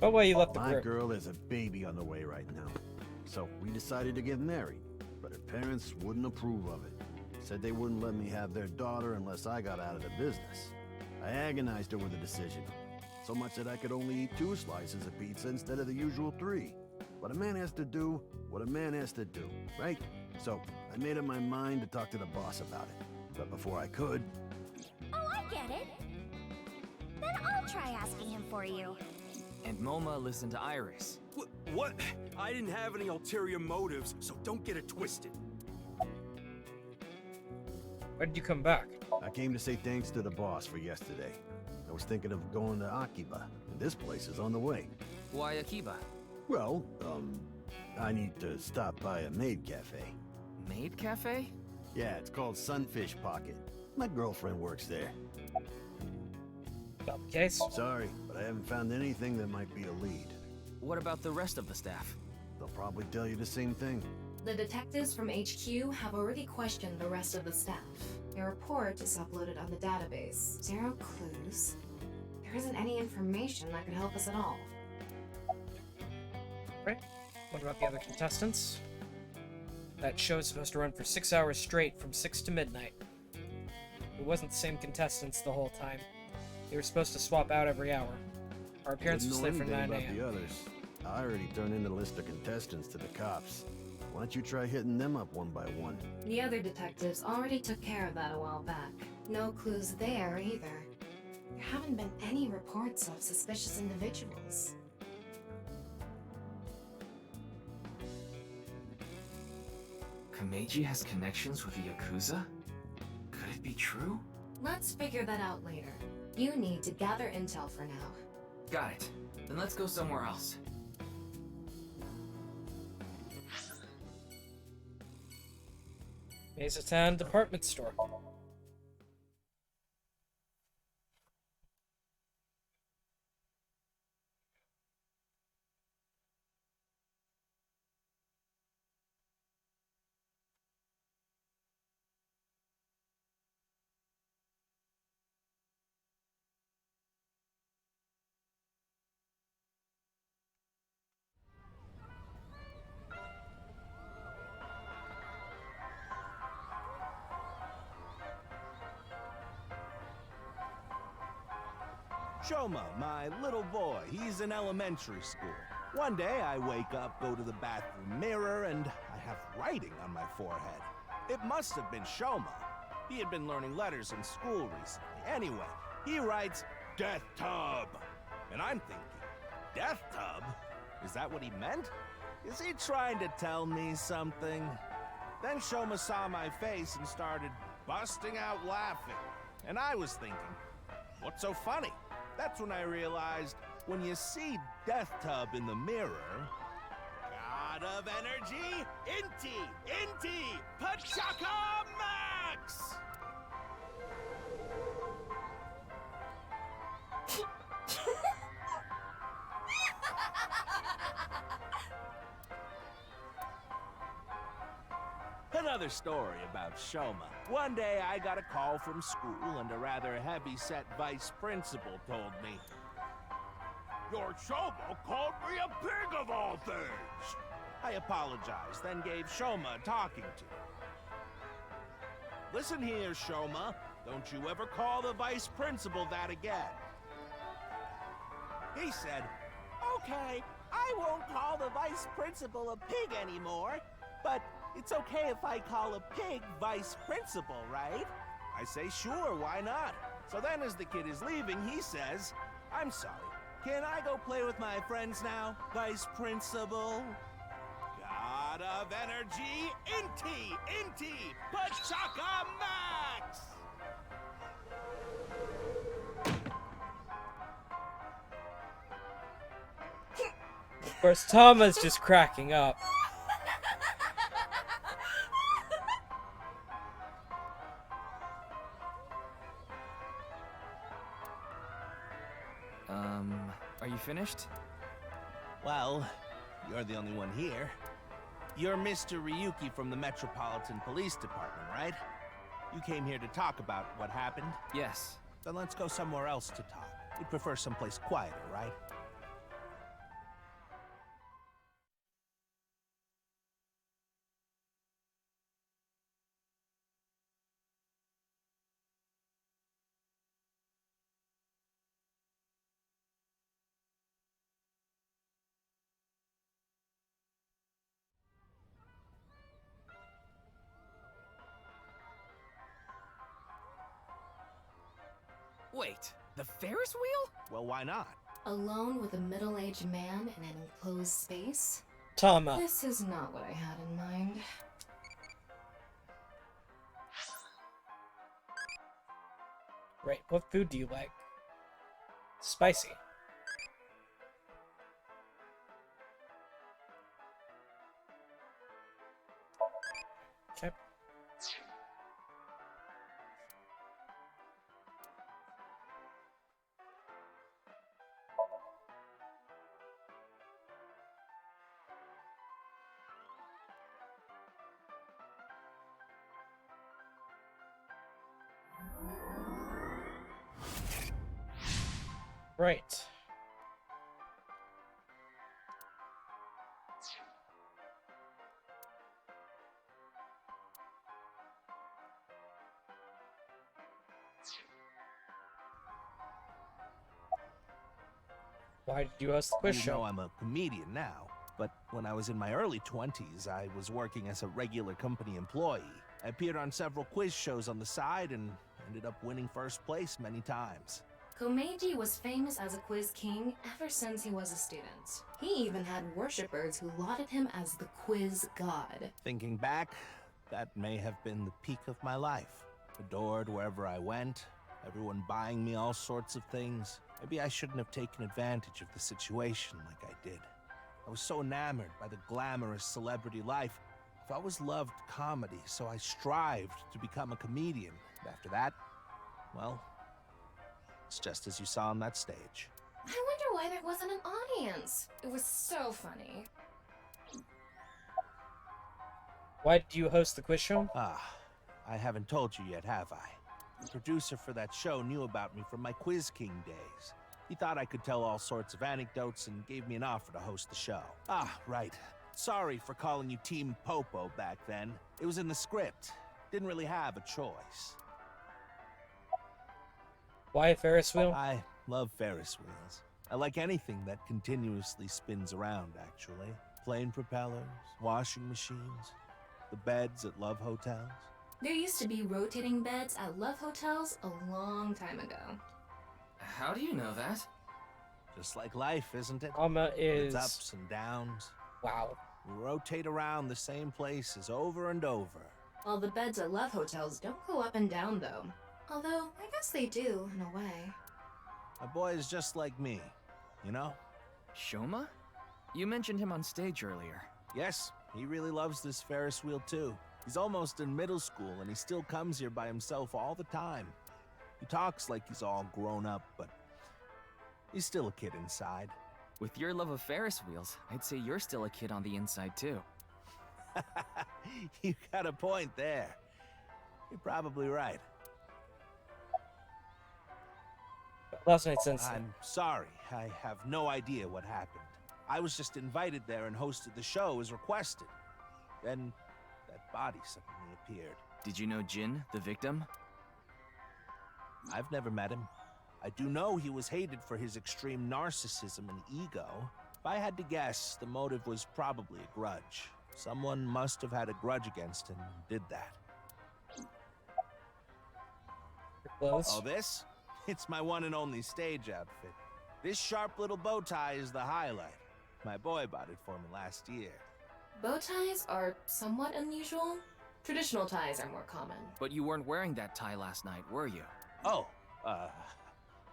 Oh, why you left the My group? girl has a baby on the way right now. So we decided to get married, but her parents wouldn't approve of it. Said they wouldn't let me have their daughter unless I got out of the business. I agonized over the decision, so much that I could only eat 2 slices of pizza instead of the usual 3. But a man has to do what a man has to do, right? So, I made up my mind to talk to the boss about it. But before I could... Oh, I get it. Then I'll try asking him for you. And Moma listened to Iris. What? I didn't have any ulterior motives, so don't get it twisted. Why did you come back? I came to say thanks to the boss for yesterday. I was thinking of going to Akiba, and this place is on the way. Why Akiba? Well, I need to stop by a maid cafe. Maid cafe? Yeah, it's called Sunfish Pocket. My girlfriend works there. Got the case? Sorry, but I haven't found anything that might be a lead. What about the rest of the staff? They'll probably tell you the same thing. The detectives from HQ have already questioned the rest of the staff. Their report is uploaded on the database. 0 clues. There isn't any information that could help us at all. Right. What about the other contestants? That show is supposed to run for 6 hours straight from 6 to midnight. It wasn't the same contestants the whole time. They were supposed to swap out every hour. Our appearance was Wouldn't know slated for anything 9 about the a.m. others. I already turned in the list of contestants to the cops. Why don't you try hitting them up one by one? The other detectives already took care of that a while back. No clues there either. There haven't been any reports of suspicious individuals. Kameji has connections with the Yakuza? Could it be true? Let's figure that out later. You need to gather intel for now. Got it. Then let's go somewhere else. Mesatown department store. Shoma, my little boy, he's in elementary school. One day I wake up, go to the bathroom mirror, and I have writing on my forehead. It must have been Shoma. He had been learning letters in school recently. Anyway, he writes, Death Tub. And I'm thinking, Death Tub? Is that what he meant? Is he trying to tell me something? Then Shoma saw my face and started busting out laughing. And I was thinking, what's so funny? That's when I realized, when you see Death Tub in the mirror... God of Energy, Inti, Pachaka Max! Another story about Shoma. One day I got a call from school and a rather heavy-set vice principal told me, Your Shoma called me a pig of all things! I apologized, then gave Shoma a talking to. Listen here, Shoma. Don't you ever call the vice principal that again. He said, Okay, I won't call the vice principal a pig anymore, but it's okay if I call a pig vice principal, right? I say, sure, why not? So then as the kid is leaving, he says, I'm sorry, can I go play with my friends now, vice principal? God of Energy, Inti, Pachaka Max! Of course, Tama's just cracking up. Are you finished? Well, you're the only one here. You're Mr. Ryuki from the Metropolitan Police Department, right? You came here to talk about what happened? Yes. Then let's go somewhere else to talk. You'd prefer someplace quieter, right? Wait, the Ferris wheel? Well, why not? Alone with a middle-aged man in an enclosed space? Tama. This is not what I had in mind. Right, what food do you like? Spicy. Okay. Right. Why did you host the quiz You show? know I'm a comedian now, but when I was in my early 20s, I was working as a regular company employee. I appeared on several quiz shows on the side and ended up winning first place many times. Komeiji was famous as a quiz king ever since he was a student. He even had worshippers who lauded him as the quiz god. Thinking back, that may have been the peak of my life. Adored wherever I went, everyone buying me all sorts of things. Maybe I shouldn't have taken advantage of the situation like I did. I was so enamored by the glamorous celebrity life. I've always loved comedy, so I strived to become a comedian. And after that, well, it's just as you saw on that stage. I wonder why there wasn't an audience. It was so funny. Why did you host the quiz show? I haven't told you yet, have I? The producer for that show knew about me from my Quiz King days. He thought I could tell all sorts of anecdotes and gave me an offer to host the show. Right. Sorry for calling you Team Popo back then. It was in the script. Didn't really have a choice. Why a Ferris wheel? I love Ferris wheels. I like anything that continuously spins around, actually. Plane propellers, washing machines, the beds at love hotels. There used to be rotating beds at love hotels a long time ago. How do you know that? Just like life, isn't it? Tama is... Its ups and downs. Wow. We rotate around the same places over and over. Well, the beds at love hotels don't go up and down, though. Although, I guess they do, in a way. My boy is just like me, you know? Shoma? You mentioned him on stage earlier. Yes, he really loves this Ferris wheel too. He's almost in middle school and he still comes here by himself all the time. He talks like he's all grown up, but he's still a kid inside. With your love of Ferris wheels, I'd say you're still a kid on the inside too. You got a point there. You're probably right. Last night's incident. I'm sorry. I have no idea what happened. I was just invited there and hosted the show as requested. Then that body suddenly appeared. Did you know Jin, the victim? I've never met him. I do know he was hated for his extreme narcissism and ego. If I had to guess, the motive was probably a grudge. Someone must have had a grudge against him and did that. Close. Oh, this? It's my one and only stage outfit. This sharp little bow tie is the highlight. My boy bought it for me last year. Bow ties are somewhat unusual. Traditional ties are more common. But you weren't wearing that tie last night, were you? I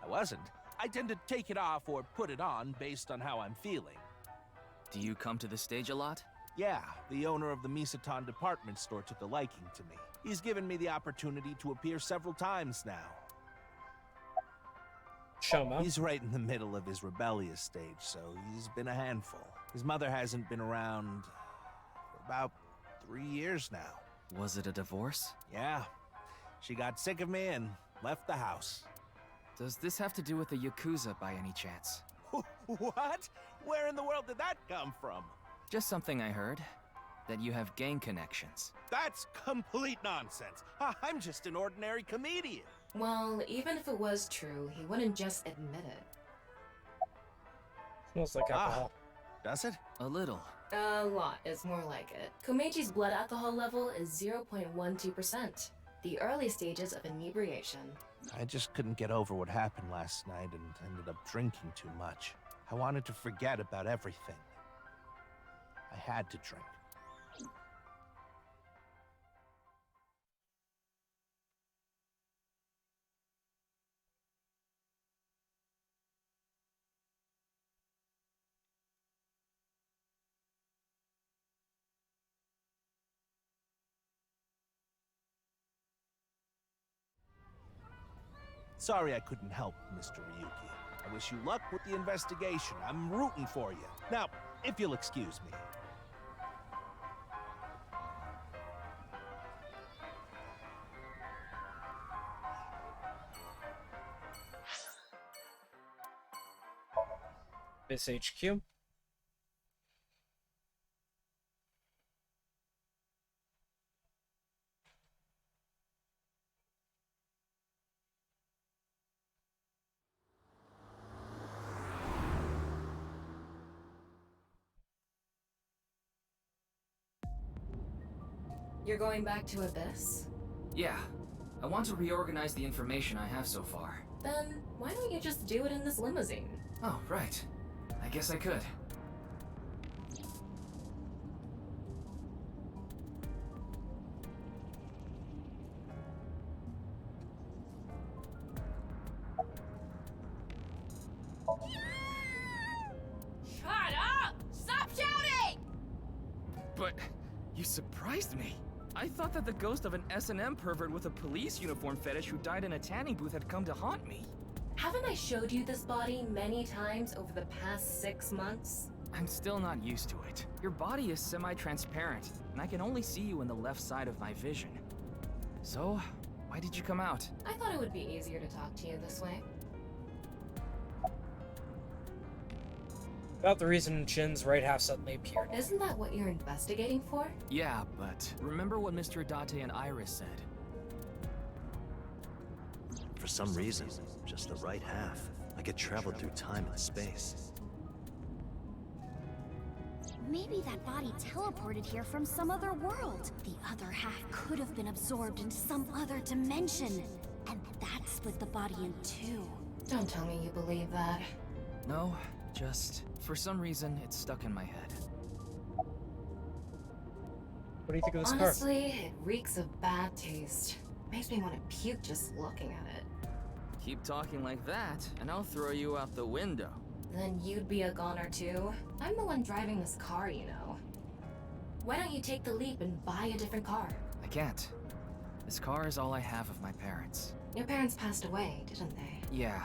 wasn't. I tend to take it off or put it on based on how I'm feeling. Do you come to the stage a lot? Yeah, the owner of the Misaton department store took a liking to me. He's given me the opportunity to appear several times now. Shoma. He's right in the middle of his rebellious stage, so he's been a handful. His mother hasn't been around for about 3 years now. Was it a divorce? Yeah. She got sick of me and left the house. Does this have to do with the Yakuza by any chance? What? Where in the world did that come from? Just something I heard. That you have gang connections. That's complete nonsense. I'm just an ordinary comedian. Well, even if it was true, he wouldn't just admit it. Smells like alcohol. Does it? A little. A lot is more like it. Komeiji's blood alcohol level is 0.12%. The early stages of inebriation. I just couldn't get over what happened last night and ended up drinking too much. I wanted to forget about everything. I had to drink. Sorry I couldn't help, Mr. Ryuki. I wish you luck with the investigation. I'm rooting for you. Now, if you'll excuse me. Base HQ. You're going back to Abyss? Yeah. I want to reorganize the information I have so far. Then why don't you just do it in this limousine? Oh, right. I guess I could. Shut up! Stop shouting! But you surprised me. I thought that the ghost of an S&M pervert with a police uniform fetish who died in a tanning booth had come to haunt me. Haven't I showed you this body many times over the past 6 months? I'm still not used to it. Your body is semi-transparent, and I can only see you in the left side of my vision. So, why did you come out? I thought it would be easier to talk to you this way. About the reason Jin's right half suddenly appeared. Isn't that what you're investigating for? Yeah, but remember what Mr. Adate and Iris said? For some reason, just the right half. Like it traveled through time and space. Maybe that body teleported here from some other world. The other half could have been absorbed into some other dimension. And that split the body in two. Don't tell me you believe that. No, just for some reason it's stuck in my head. What do you think of this car? Honestly, it reeks of bad taste. Makes me want to puke just looking at it. Keep talking like that, and I'll throw you out the window. Then you'd be a goner too. I'm the one driving this car, you know. Why don't you take the leap and buy a different car? I can't. This car is all I have of my parents. Your parents passed away, didn't they? Yeah,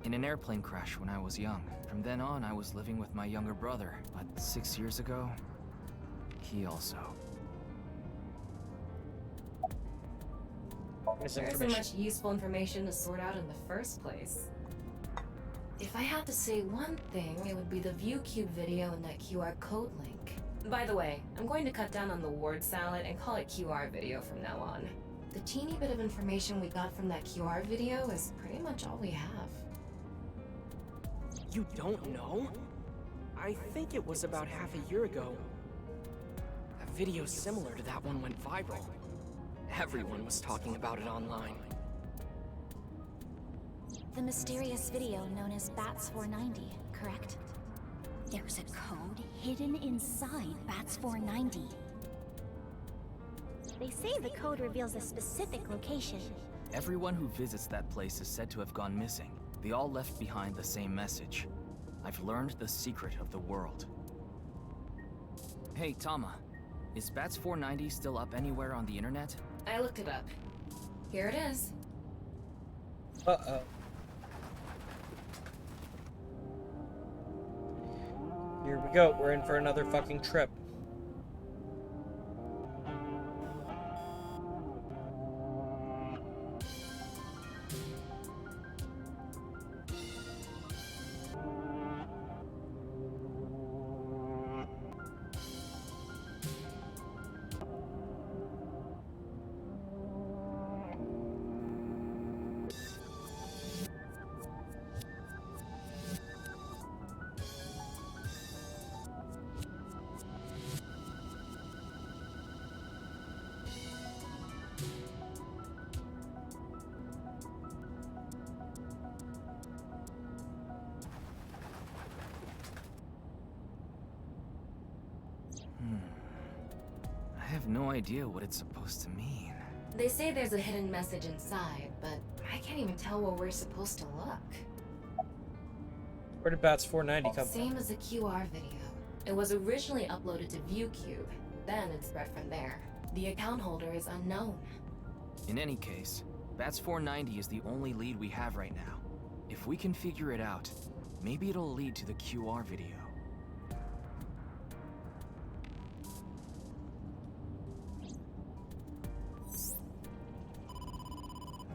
in an airplane crash when I was young. From then on, I was living with my younger brother. But 6 years ago, he also. There isn't much useful information to sort out in the first place. If I had to say one thing, it would be the ViewCube video and that QR code link. By the way, I'm going to cut down on the word salad and call it QR video from now on. The teeny bit of information we got from that QR video is pretty much all we have. You don't know? I think it was about half a year ago. A video similar to that one went viral. Everyone was talking about it online. The mysterious video known as Bats 490, correct? There's a code hidden inside Bats 490. They say the code reveals a specific location. Everyone who visits that place is said to have gone missing. They all left behind the same message. I've learned the secret of the world. Hey, Tama. Is Bats 490 still up anywhere on the internet? I looked it up. Here it is. Uh-oh. Here we go. We're in for another fucking trip. have no idea what it's supposed to mean. They say there's a hidden message inside, but I can't even tell where we're supposed to look. Where did Bats 490 come from? Same as the QR video. It was originally uploaded to ViewCube, then it spread from there. The account holder is unknown. In any case, Bats 490 is the only lead we have right now. If we can figure it out, maybe it'll lead to the QR video.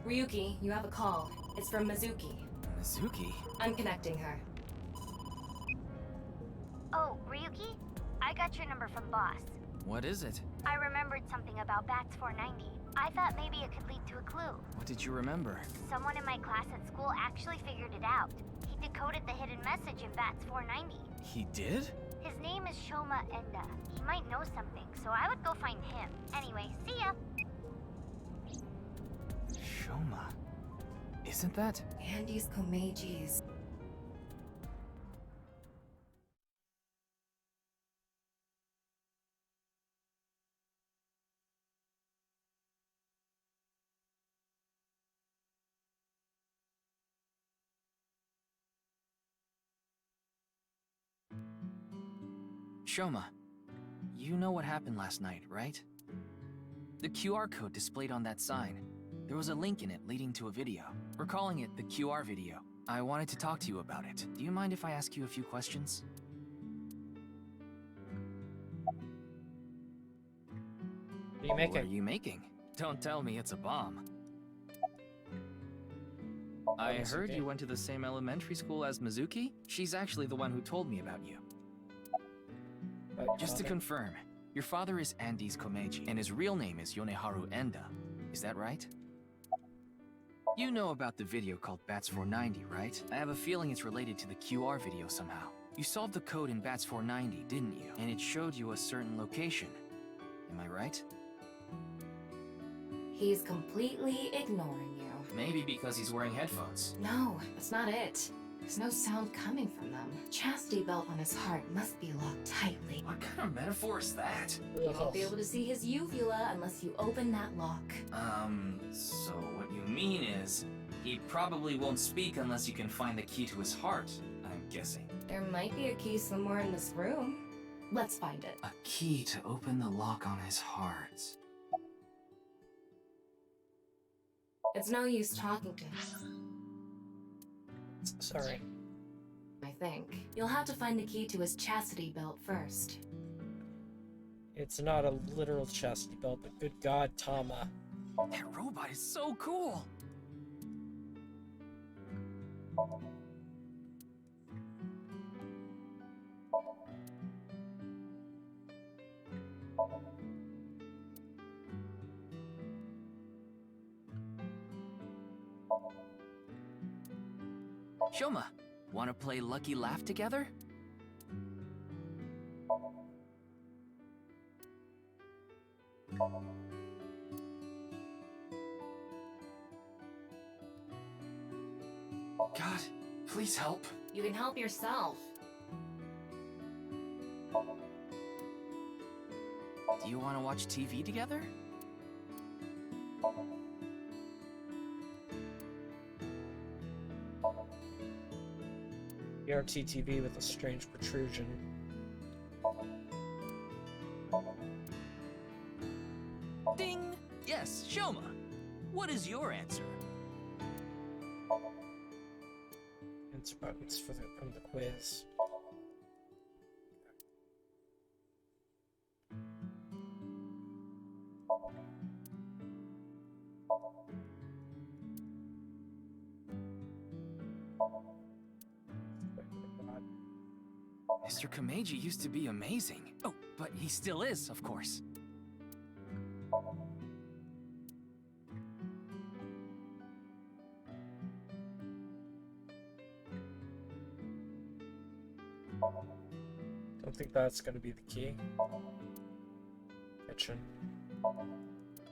Ryuki, you have a call. It's from Mizuki. Mizuki? I'm connecting her. Oh, Ryuki? I got your number from Boss. What is it? I remembered something about Bats 490. I thought maybe it could lead to a clue. What did you remember? Someone in my class at school actually figured it out. He decoded the hidden message in Bats 490. He did? His name is Shoma Enda. He might know something, so I would go find him. Anyway, see ya! Shoma. Isn't that? Andy's Komeiji's. Shoma, you know what happened last night, right? The QR code displayed on that sign. There was a link in it leading to a video. We're calling it the QR video. I wanted to talk to you about it. Do you mind if I ask you a few questions? What are you making? What are you making? Don't tell me it's a bomb. I heard you went to the same elementary school as Mizuki? She's actually the one who told me about you. Just to confirm, your father is Andy's Komeiji, and his real name is Yoneharu Enda. Is that right? You know about the video called Bats 490, right? I have a feeling it's related to the QR video somehow. You solved the code in Bats 490, didn't you? And it showed you a certain location. Am I right? He's completely ignoring you. Maybe because he's wearing headphones. No, that's not it. There's no sound coming from them. Chastity belt on his heart must be locked tightly. What kind of metaphor is that? You won't be able to see his uvula unless you open that lock. So what you mean is, he probably won't speak unless you can find the key to his heart, I'm guessing. There might be a key somewhere in this room. Let's find it. A key to open the lock on his heart. It's no use talking to him. Sorry. I think. You'll have to find the key to his chastity belt first. It's not a literal chastity belt, but good God, Tama. That robot is so cool! Shoma, wanna play Lucky Laugh together? God, please help. You can help yourself. Do you want to watch TV together? BRT TV with a strange protrusion. Ding! Yes, Shoma. What is your answer? Answer buttons from the quiz. Mr. Komeiji used to be amazing. Oh, but he still is, of course. Don't think that's gonna be the key. Kitchen.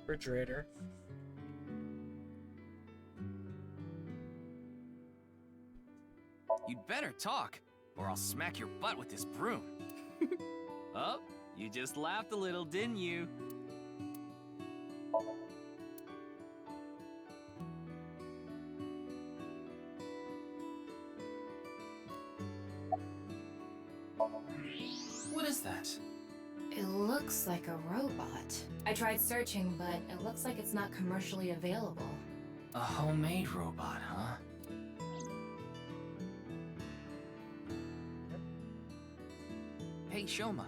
Refrigerator. You'd better talk, or I'll smack your butt with this broom. Oh, you just laughed a little, didn't you? What is that? It looks like a robot. I tried searching, but it looks like it's not commercially available. A homemade robot, huh? Hey, Shoma,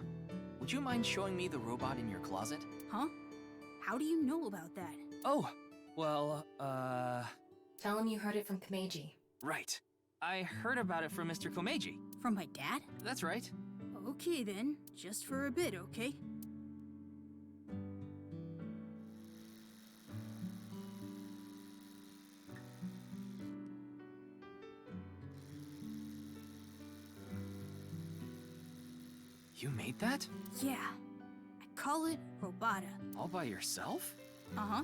would you mind showing me the robot in your closet? Huh? How do you know about that? Oh, well, Tell him you heard it from Kameji. right. I heard about it from Mr. Komeiji. From my dad? That's right. Okay then, just for a bit, okay? You made that? Yeah. I call it Robata. All by yourself? Uh-huh.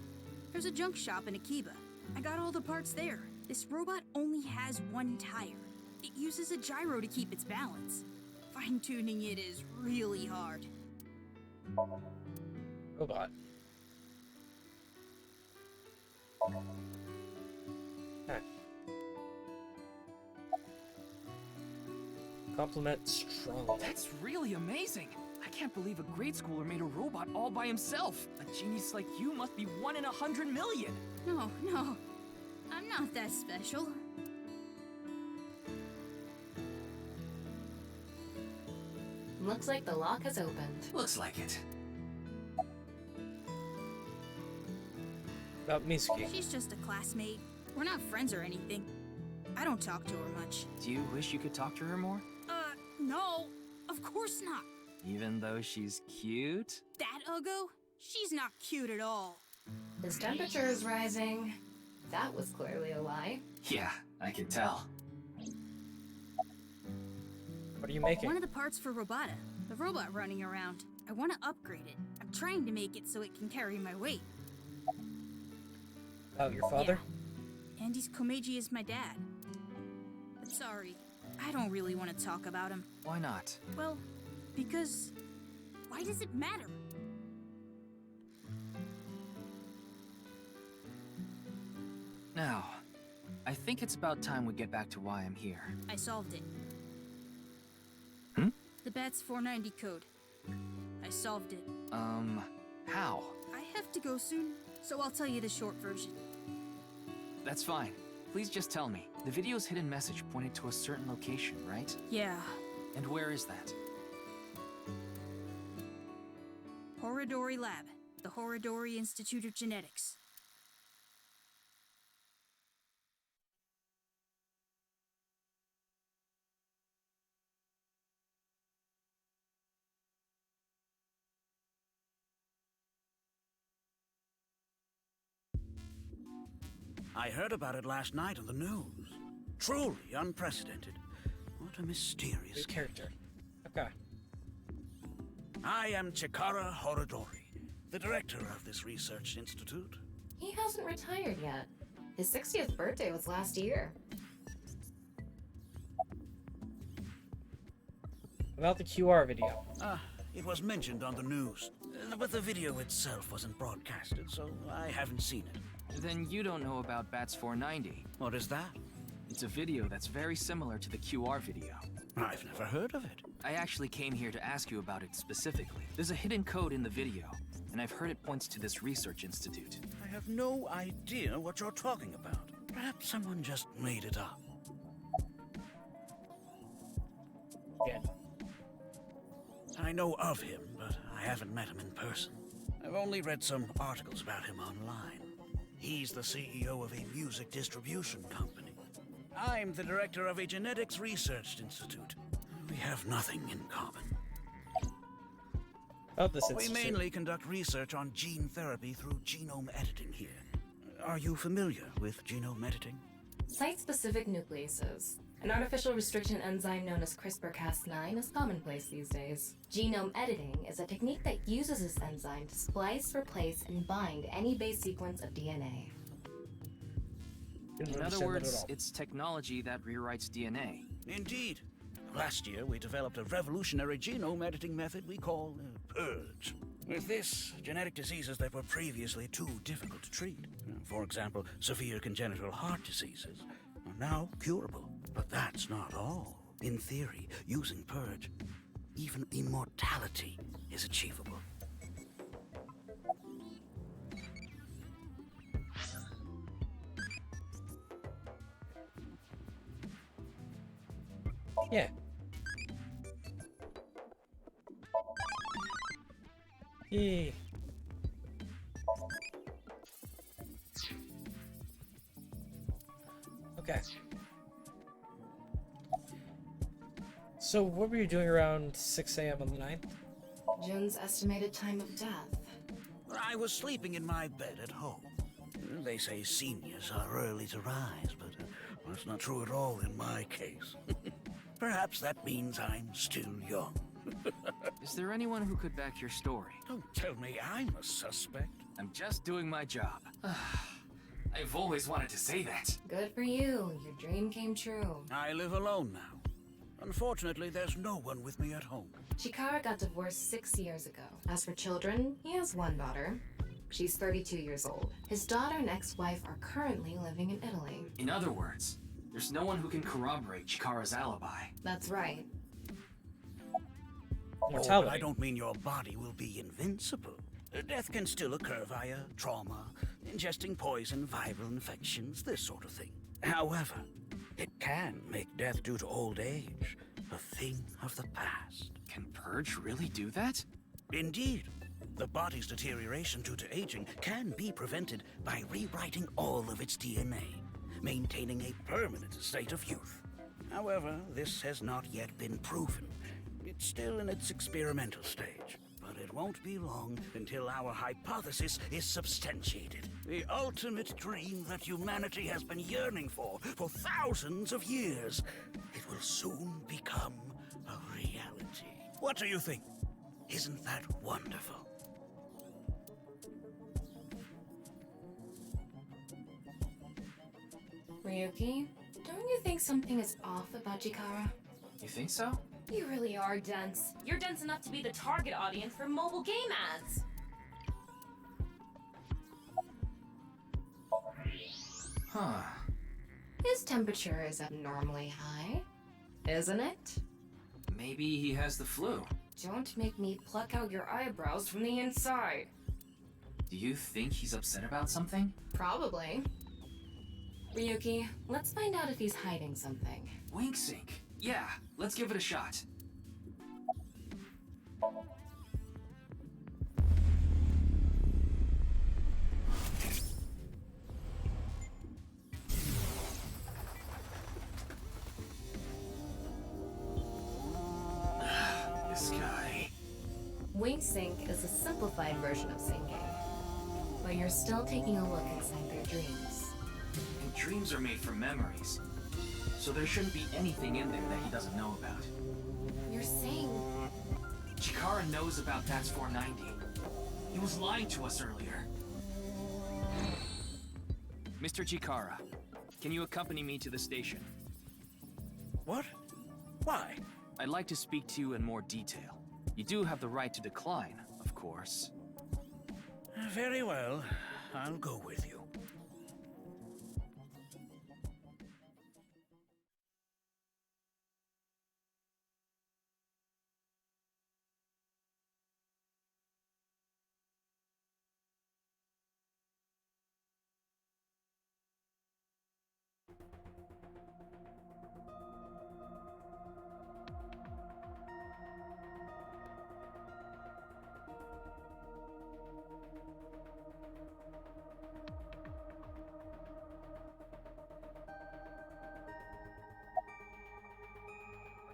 There's a junk shop in Akiba. I got all the parts there. This robot only has one tire. It uses a gyro to keep its balance. Fine-tuning it is really hard. Robot. Okay. Compliment strong. That's really amazing. I can't believe a grade schooler made a robot all by himself. A genius like you must be 1 in 100 million. No, I'm not that special. Looks like the lock has opened. Looks like it. About Mizuki. She's just a classmate. We're not friends or anything. I don't talk to her much. Do you wish you could talk to her more? No. Of course not. Even though she's cute? That Uggo? She's not cute at all. His temperature is rising. That was clearly a lie. Yeah, I can tell. What are you making? One of the parts for Robata. The robot running around. I want to upgrade it. I'm trying to make it so it can carry my weight. About your father? Yeah. Andy's Komeiji is my dad. But sorry, I don't really want to talk about him. Why not? Well, because... why does it matter? Now, I think it's about time we get back to why I'm here. I solved it. Hmm? The BATS 490 code. I solved it. How? I have to go soon, so I'll tell you the short version. That's fine. Please just tell me. The video's hidden message pointed to a certain location, right? Yeah. And where is that? Horodori Lab. The Horodori Institute of Genetics. I heard about it last night on the news. Truly unprecedented. What a mysterious character. Okay. I am Kii'ra Horodori, the director of this research institute. He hasn't retired yet. His 60th birthday was last year. About the QR video. It was mentioned on the news, but the video itself wasn't broadcasted, so I haven't seen it. Then you don't know about BATS 490. What is that? It's a video that's very similar to the QR video. I've never heard of it. I actually came here to ask you about it specifically. There's a hidden code in the video, and I've heard it points to this research institute. I have no idea what you're talking about. Perhaps someone just made it up. Yeah. I know of him, but I haven't met him in person. I've only read some articles about him online. He's the CEO of a music distribution company. I'm the director of a genetics research institute. We have nothing in common. About this We institute. mainly conduct research on gene therapy through genome editing here. Are you familiar with genome editing? Site-specific nucleases. An artificial restriction enzyme known as CRISPR-Cas9 is commonplace these days. Genome editing is a technique that uses this enzyme to splice, replace, and bind any base sequence of DNA. In other words, it's technology that rewrites DNA. Indeed. Last year, we developed a revolutionary genome editing method we call Purge. With this, genetic diseases that were previously too difficult to treat, for example, severe congenital heart diseases, are now curable. But that's not all. In theory, using Purge, even immortality is achievable. Yeah. Yeah. Okay. So what were you doing around 6 a.m. on the 9th? Jin's estimated time of death. I was sleeping in my bed at home. They say seniors are early to rise, but that's not true at all in my case. Perhaps that means I'm still young. Is there anyone who could back your story? Don't tell me I'm a suspect. I'm just doing my job. I've always wanted to say that. Good for you. Your dream came true. I live alone now. Unfortunately, there's no one with me at home. Kii'ra got divorced 6 years ago. As for children, he has one daughter. She's 32 years old. His daughter and ex-wife are currently living in Italy. In other words, there's no one who can corroborate Chikara's alibi. That's right. Oh, but I don't mean your body will be invincible. Death can still occur via trauma, ingesting poison, viral infections, this sort of thing. However, it can make death due to old age a thing of the past. Can Purge really do that? Indeed. The body's deterioration due to aging can be prevented by rewriting all of its DNA, maintaining a permanent state of youth. However, this has not yet been proven. It's still in its experimental stage, but it won't be long until our hypothesis is substantiated. The ultimate dream that humanity has been yearning for thousands of years. It will soon become a reality. What do you think? Isn't that wonderful? Ryuki, don't you think something is off about Kii'ra? You think so? You really are dense. You're dense enough to be the target audience for mobile game ads. Huh. His temperature is abnormally high, isn't it? Maybe he has the flu. Don't make me pluck out your eyebrows from the inside. Do you think he's upset about something? Probably. Ryuki, let's find out if he's hiding something. Wink sync. Yeah, let's give it a shot. This guy. Wing Sync is a simplified version of syncing, but you're still taking a look inside their dreams. And dreams are made from memories. So there shouldn't be anything in there that he doesn't know about. You're saying... Kii'ra knows about That's 490. He was lying to us earlier. Mr. Kii'ra, can you accompany me to the station? What? Why? I'd like to speak to you in more detail. You do have the right to decline, of course. Very well. I'll go with you.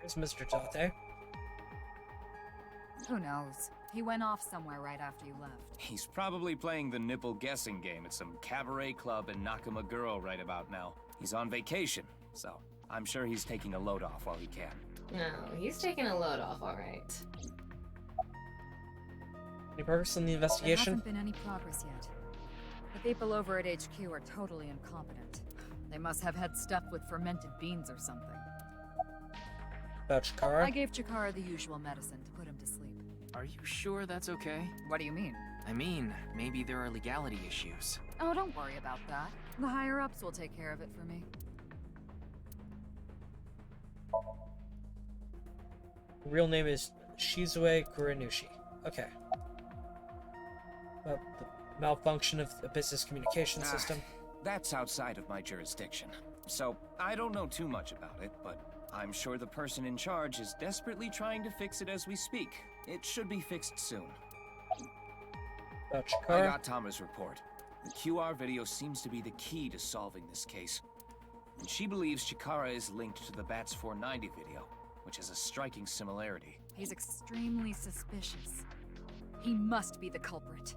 Where's Mr. Tate? Who knows? He went off somewhere right after you left. He's probably playing the nipple guessing game at some cabaret club in Nakamaguro right about now. He's on vacation, so I'm sure he's taking a load off while he can. No, he's taking a load off, alright. Any progress on the There investigation? hasn't been any progress yet. The people over at HQ are totally incompetent. They must have had stuff with fermented beans or something. About Chikara? I gave Chikara the usual medicine to put him to sleep. Are you sure that's okay? What do you mean? I mean, maybe there are legality issues. Oh, don't worry about that. The higher-ups will take care of it for me. Real name is Shizue Kuranushi. Okay. About the malfunction of the business communication system. That's outside of my jurisdiction. So, I don't know too much about it, but I'm sure the person in charge is desperately trying to fix it as we speak. It should be fixed soon. About I Chikara? got Tama's report. The QR video seems to be the key to solving this case. And she believes Kii'ra is linked to the Bats 490 video, which has a striking similarity. He's extremely suspicious. He must be the culprit.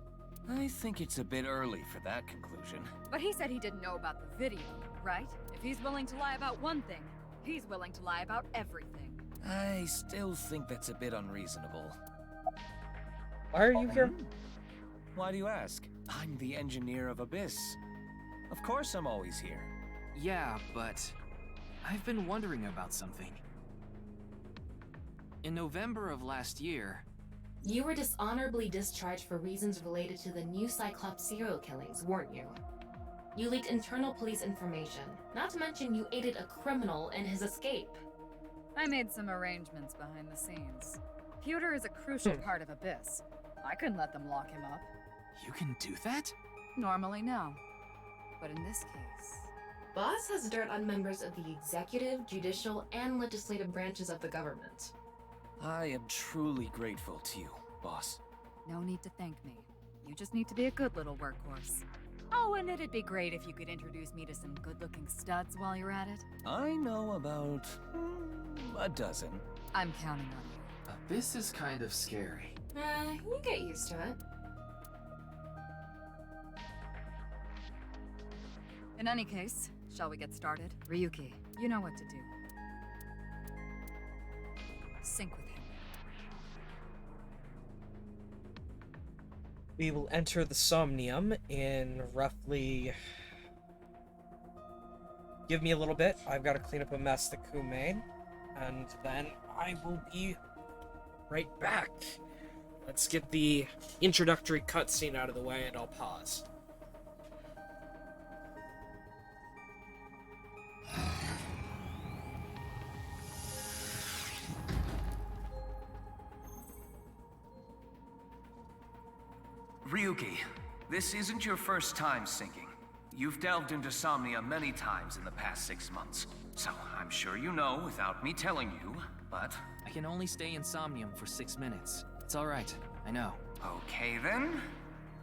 I think it's a bit early for that conclusion. But he said he didn't know about the video, right? If he's willing to lie about one thing, he's willing to lie about everything. I still think that's a bit unreasonable. Why are you here? Why do you ask? I'm the engineer of Abyss. Of course I'm always here. Yeah, but I've been wondering about something. In November of last year... You were dishonorably discharged for reasons related to the new Cyclops serial killings, weren't you? You leaked internal police information, not to mention you aided a criminal in his escape. I made some arrangements behind the scenes. Pewter is a crucial part of Abyss. I couldn't let them lock him up. You can do that? Normally, no. But in this case... Boss has dirt on members of the executive, judicial, and legislative branches of the government. I am truly grateful to you, boss. No need to thank me. You just need to be a good little workhorse. Oh, and it'd be great if you could introduce me to some good-looking studs while you're at it. I know about... a dozen. I'm counting on you. Abyss is kind of scary. You get used to it. In any case, shall we get started? Ryuki, you know what to do. Sync with him. We will enter the Somnium in roughly... Give me a little bit. I've got to clean up a mess that Ku made. And then I will be right back. Let's get the introductory cutscene out of the way and I'll pause. Ryuki, this isn't your first time sinking. You've delved into Somnia many times in the past 6 months, so I'm sure you know without me telling you, but... I can only stay in Somnium for 6 minutes. It's alright, I know. Okay then,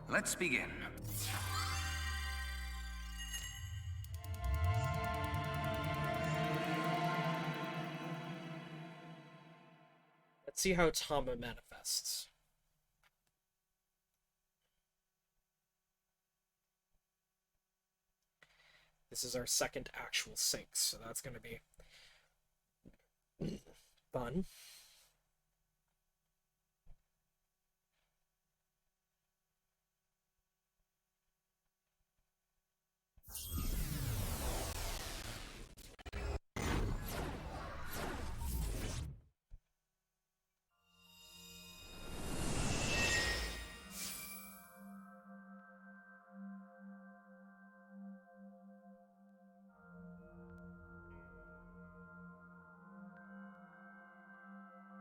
let's begin. Let's see how Tama manifests. This is our second actual sync, so that's going to be fun.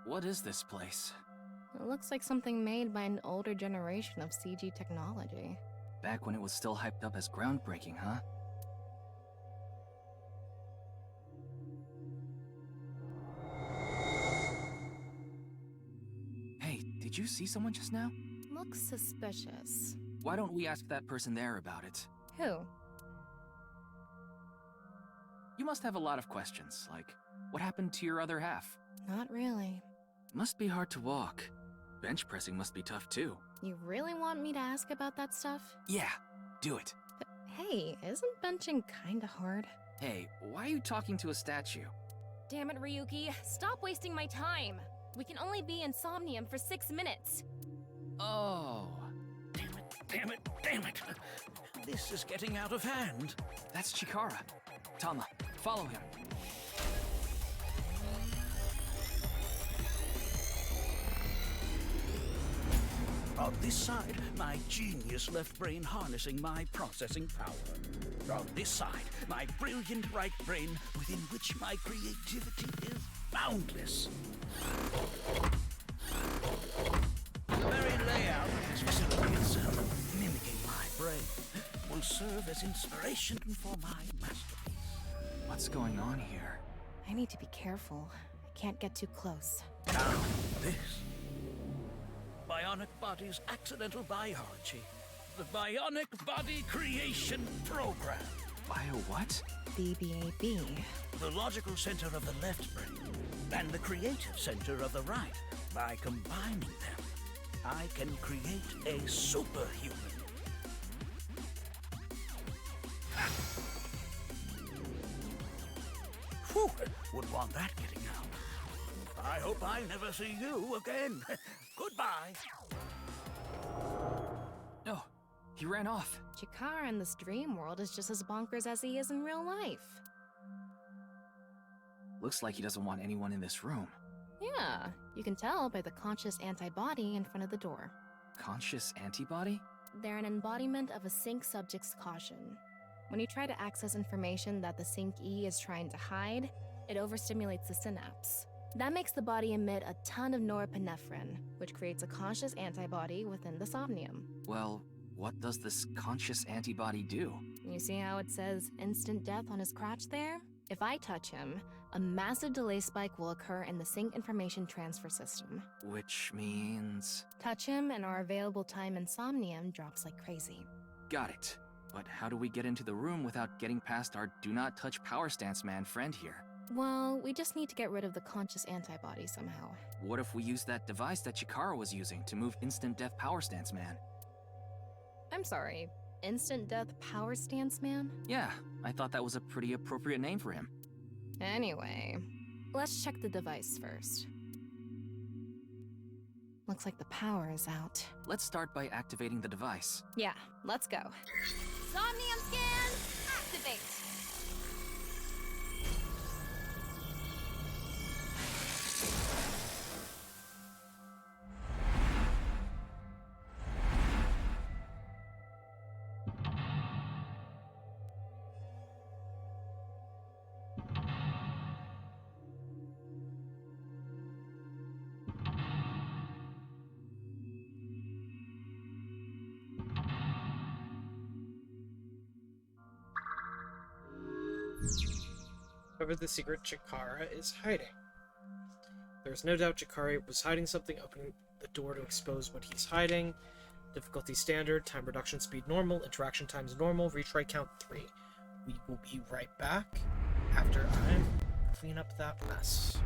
What is this place? It looks like something made by an older generation of CG technology. Back when it was still hyped up as groundbreaking, huh? Hey, did you see someone just now? Looks suspicious. Why don't we ask that person there about it? Who? You must have a lot of questions, like, what happened to your other half? Not really. Must be hard to walk. Bench pressing must be tough too. You really want me to ask about that stuff? Yeah, do it. But hey, isn't benching kinda hard? Hey, why are you talking to a statue? Damn it, Ryuki. Stop wasting my time. We can only be in Somnium for 6 minutes. Oh. Damn it, damn it. This is getting out of hand. That's Kii'ra. Tama, follow him. On this side, my genius left brain harnessing my processing power. On this side, my brilliant right brain within which my creativity is boundless. The very layout of this facility itself, mimicking my brain, will serve as inspiration for my masterpiece. What's going on here? I need to be careful. I can't get too close. Now, this. Bionic Body's Accidental Biology. The Bionic Body Creation Program. Bio what? BBAB. The logical center of the left brain and the creative center of the right. By combining them, I can create a superhuman. Whew, would want that getting out. I hope I never see you again. Goodbye. No, he ran off. Kii'ra in this dream world is just as bonkers as he is in real life. Looks like he doesn't want anyone in this room. Yeah, you can tell by the conscious antibody in front of the door. Conscious antibody? They're an embodiment of a sync subject's caution. When you try to access information that the sync E is trying to hide, it overstimulates the synapse. That makes the body emit a ton of norepinephrine, which creates a conscious antibody within the Somnium. Well, what does this conscious antibody do? You see how it says instant death on his crotch there? If I touch him, a massive delay spike will occur in the sync information transfer system. Which means... Touch him and our available time in Somnium drops like crazy. Got it. But how do we get into the room without getting past our do not touch power stance man friend here? Well, we just need to get rid of the conscious antibody somehow. What if we use that device that Kii'ra was using to move instant death power stance man? I'm sorry, instant death power stance man? Yeah, I thought that was a pretty appropriate name for him. Anyway, let's check the device first. Looks like the power is out. Let's start by activating the device. Yeah, let's go. Somnium scan, activate. However, the secret Kii'ra is hiding. There's no doubt Kii'ra was hiding something, opening the door to expose what he's hiding. Difficulty standard, time reduction speed normal, interaction times normal, retry count 3. We will be right back after I clean up that mess.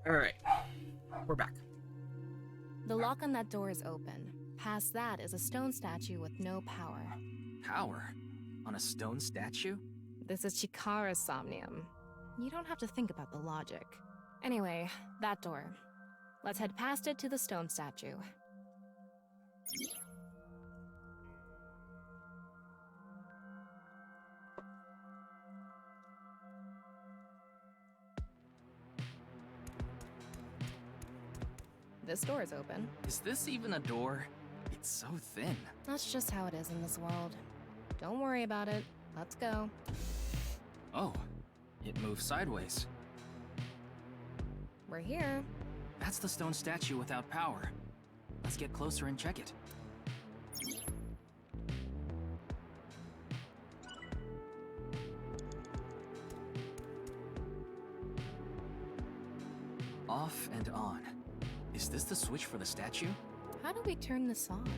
Alright. We're back. The lock on that door is open. Past that is a stone statue with no power. Power? On a stone statue? This is Chikara's Somnium. You don't have to think about the logic. Anyway, that door. Let's head past it to the stone statue. This door is open. Is this even a door? It's so thin. That's just how it is in this world. Don't worry about it. Let's go. Oh, it moves sideways. We're here. That's the stone statue without power. Let's get closer and check it. Off and on. Is this the switch for the statue? How do we turn this on?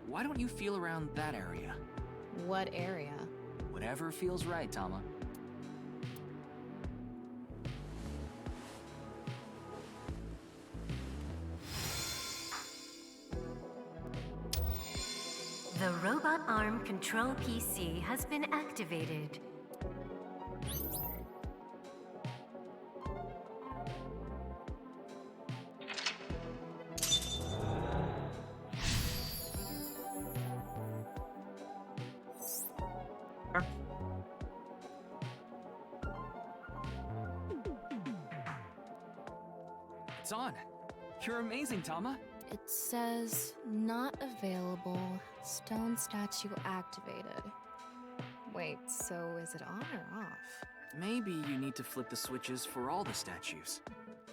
Why don't you feel around that area? What area? Whatever feels right, Tama. The robot arm control PC has been activated. It's on. You're amazing, Tama. It says, not available, stone statue activated. Wait, so is it on or off? Maybe you need to flip the switches for all the statues.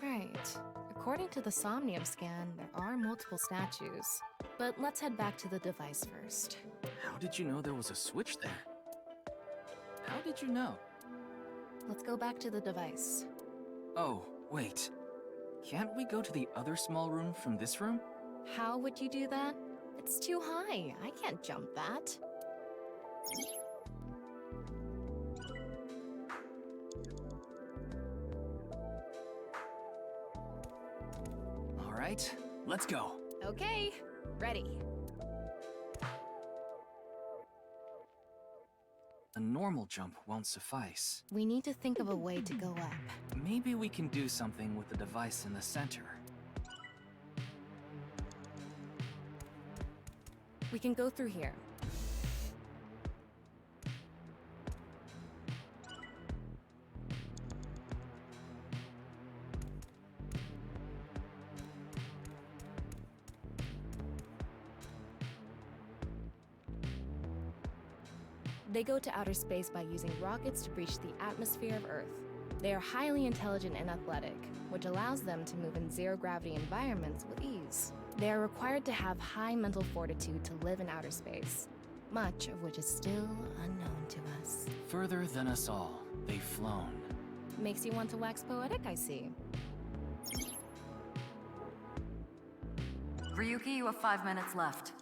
Right. According to the Somnium scan, there are multiple statues. But let's head back to the device first. How did you know there was a switch there? How did you know? Let's go back to the device. Oh, wait. Can't we go to the other small room from this room? How would you do that? It's too high. I can't jump that. All right, let's go. Okay, ready. A normal jump won't suffice. We need to think of a way to go up. Maybe we can do something with the device in the center. We can go through here. They go to outer space by using rockets to breach the atmosphere of Earth. They are highly intelligent and athletic, which allows them to move in zero-gravity environments with ease. They are required to have high mental fortitude to live in outer space, much of which is still unknown to us. Further than us all, they've flown. Makes you want to wax poetic, I see. Ryuki, you have 5 minutes left.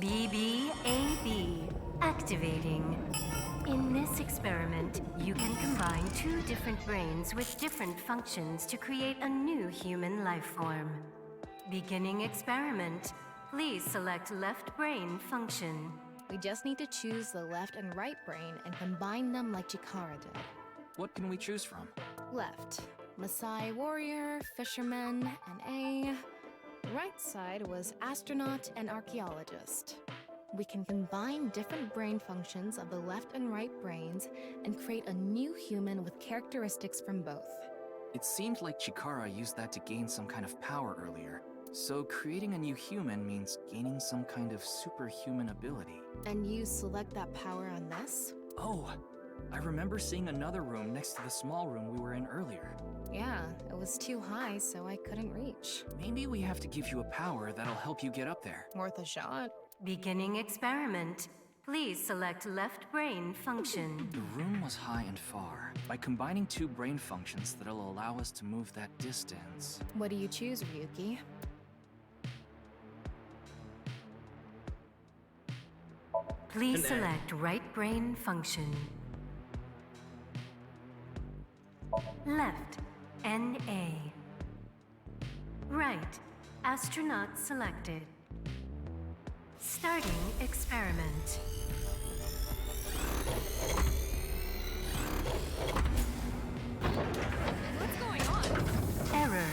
BBAB activating. In this experiment, you can combine 2 different brains with different functions to create a new human life form. Beginning experiment. Please select left brain function. We just need to choose the left and right brain and combine them like Kii'ra did. What can we choose from? Left, Maasai warrior, fisherman, and A. Right side was astronaut and archaeologist. We can combine different brain functions of the left and right brains and create a new human with characteristics from both. It seemed like Kii'ra used that to gain some kind of power earlier. So creating a new human means gaining some kind of superhuman ability. And you select that power on this? Oh, I remember seeing another room next to the small room we were in earlier. Yeah, it was too high, so I couldn't reach. Maybe we have to give you a power that'll help you get up there. Worth a shot. Beginning experiment. Please select left brain function. The room was high and far. By combining two brain functions that'll allow us to move that distance. What do you choose, Ryuki? Please select right brain function. Left, NA. Right, astronaut selected. Starting experiment. What's going on? Error.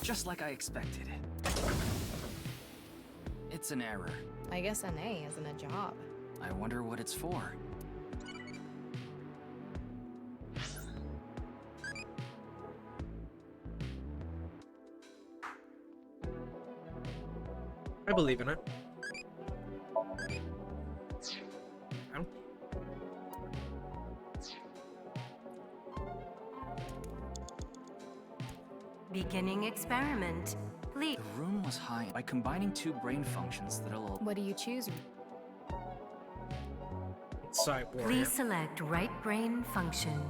Just like I expected. It's an error. I guess NA isn't a job. I wonder what it's for. I believe in it. Ow. Beginning experiment. Please. The room was high. By combining two brain functions that'll... What do you choose? Cyborg. Please select right brain function.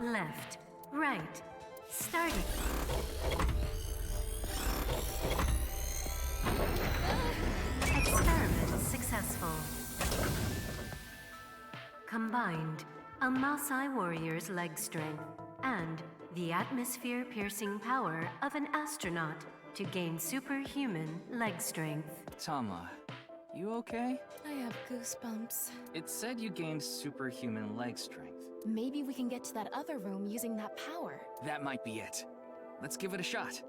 Left, right, starting. Experiment successful. Combined, a Maasai warrior's leg strength and the atmosphere-piercing power of an astronaut to gain superhuman leg strength. Tama, you okay? I have goosebumps. It said you gained superhuman leg strength. Maybe we can get to that other room using that power. That might be it. Let's give it a shot.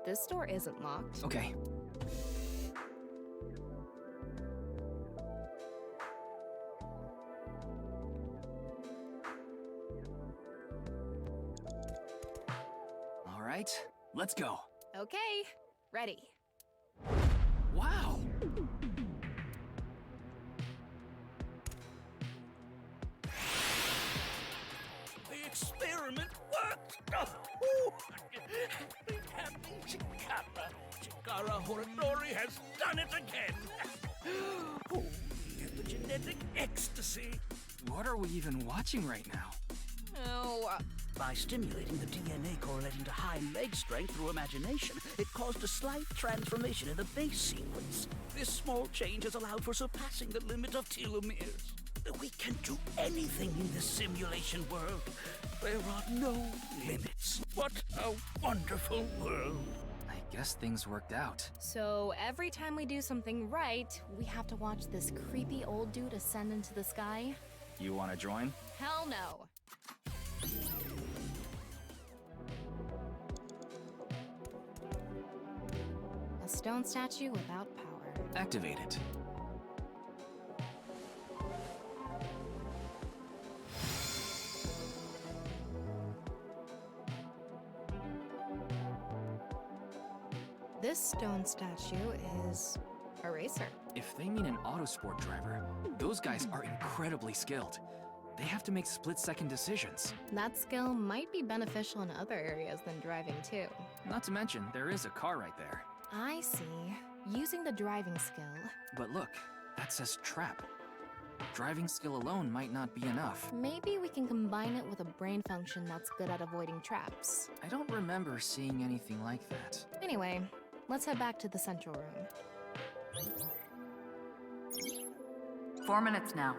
This door isn't locked. Okay. All right, let's go. Okay, ready. Wow! The experiment worked! Captain Kii'ra Horinori has done it again! Oh, the genetic ecstasy! What are we even watching right now? Oh, By stimulating the DNA correlating to high leg strength through imagination, it caused a slight transformation in the base sequence. This small change has allowed for surpassing the limit of telomeres. We can do anything in this simulation world. There are no limits. What a wonderful world. I guess things worked out. so every time we do something right, we have to watch this creepy old dude ascend into the sky? You want to join? Hell no. A stone statue without power. Activate it. This stone statue is a racer. If they mean an autosport driver, those guys are incredibly skilled. They have to make split-second decisions. That skill might be beneficial in other areas than driving too. Not to mention, there is a car right there. I see. Using the driving skill. But look, that says trap. Driving skill alone might not be enough. Maybe we can combine it with a brain function that's good at avoiding traps. I don't remember seeing anything like that. Anyway, let's head back to the central room. 4 minutes now.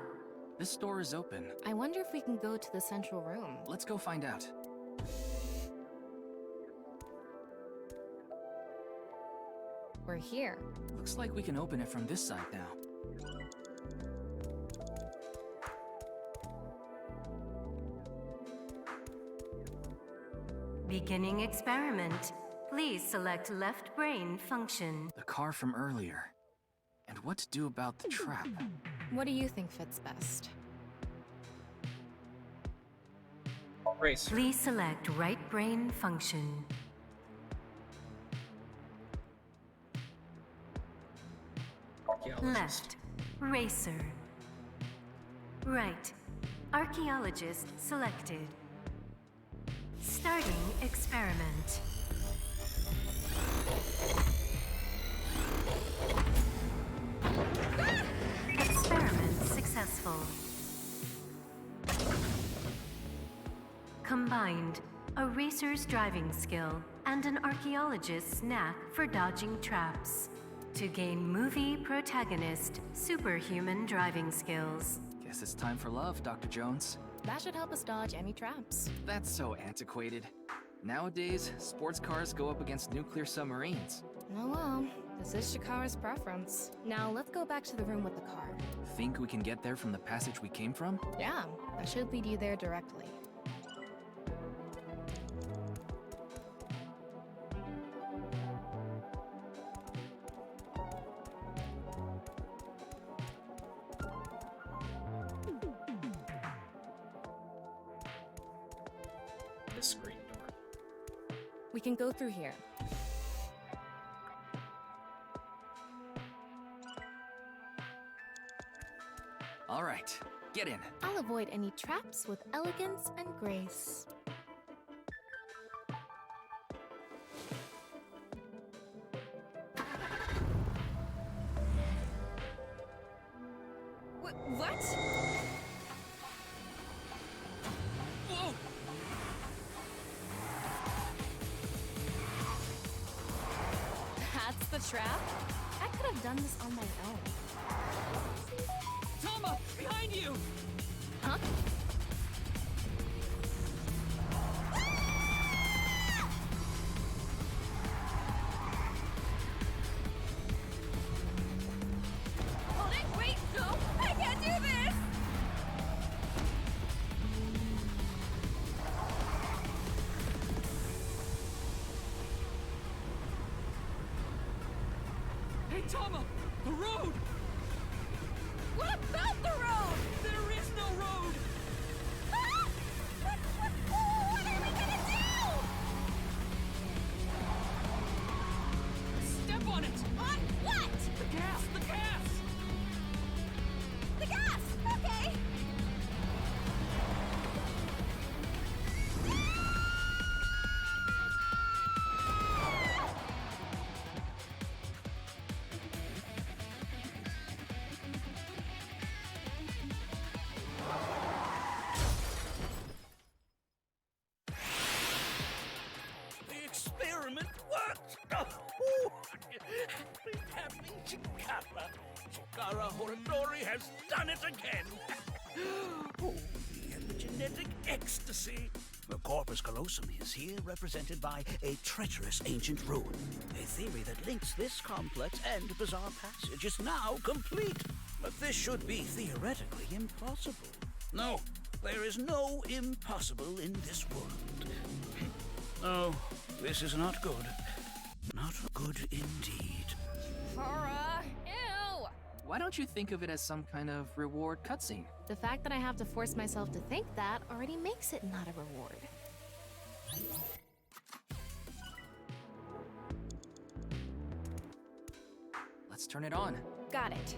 This door is open. I wonder if we can go to the central room. Let's go find out. We're here. Looks like we can open it from this side now. Beginning experiment. Please select left brain function. The car from earlier. And what to do about the trap? What do you think fits best? Race. Please select right brain function. Left, racer. Right, archaeologist selected. Starting experiment. successful. Combined, a racer's driving skill and an archaeologist's knack for dodging traps. To gain movie protagonist superhuman driving skills. Guess it's time for love, Dr. Jones. That should help us dodge any traps. That's so antiquated. Nowadays, sports cars go up against nuclear submarines. Oh well, this is Shikara's preference. Now let's go back to the room with the car. Think we can get there from the passage we came from? Yeah, that should lead you there directly. The screen door. We can go through here. All right, get in. I'll avoid any traps with elegance and grace. What? Whoa! That's the trap? I could have done this on my own. Tama, behind you! Huh? Hold it! Wait! No! I can't do this! Hey, Tama! The road! What about the road? There is no road! Ah! What are we gonna do? Step on it! On what? The gas! The gas! The gas! Okay! The experiment worked! Happy Kii'ra. Kii'ra Horodori has done it again! Oh, the epigenetic ecstasy! The corpus callosum is here represented by a treacherous ancient ruin. A theory that links this complex and bizarre passage is now complete. But this should be theoretically impossible. No, there is no impossible in this world. Oh, this is not good. Not good indeed. Cora! Ew! Why don't you think of it as some kind of reward cutscene? The fact that I have to force myself to think that already makes it not a reward. Let's turn it on. Got it.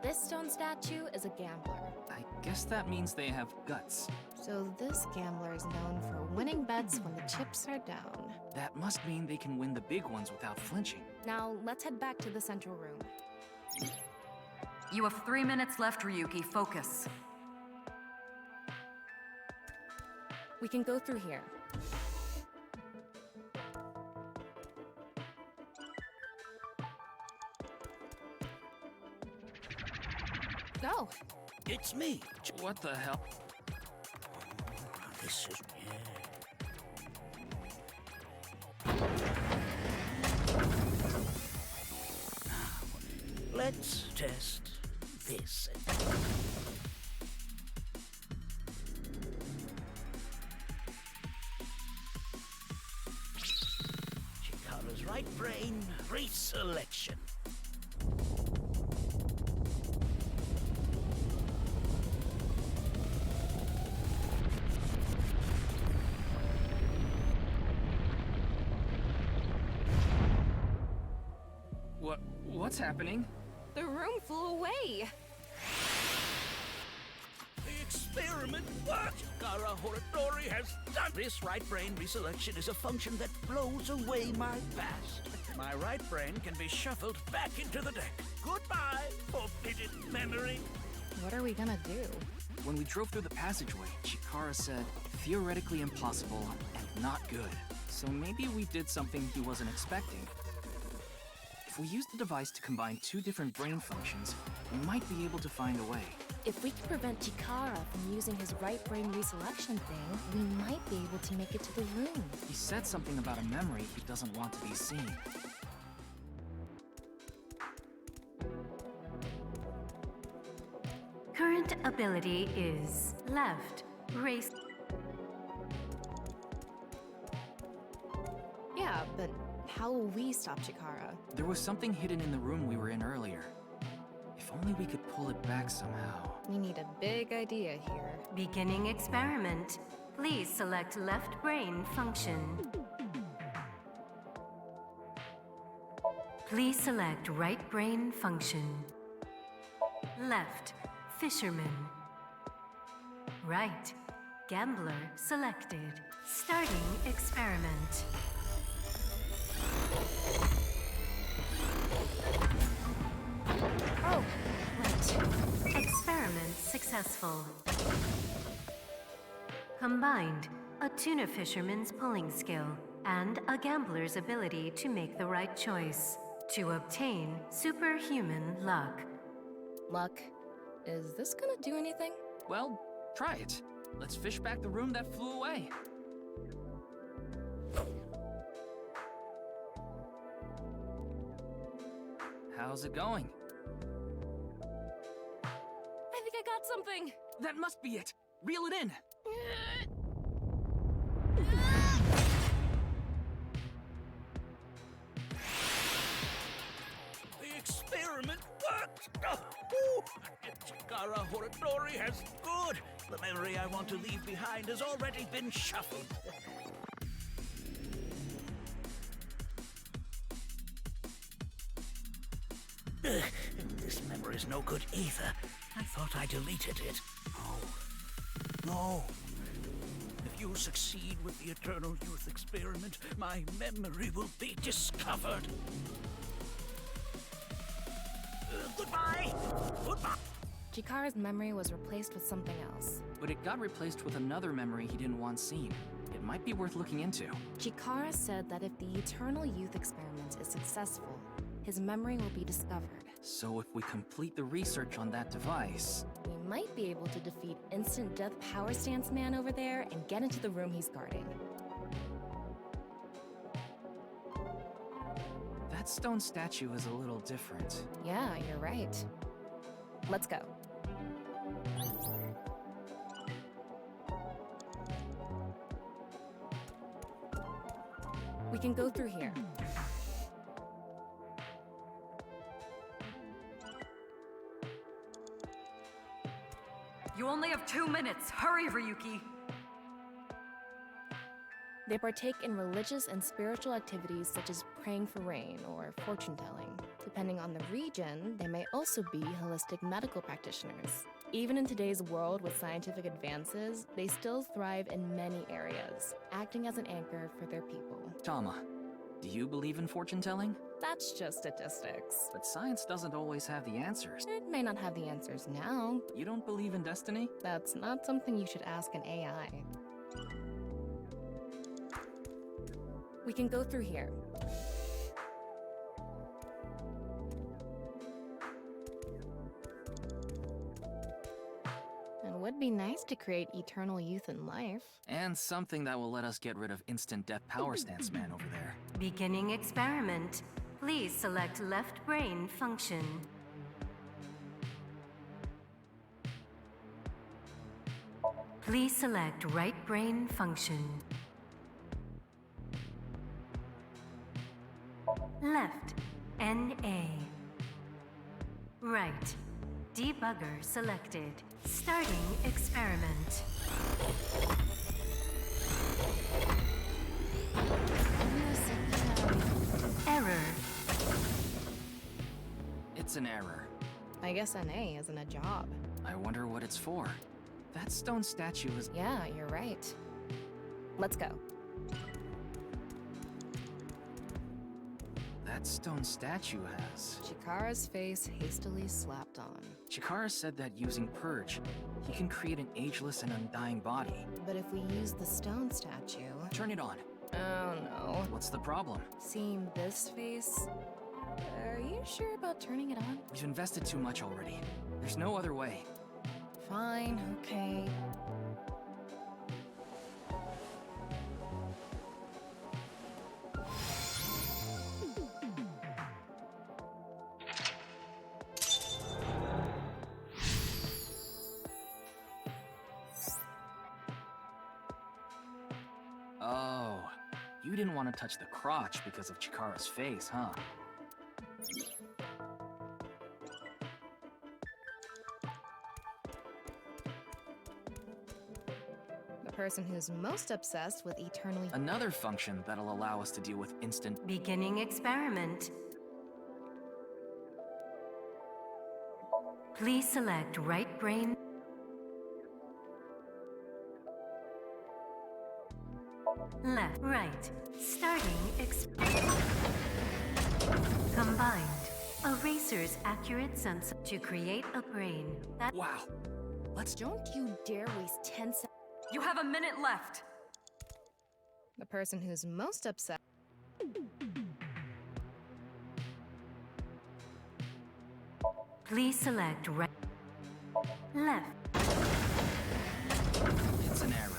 This stone statue is a gambler. I guess that means they have guts. So this gambler is known for winning bets when the chips are down. That must mean they can win the big ones without flinching. Now, let's head back to the central room. You have 3 minutes left, Ryuki. Focus. We can go through here. Go! It's me. What the hell? This is... Now, let's test this. Chikara's right brain reselection. What's happening? The room flew away! experiment worked! Kii'ra Horatori has done. This right brain reselection is a function that blows away my past. My right brain can be shuffled back into the deck. Goodbye, forbidden memory. What are we gonna do? When we drove through the passageway, Kii'ra said, theoretically impossible and not good. So maybe we did something he wasn't expecting. If we use the device to combine two different brain functions, we might be able to find a way. If we can prevent Kii'ra from using his right brain reselection thing, we might be able to make it to the room. He said something about a memory he doesn't want to be seen. Current ability is left. Race. Yeah, but how will we stop Kii'ra? There was something hidden in the room we were in earlier. If only we could pull it back somehow. We need a big idea here. Beginning experiment. Please select left brain function. Please select right brain function. Left, fisherman. Right, gambler selected. Starting experiment. Oh, right. Experiment successful. Combined, a tuna fisherman's pulling skill and a gambler's ability to make the right choice to obtain superhuman luck. Luck? Is this gonna do anything? Well, try it. Let's fish back the room that flew away. How's it going? I think I got something! That must be it! Reel it in! The experiment worked! Kii'ra Horatori has good. The memory I want to leave behind has already been shuffled. This memory's no good either. I thought I deleted it. No. If you succeed with the Eternal Youth experiment, my memory will be discovered. Goodbye! Goodbye! Kii'ra's memory was replaced with something else. But it got replaced with another memory he didn't want seen. It might be worth looking into. Kii'ra said that if the Eternal Youth experiment is successful, his memory will be discovered. So if we complete the research on that device... we might be able to defeat Instant Death Power Stance Man over there and get into the room he's guarding. That stone statue is a little different. Yeah, you're right. Let's go. We can go through here. You only have 2 minutes. Hurry, Ryuki. They partake in religious and spiritual activities such as praying for rain or fortune-telling. Depending on the region, they may also be holistic medical practitioners. Even in today's world with scientific advances, they still thrive in many areas, acting as an anchor for their people. Tama, do you believe in fortune-telling? That's just statistics. But science doesn't always have the answers. It may not have the answers now. You don't believe in destiny? That's not something you should ask an AI. We can go through here. It would be nice to create eternal youth in life. And something that will let us get rid of Instant Death Power Stance Man over there. Beginning experiment. Please select left brain function. Please select right brain function. Left, NA. Right, debugger selected. Starting experiment. Error. It's an error. I guess NA isn't a job. I wonder what it's for. That stone statue is... Yeah, you're right. Let's go. That stone statue has... Chikara's face hastily slapped on. Chikara said that using Purge, he can create an ageless and undying body. But if we use the stone statue... Turn it on. Oh no. What's the problem? Seeing this face... Are you sure about turning it on? We've invested too much already. There's no other way. Fine, okay. Oh, you didn't want to touch the crotch because of Chikara's face, huh? The person who's most obsessed with eternally... Another function that'll allow us to deal with instant... Beginning experiment. Please select right brain. Left, right. Combined. Eraser's accurate sense to create a brain that... Wow. Don't you dare waste 10 seconds. You have a minute left. The person who's most upset... Please select right... Left. It's an error.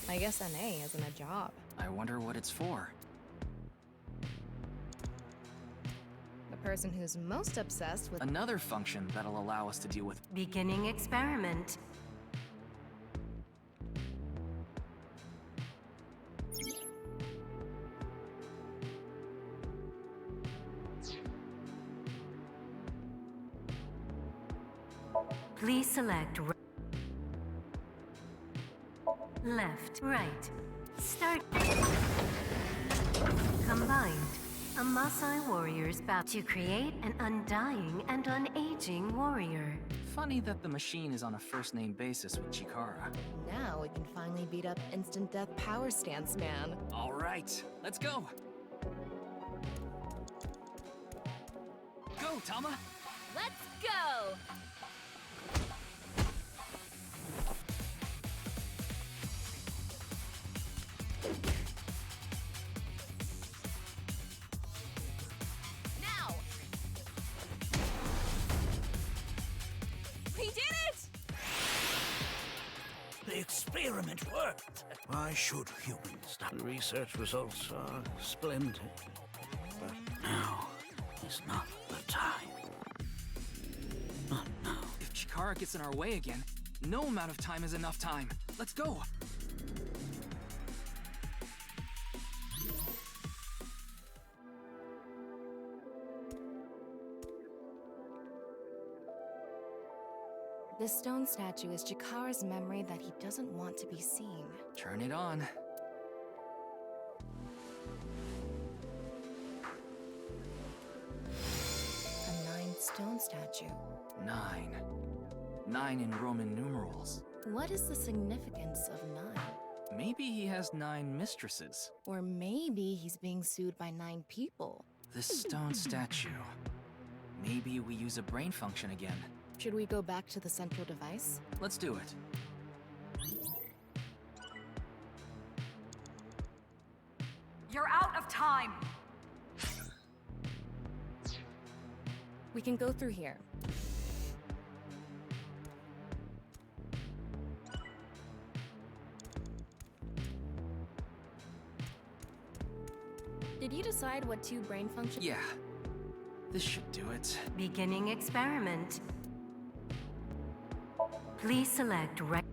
I guess NA isn't a job. I wonder what it's for. The person who's most obsessed with... Another function that'll allow us to deal with... Beginning experiment. Please select left, right. Start. Combined. A Maasai warrior's bow to create an undying and unaging warrior. Funny that the machine is on a first-name basis with Chikara. Now we can finally beat up instant death power stance man. All right, let's go. Go, Tama. Let's go! Now! We did it! The experiment worked. Why should humans stop? The research results are splendid. But now is not the time. Not now. If Chikara gets in our way again, no amount of time is enough time. Let's go. This stone statue is Chikara's memory that he doesn't want to be seen. Turn it on. A 9-stone statue. 9. 9 in Roman numerals. What is the significance of 9? Maybe he has 9 mistresses. Or maybe he's being sued by 9 people. This stone statue. Maybe we use a brain function again. Should we go back to the central device? Let's do it. You're out of time. We can go through here. Did you decide what 2 brain functions? Yeah. This should do it. Beginning experiment. Please select right,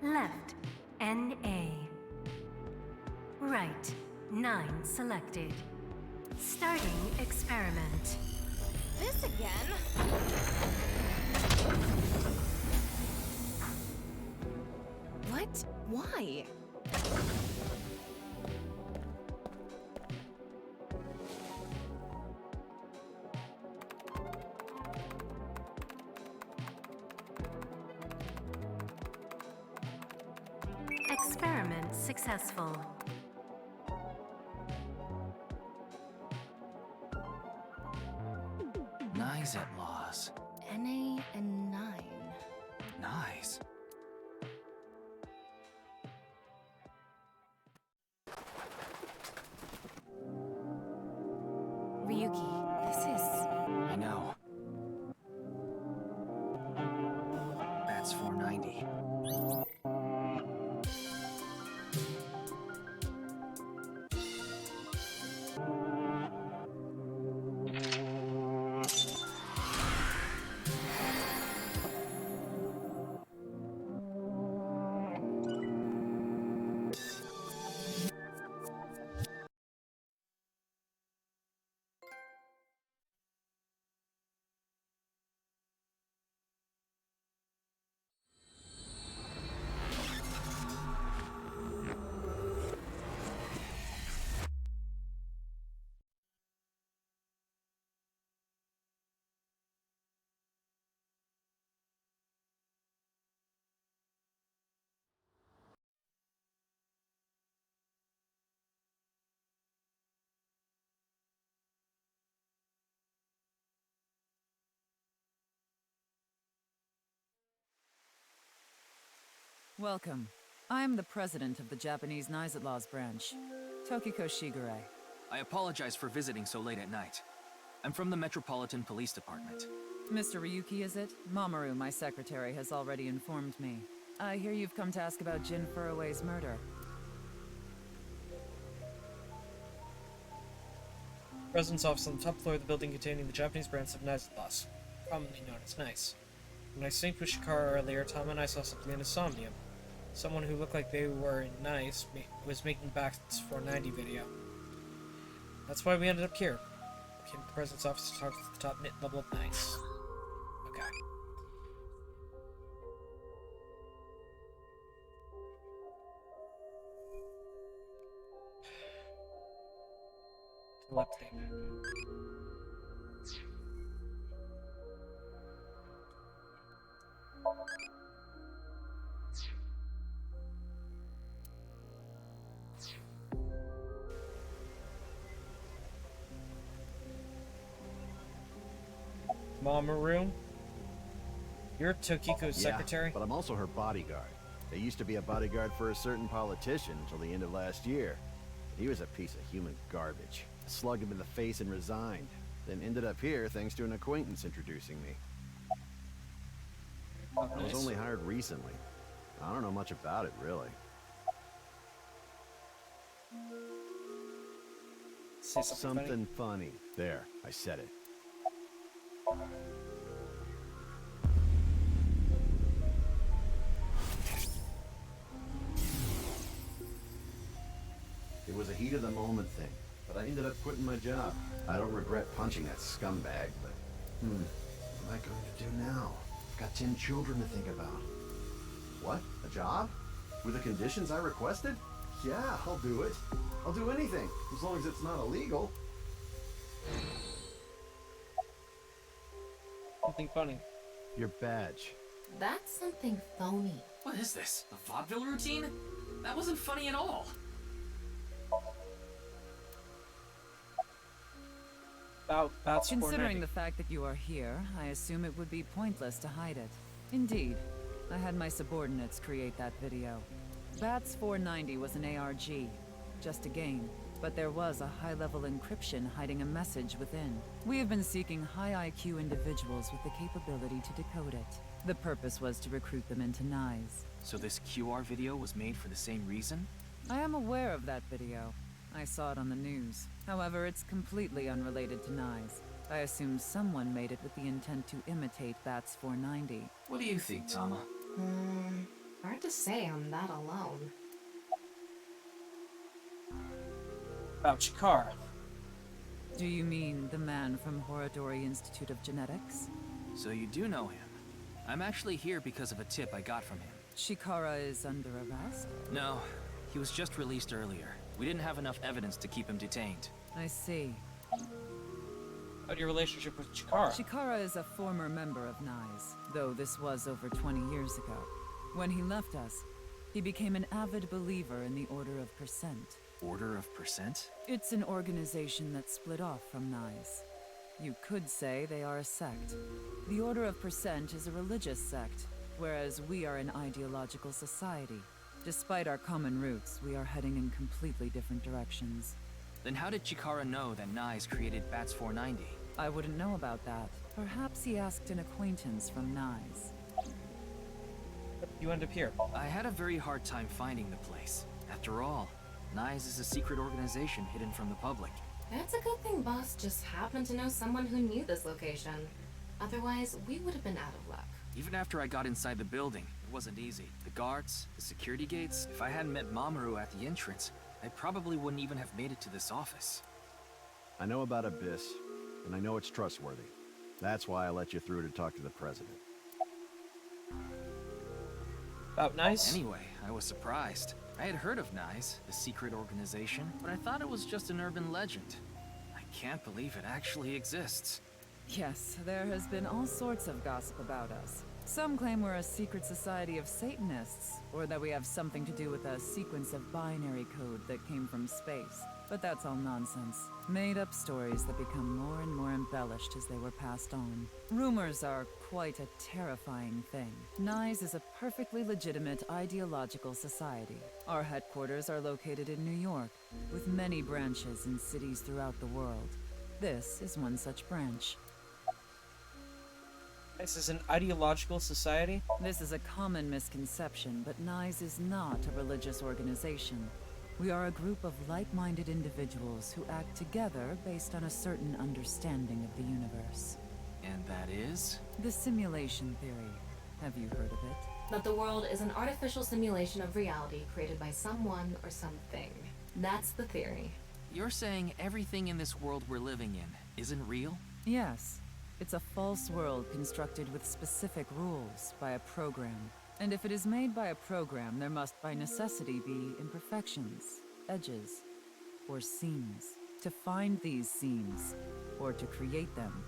left, NA. Right, 9 selected. Starting experiment. This again? What? Why? Experiment successful. Nice at laws. NA and 9. Nice. Ryuki, this is... I know. That's 490. Welcome. I'm the president of the Japanese Knives Laws branch, Tokiko Shigure. I apologize for visiting so late at night. I'm from the Metropolitan Police Department. Mr. Ryuki, is it? Mamoru, my secretary, has already informed me. I hear you've come to ask about Jin Furue's murder. Residence office on the top floor of the building containing the Japanese branch of Knives Laws, commonly known as NICE. When I synced with Kii'ra earlier, Tom and I saw something in Somnium. Someone who looked like they were in NICE was making Bats 490 video. That's why we ended up here. Came to the president's office to talk to the top level of NICE. Okay. Telepathy. Mamoru? You're Tokiko's secretary? But I'm also her bodyguard. There used to be a bodyguard for a certain politician until the end of last year. He was a piece of human garbage. I slugged him in the face and resigned. Then ended up here thanks to an acquaintance introducing me. Oh, I was nice. only hired recently. I don't know much about it, really. Say something funny. There, I said it. It was a heat of the moment thing, but I ended up quitting my job. I don't regret punching that scumbag, but what am I going to do now? I've got 10 children to think about. What? A job? With the conditions I requested? Yeah, I'll do it. I'll do anything, as long as it's not illegal. Something funny. Your badge. That's something phony. What is this? A vaudeville routine? That wasn't funny at all. About Bats Considering 490. the fact that you are here, I assume it would be pointless to hide it. Indeed, I had my subordinates create that video. Bats 490 was an ARG, just a game, but there was a high-level encryption hiding a message within. We have been seeking high IQ individuals with the capability to decode it. The purpose was to recruit them into NICE. So this QR video was made for the same reason? I am aware of that video. I saw it on the news. However, it's completely unrelated to NICE. I assume someone made it with the intent to imitate Bats 490. What do you think, Tama? Hard to say on that alone. About Kii'ra. Do you mean the man from Horodori Institute of Genetics? So you do know him. I'm actually here because of a tip I got from him. Kii'ra is under arrest? No, he was just released earlier. We didn't have enough evidence to keep him detained. I see. About your relationship with Kii'ra? Kii'ra is a former member of NICE, though this was over 20 years ago. When he left us, He became an avid believer in the Order of Percent. Order of Percent? It's an organization that split off from Nyes. You could say they are a sect. The Order of Percent is a religious sect, whereas we are an ideological society. Despite our common roots, we are heading in completely different directions. Then how did Kii'ra know that Nyes created Bats 490? I wouldn't know about that. Perhaps he asked an acquaintance from Nyes. You end up here. I had a very hard time finding the place. After all, Nyes is a secret organization hidden from the public. It's a good thing Boss just happened to know someone who knew this location. Otherwise, we would have been out of luck. Even after I got inside the building, it wasn't easy. The guards, the security gates, if I hadn't met Mamoru at the entrance, I probably wouldn't even have made it to this office. I know about Abyss, and I know it's trustworthy. That's why I let you through to talk to the president. About Nyes? Anyway, I was surprised. I had heard of Nyes, the secret organization, but I thought it was just an urban legend. I can't believe it actually exists. Yes, there has been all sorts of gossip about us. Some claim we're a secret society of Satanists, or that we have something to do with a sequence of binary code that came from space. But that's all nonsense. Made-up stories that become more and more embellished as they were passed on. Rumors are quite a terrifying thing. Nyes is a perfectly legitimate ideological society. Our headquarters are located in New York, with many branches in cities throughout the world. This is one such branch. This is an ideological society? This is a common misconception, but Nyes is not a religious organization. We are a group of like-minded individuals who act together based on a certain understanding of the universe. And that is? The simulation theory. Have you heard of it? That the world is an artificial simulation of reality created by someone or something. That's the theory. You're saying everything in this world we're living in isn't real? Yes. It's a false world constructed with specific rules by a program. And if it is made by a program, there must by necessity be imperfections, edges, or seams. To find these seams, or to create them,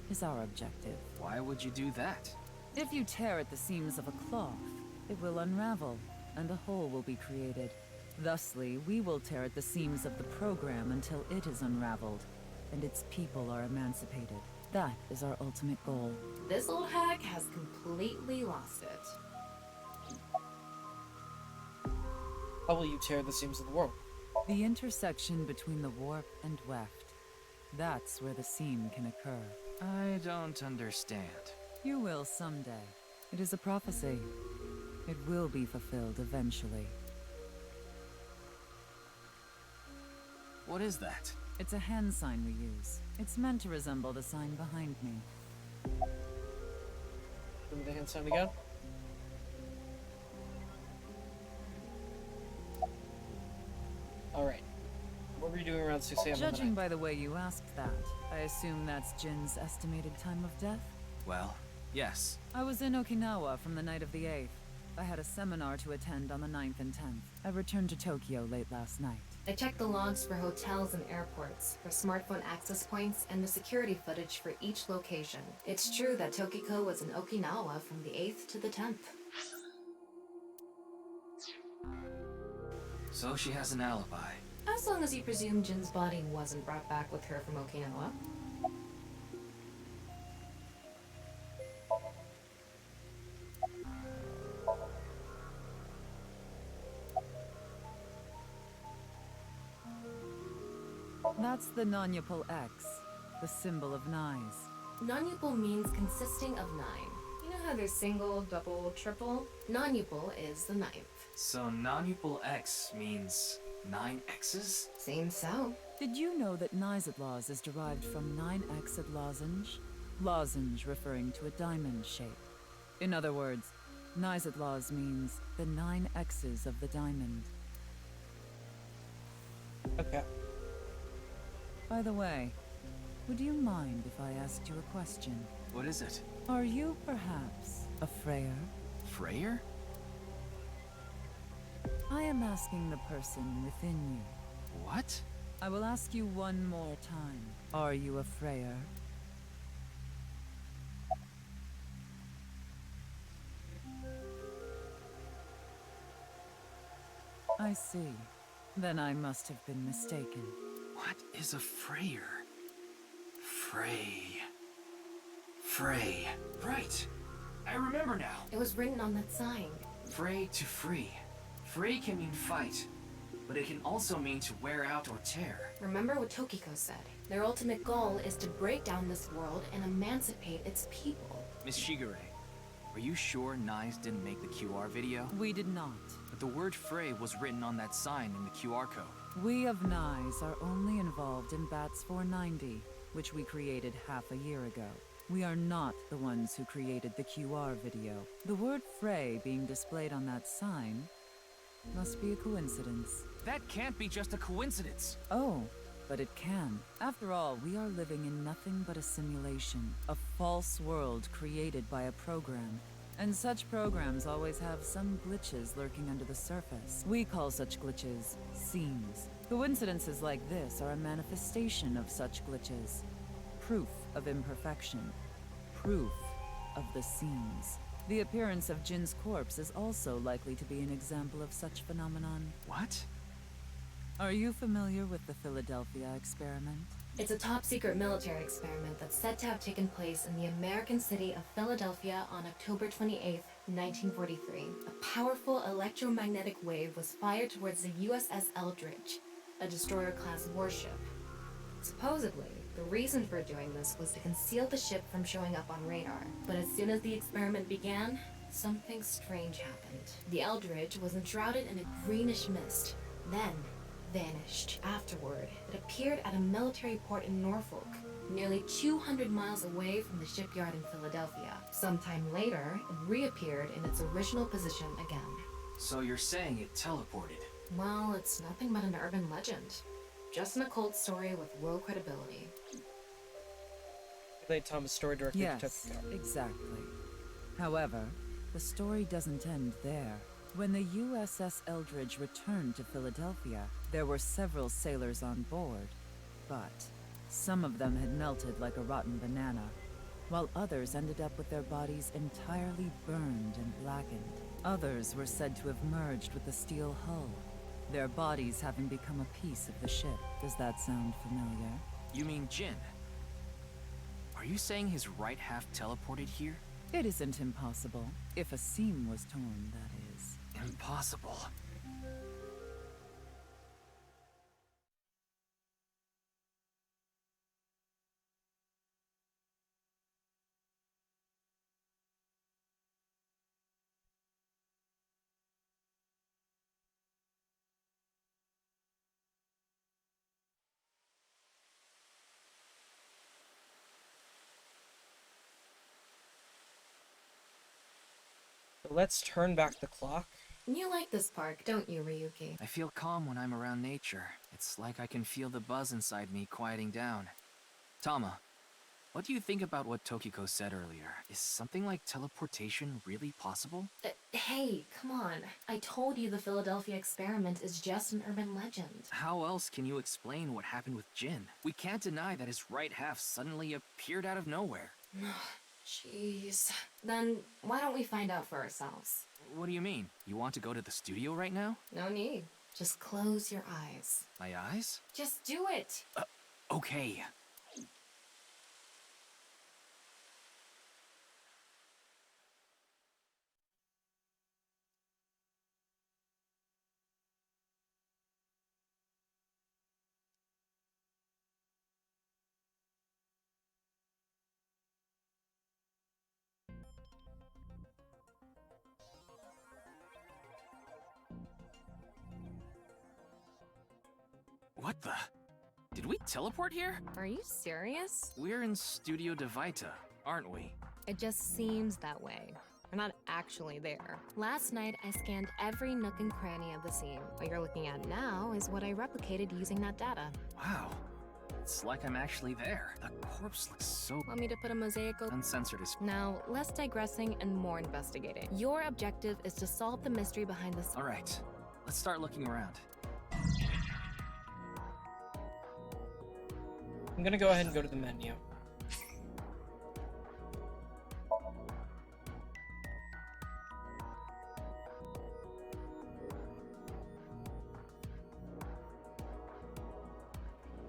is our objective. Why would you do that? If you tear at the seams of a cloth, it will unravel, and a hole will be created. Thusly, we will tear at the seams of the program until it is unraveled, and its people are emancipated. That is our ultimate goal. This old hack has completely lost it. How will you tear the seams of the world? The intersection between the warp and weft. That's where the seam can occur. I don't understand. You will someday. It is a prophecy. It will be fulfilled eventually. What is that? It's a hand sign we use. It's meant to resemble the sign behind me. Give me the hand sign again. Alright. What were you doing around 6 a.m. Judging by the way you asked that, I assume that's Jin's estimated time of death? Well, yes. I was in Okinawa from the night of the 8th. I had a seminar to attend on the 9th and 10th. I returned to Tokyo late last night. I checked the logs for hotels and airports, for smartphone access points, and the security footage for each location. It's true that Tokiko was in Okinawa from the 8th to the 10th. So she has an alibi. As long as you presume Jin's body wasn't brought back with her from Okinawa. That's the non-Yupal X, the symbol of Nyes. Non-Yupal means consisting of 9. You know how there's single, double, triple? Non-Yupal is the 9th. So non-Yupal X means 9 X's? Seems so. Did you know that Nyes is derived from 9-exed lozenge? Lozenge referring to a diamond shape. In other words, Nyes means the 9 X's of the diamond. Okay. By the way, would you mind if I asked you a question? What is it? Are you perhaps a Freyer? Freyer? I am asking the person within you. What? I will ask you one more time. Are you a Freyer? I see. Then I must have been mistaken. What is a Freyer? Frey. Right. I remember now. It was written on that sign. Frey to free. Free can mean fight, but it can also mean to wear out or tear. Remember what Tokiko said. Their ultimate goal is to break down this world and emancipate its people. Miss Shigure, are you sure Nyes didn't make the QR video? We did not. But the word Frey was written on that sign in the QR code. We of Nyes are only involved in Bats 490, which we created half a year ago. We are not the ones who created the QR video. The word Frey being displayed on that sign must be a coincidence. That can't be just a coincidence. Oh, but it can. After all, we are living in nothing but a simulation, a false world created by a program. And such programs always have some glitches lurking under the surface. We call such glitches seams. Coincidences like this are a manifestation of such glitches. Proof of imperfection. Proof of the seams. The appearance of Jin's corpse is also likely to be an example of such phenomenon. What? Are you familiar with the Philadelphia experiment? It's a top-secret military experiment that's said to have taken place in the American city of Philadelphia on October 28, 1943. A powerful electromagnetic wave was fired towards the USS Eldridge, a destroyer-class warship. Supposedly, the reason for doing this was to conceal the ship from showing up on radar. But as soon as the experiment began, something strange happened. The Eldridge was enshrouded in a greenish mist, then vanished. Afterward, it appeared at a military port in Norfolk, nearly 200 miles away from the shipyard in Philadelphia. Sometime later, it reappeared in its original position again. So you're saying it teleported? Well, it's nothing but an urban legend. Just an occult story with low credibility. Relate Thomas' story directly to Yes, Tokiko. exactly. However, the story doesn't end there. When the USS Eldridge returned to Philadelphia, there were several sailors on board, but some of them had melted like a rotten banana, while others ended up with their bodies entirely burned and blackened. Others were said to have merged with the steel hull, their bodies having become a piece of the ship. Does that sound familiar? You mean Jin? Are you saying his right half teleported here? It isn't impossible, if a seam was torn, that is. Impossible. Let's turn back the clock. You like this park, don't you, Ryuki? I feel calm when I'm around nature. It's like I can feel the buzz inside me quieting down. Tama, what do you think about what Tokiko said earlier? Is something like teleportation really possible? Hey, come on. I told you the Philadelphia experiment is just an urban legend. How else can you explain what happened with Jin? We can't deny that his right half suddenly appeared out of nowhere. Jeez. Then why don't we find out for ourselves? What do you mean? You want to go to the studio right now? No need. Just close your eyes. My eyes? Just do it! Okay. What the? Did we teleport here? Are you serious? We're in Studio Devita, aren't we? It just seems that way. We're not actually there. Last night, I scanned every nook and cranny of the scene. What you're looking at now is what I replicated using that data. Wow. It's like I'm actually there. The corpse looks so... Want me to put a mosaic over? Uncensored is... Now, less digressing and more investigating. Your objective is to solve the mystery behind this. Alright, let's start looking around. I'm gonna go ahead and go to the menu.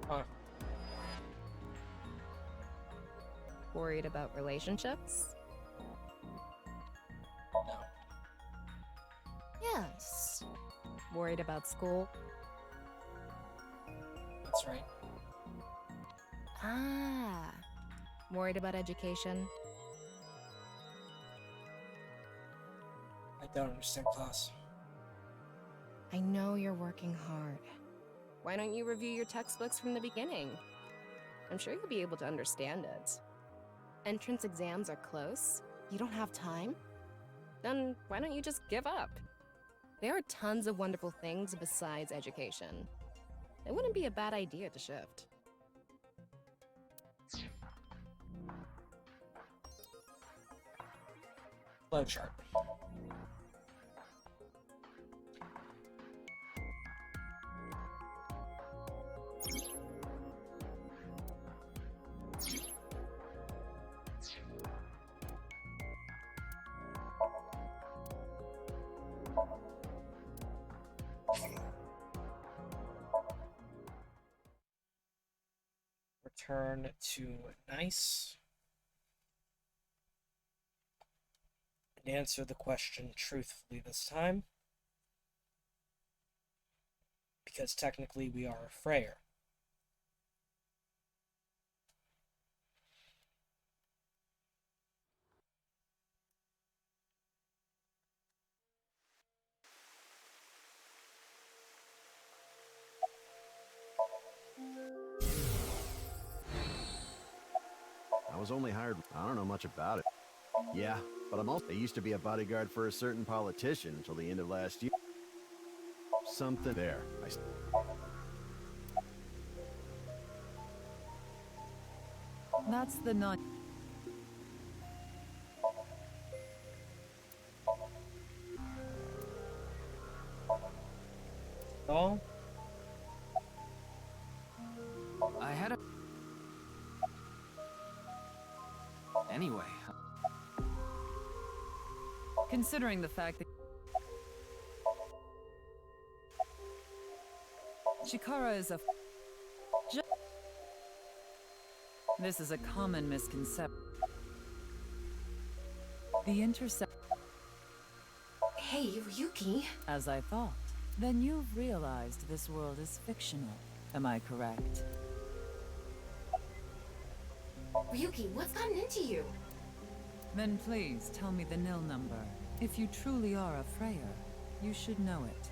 Huh. Worried about relationships? No. Yes. Worried about school? That's right. Ah. Worried about education? I don't understand class. I know you're working hard. Why don't you review your textbooks from the beginning? I'm sure you'll be able to understand it. Entrance exams are close. You don't have time? Then why don't you just give up? There are tons of wonderful things besides education. It wouldn't be a bad idea to shift. Flowchart. Return to nice. And answer the question truthfully this time. Because technically we are a Freyer. I was only hired. I don't know much about it. Yeah, but I used to be a bodyguard for a certain politician until the end of last year. Something there. That's the non. Oh? I had a... Anyway. Considering the fact that Kii'ra is a this is a common misconception. The intercept. Hey, Ryuki. As I thought. Then you've realized this world is fictional. Am I correct? Ryuki, what's gotten into you? Then please tell me the nil number. If you truly are a Freyer, you should know it.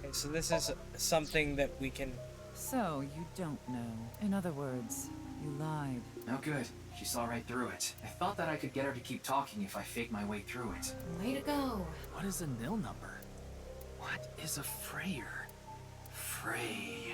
Okay, so this is something that we can... So, you don't know. In other words, you lied. Oh good. She saw right through it. I thought that I could get her to keep talking if I faked my way through it. Way to go. What is a nil number? What is a Freyer? Frey.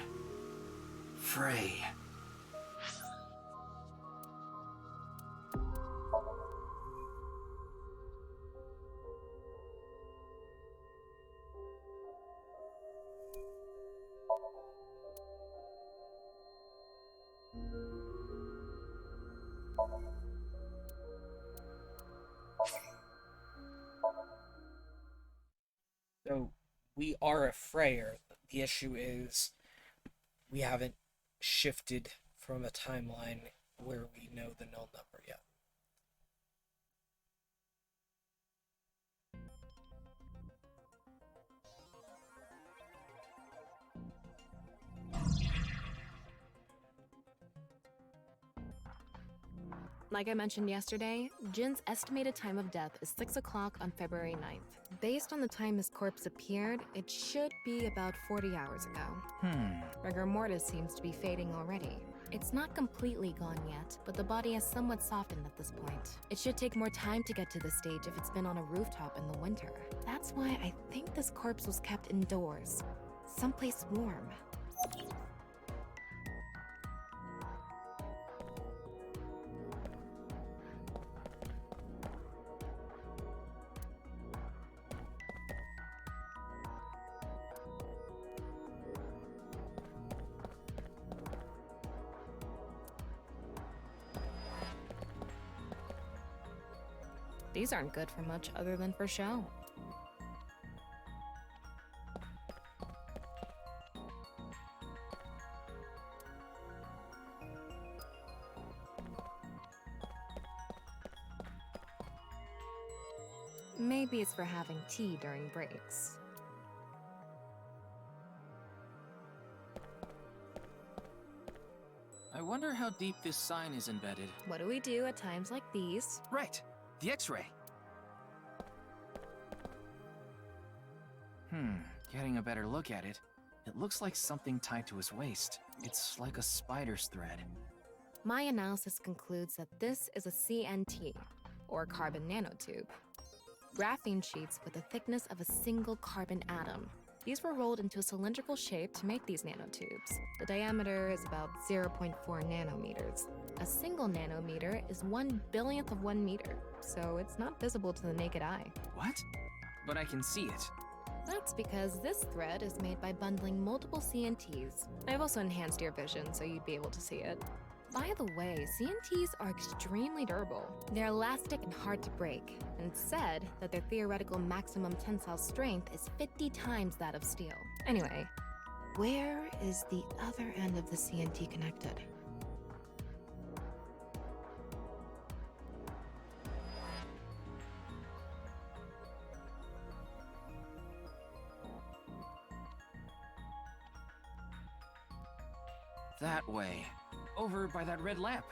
So, we are a Freyer. The issue is we haven't shifted from a timeline where we know the null number yet. Like I mentioned yesterday, Jin's estimated time of death is 6 o'clock on February 9th. Based on the time his corpse appeared, it should be about 40 hours ago. Rigor mortis seems to be fading already. It's not completely gone yet, but the body has somewhat softened at this point. It should take more time to get to this stage if it's been on a rooftop in the winter. That's why I think this corpse was kept indoors, someplace warm. These aren't good for much other than for show. Maybe it's for having tea during breaks. I wonder how deep this sign is embedded. What do we do at times like these? Right, the X-ray. Getting a better look at it. It looks like something tied to his waist. It's like a spider's thread. My analysis concludes that this is a CNT, or carbon nanotube. Graphene sheets with the thickness of a single carbon atom. These were rolled into a cylindrical shape to make these nanotubes. The diameter is about 0.4 nanometers. A single nanometer is 1/1000th of 1 meter, so it's not visible to the naked eye. What? But I can see it. That's because this thread is made by bundling multiple CNTs. I've also enhanced your vision so you'd be able to see it. By the way, CNTs are extremely durable. They're elastic and hard to break, and it's said that their theoretical maximum tensile strength is 50 times that of steel. Anyway, where is the other end of the CNT connected? That way. Over by that red lamp.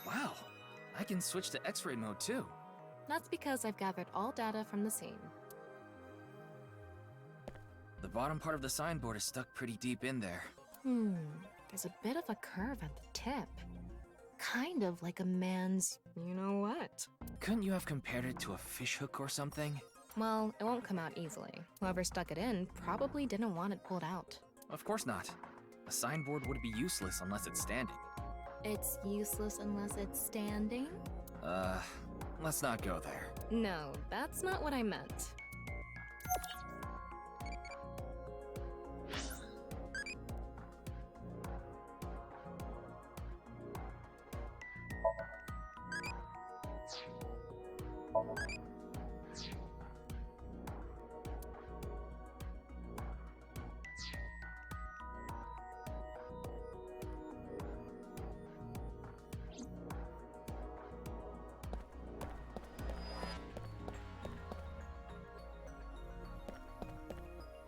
Wow, I can switch to X-ray mode too. That's because I've gathered all data from the scene. The bottom part of the signboard is stuck pretty deep in there. There's a bit of a curve at the tip. Kind of like a man's you-know-what. Couldn't you have compared it to a fishhook or something? Well, it won't come out easily. Whoever stuck it in probably didn't want it pulled out. Of course not. A signboard would be useless unless it's standing. It's useless unless it's standing? Let's not go there. No, that's not what I meant.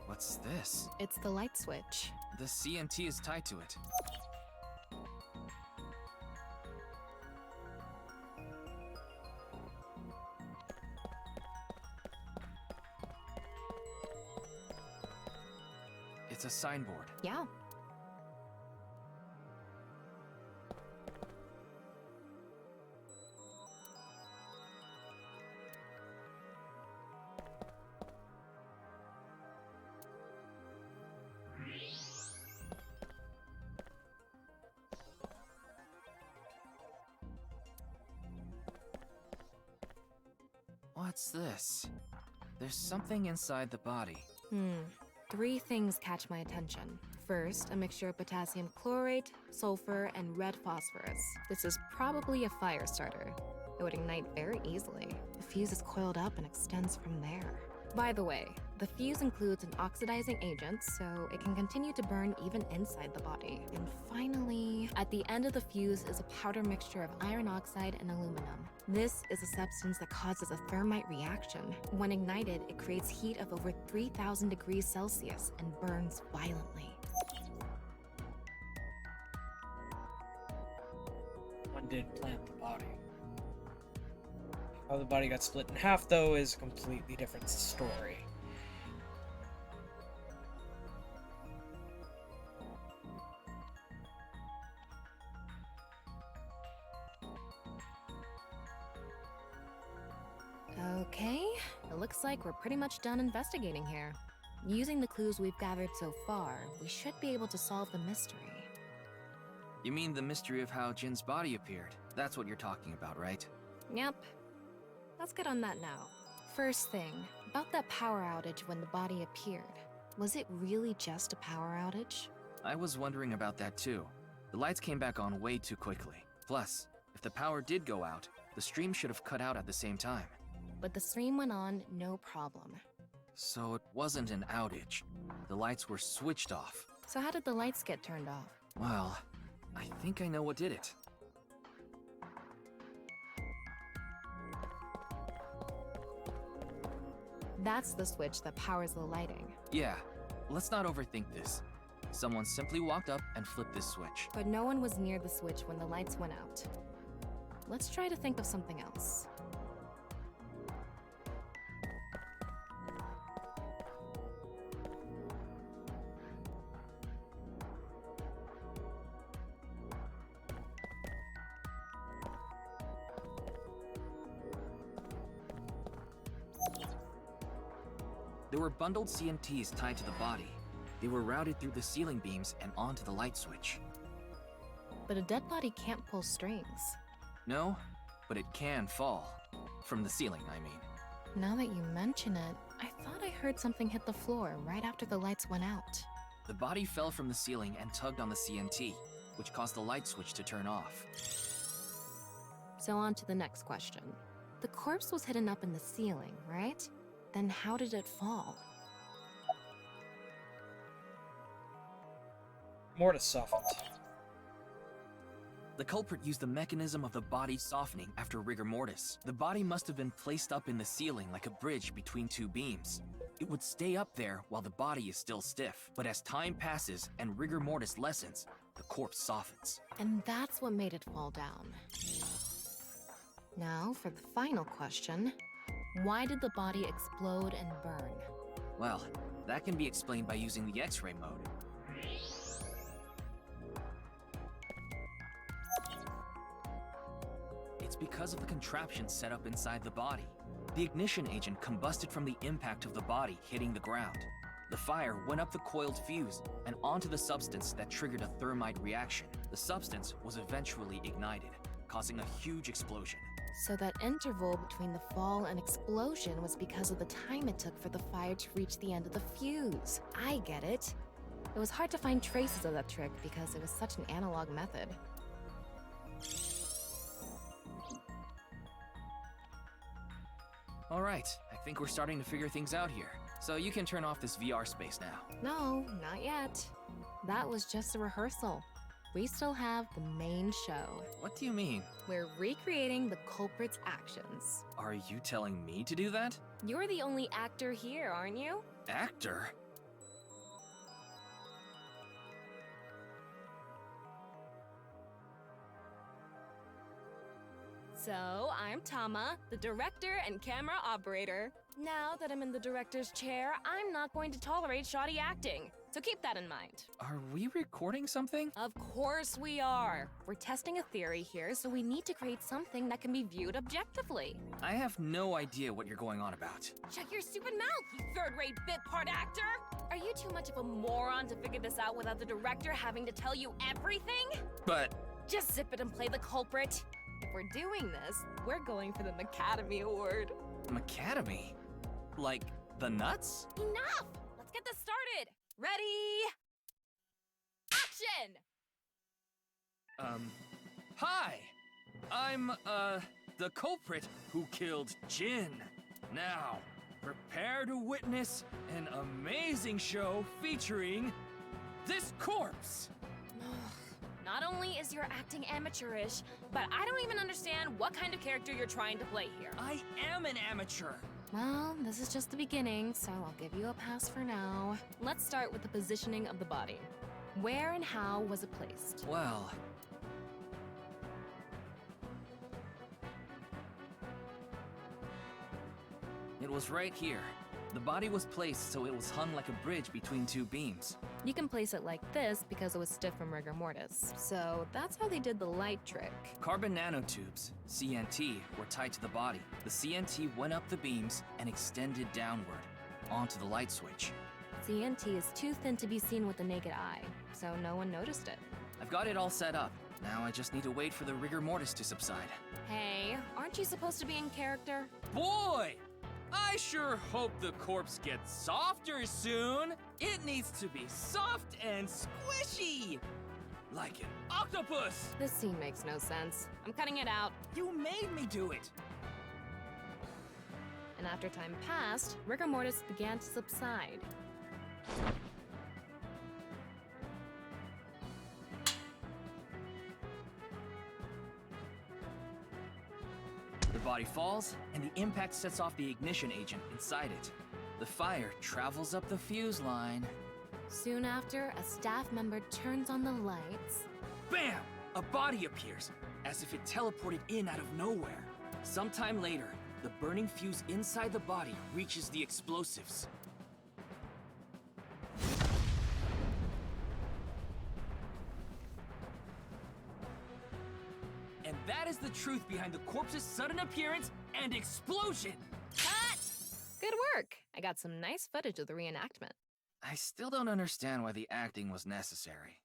What's this? It's the light switch. The CNT is tied to it. It's a signboard. Yeah. What's this? There's something inside the body. 3 things catch my attention. First, a mixture of potassium chlorate, sulfur, and red phosphorus. This is probably a fire starter. It would ignite very easily. The fuse is coiled up and extends from there. By the way, the fuse includes an oxidizing agent, so it can continue to burn even inside the body. And finally, at the end of the fuse is a powder mixture of iron oxide and aluminum. This is a substance that causes a thermite reaction. When ignited, it creates heat of over 3,000 degrees Celsius and burns violently. One did plant the body. How the body got split in half, though, is a completely different story. Okay, it looks like we're pretty much done investigating here. Using the clues we've gathered so far, we should be able to solve the mystery. You mean the mystery of how Jin's body appeared? That's what you're talking about, right? Yep. Let's get on that now. First thing, about that power outage when the body appeared. Was it really just a power outage? I was wondering about that too. The lights came back on way too quickly. Plus, if the power did go out, the stream should have cut out at the same time. But the stream went on, no problem. So it wasn't an outage. The lights were switched off. So how did the lights get turned off? Well, I think I know what did it. That's the switch that powers the lighting. Yeah, let's not overthink this. Someone simply walked up and flipped this switch. But no one was near the switch when the lights went out. Let's try to think of something else. There were bundled CNTs tied to the body. They were routed through the ceiling beams and onto the light switch. But a dead body can't pull strings. No, but it can fall. From the ceiling, I mean. Now that you mention it, I thought I heard something hit the floor right after the lights went out. The body fell from the ceiling and tugged on the CNT, which caused the light switch to turn off. So on to the next question. The corpse was hidden up in the ceiling, right? Then how did it fall? Mortis softened. The culprit used the mechanism of the body softening after rigor mortis. The body must have been placed up in the ceiling like a bridge between two beams. It would stay up there while the body is still stiff, but as time passes and rigor mortis lessens, the corpse softens. And that's what made it fall down. Now, for the final question. Why did the body explode and burn? Well, that can be explained by using the X-ray mode. It's because of the contraption set up inside the body. The ignition agent combusted from the impact of the body hitting the ground. The fire went up the coiled fuse and onto the substance that triggered a thermite reaction. The substance was eventually ignited, causing a huge explosion. So that interval between the fall and explosion was because of the time it took for the fire to reach the end of the fuse. I get it. It was hard to find traces of that trick because it was such an analog method. All right, I think we're starting to figure things out here. So you can turn off this VR space now. No, not yet. That was just a rehearsal. We still have the main show. What do you mean? We're recreating the culprit's actions. Are you telling me to do that? You're the only actor here, aren't you? Actor? So, I'm Tama, the director and camera operator. Now that I'm in the director's chair, I'm not going to tolerate shoddy acting. So keep that in mind. Are we recording something? Of course we are. We're testing a theory here, so we need to create something that can be viewed objectively. I have no idea what you're going on about. Shut your stupid mouth, you third-rate bit part actor! Are you too much of a moron to figure this out without the director having to tell you everything? But... Just zip it and play the culprit. If we're doing this, we're going for the Academy Award. Academy? Like, the nuts? Enough! Let's get this started! Ready? Action! Hi! I'm, the culprit who killed Jin. Now, prepare to witness an amazing show featuring this corpse. Not only is your acting amateurish, but I don't even understand what kind of character you're trying to play here. I am an amateur. Well, this is just the beginning, so I'll give you a pass for now. Let's start with the positioning of the body. Where and how was it placed? Well... It was right here. The body was placed so it was hung like a bridge between two beams. You can place it like this because it was stiff from rigor mortis. So that's how they did the light trick. Carbon nanotubes, CNT, were tied to the body. The CNT went up the beams and extended downward, onto the light switch. CNT is too thin to be seen with the naked eye, so no one noticed it. I've got it all set up. Now I just need to wait for the rigor mortis to subside. Hey, aren't you supposed to be in character? Boy! I sure hope the corpse gets softer soon. It needs to be soft and squishy. Like an octopus. This scene makes no sense. I'm cutting it out. You made me do it. And after time passed, rigor mortis began to subside. The body falls, and the impact sets off the ignition agent inside it. The fire travels up the fuse line. Soon after, a staff member turns on the lights. Bam! A body appears, as if it teleported in out of nowhere. Sometime later, the burning fuse inside the body reaches the explosives. And that is the truth behind the corpse's sudden appearance and explosion! Cut! Good work! I got some nice footage of the reenactment. I still don't understand why the acting was necessary.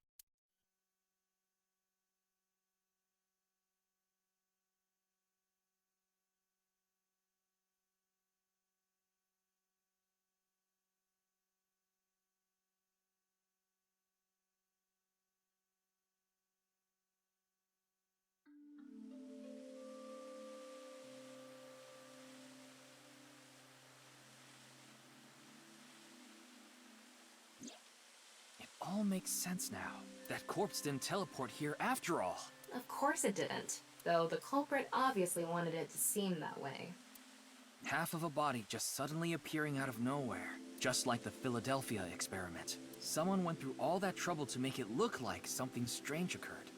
It all makes sense now. That corpse didn't teleport here after all. Of course it didn't, though the culprit obviously wanted it to seem that way. Half of a body just suddenly appearing out of nowhere, just like the Philadelphia experiment. Someone went through all that trouble to make it look like something strange occurred.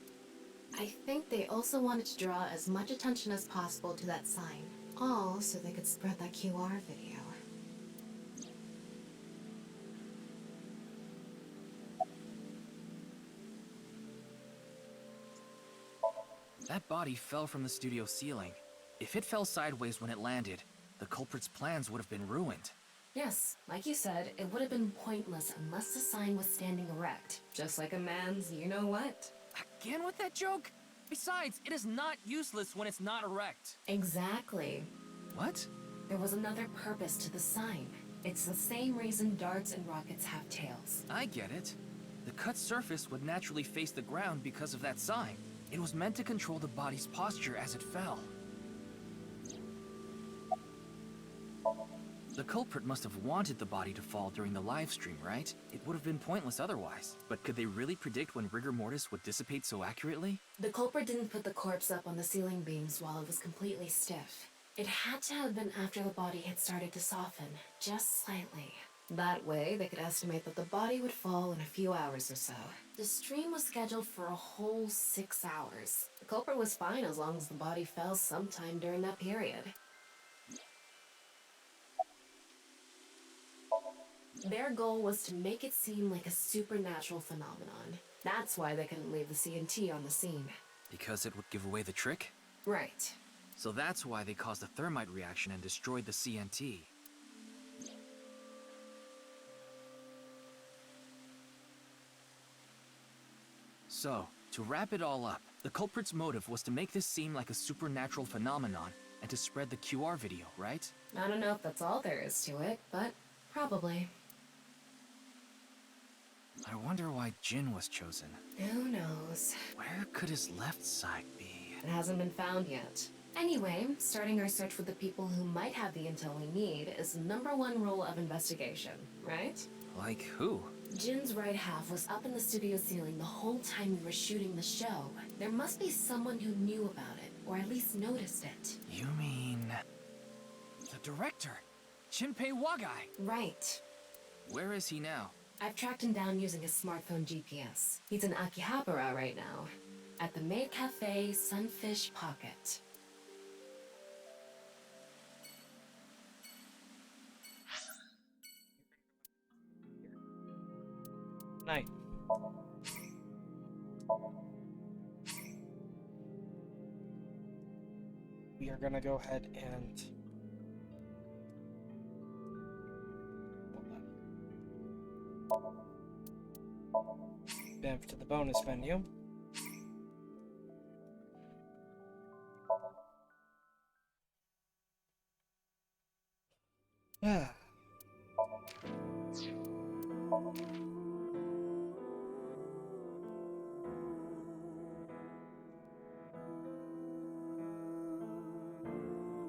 I think they also wanted to draw as much attention as possible to that sign, all so they could spread that QR video. That body fell from the studio ceiling. If it fell sideways when it landed, the culprit's plans would have been ruined. Yes, like you said, it would have been pointless unless the sign was standing erect, just like a man's you-know-what. Again with that joke? Besides, it is not useless when it's not erect. Exactly. What? There was another purpose to the sign. It's the same reason darts and rockets have tails. I get it. The cut surface would naturally face the ground because of that sign. It was meant to control the body's posture as it fell. The culprit must have wanted the body to fall during the live stream, right? It would have been pointless otherwise. But could they really predict when rigor mortis would dissipate so accurately? The culprit didn't put the corpse up on the ceiling beams while it was completely stiff. It had to have been after the body had started to soften, just slightly. That way, they could estimate that the body would fall in a few hours or so. The stream was scheduled for a whole 6 hours. The culprit was fine as long as the body fell sometime during that period. Their goal was to make it seem like a supernatural phenomenon. That's why they couldn't leave the CNT on the scene. Because it would give away the trick? Right. So that's why they caused a thermite reaction and destroyed the CNT. So, to wrap it all up, the culprit's motive was to make this seem like a supernatural phenomenon and to spread the QR video, right? I don't know if that's all there is to it, but probably. I wonder why Jin was chosen. Who knows? Where could his left side be? It hasn't been found yet. Anyway, starting our search with the people who might have the intel we need is the #1 rule of investigation, right? Like who? Jin's right half was up in the studio ceiling the whole time we were shooting the show. There must be someone who knew about it, or at least noticed it. You mean... the director, Shinpei Wagai? Right. Where is he now? I've tracked him down using his smartphone GPS. He's in Akihabara right now, at the maid cafe Sunfish Pocket. Night. We are gonna go ahead and bamf to the bonus menu.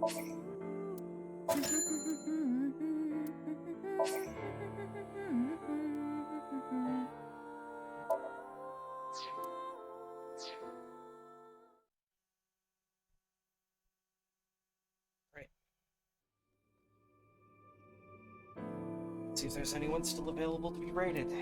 See if there's anyone still available to be raided.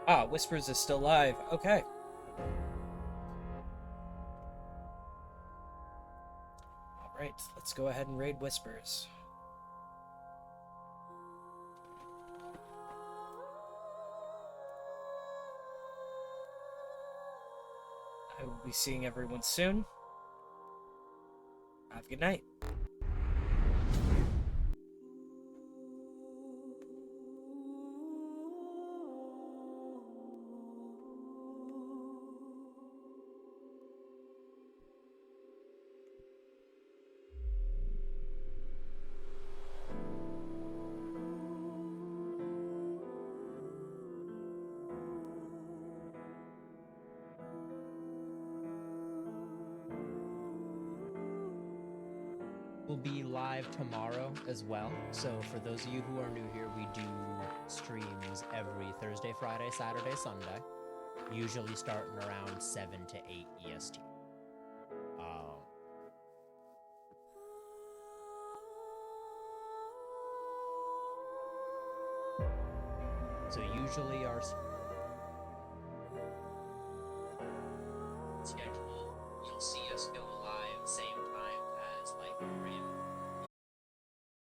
Ah, Whispers is still live. Okay. Alright, let's go ahead and raid Whispers. I will be seeing everyone soon. Have a good night. Will be live tomorrow as well. So for those of you who are new here, we do streams every Thursday, Friday, Saturday, Sunday. Usually starting around 7 to 8 EST. So usually our schedule, you'll see us go live same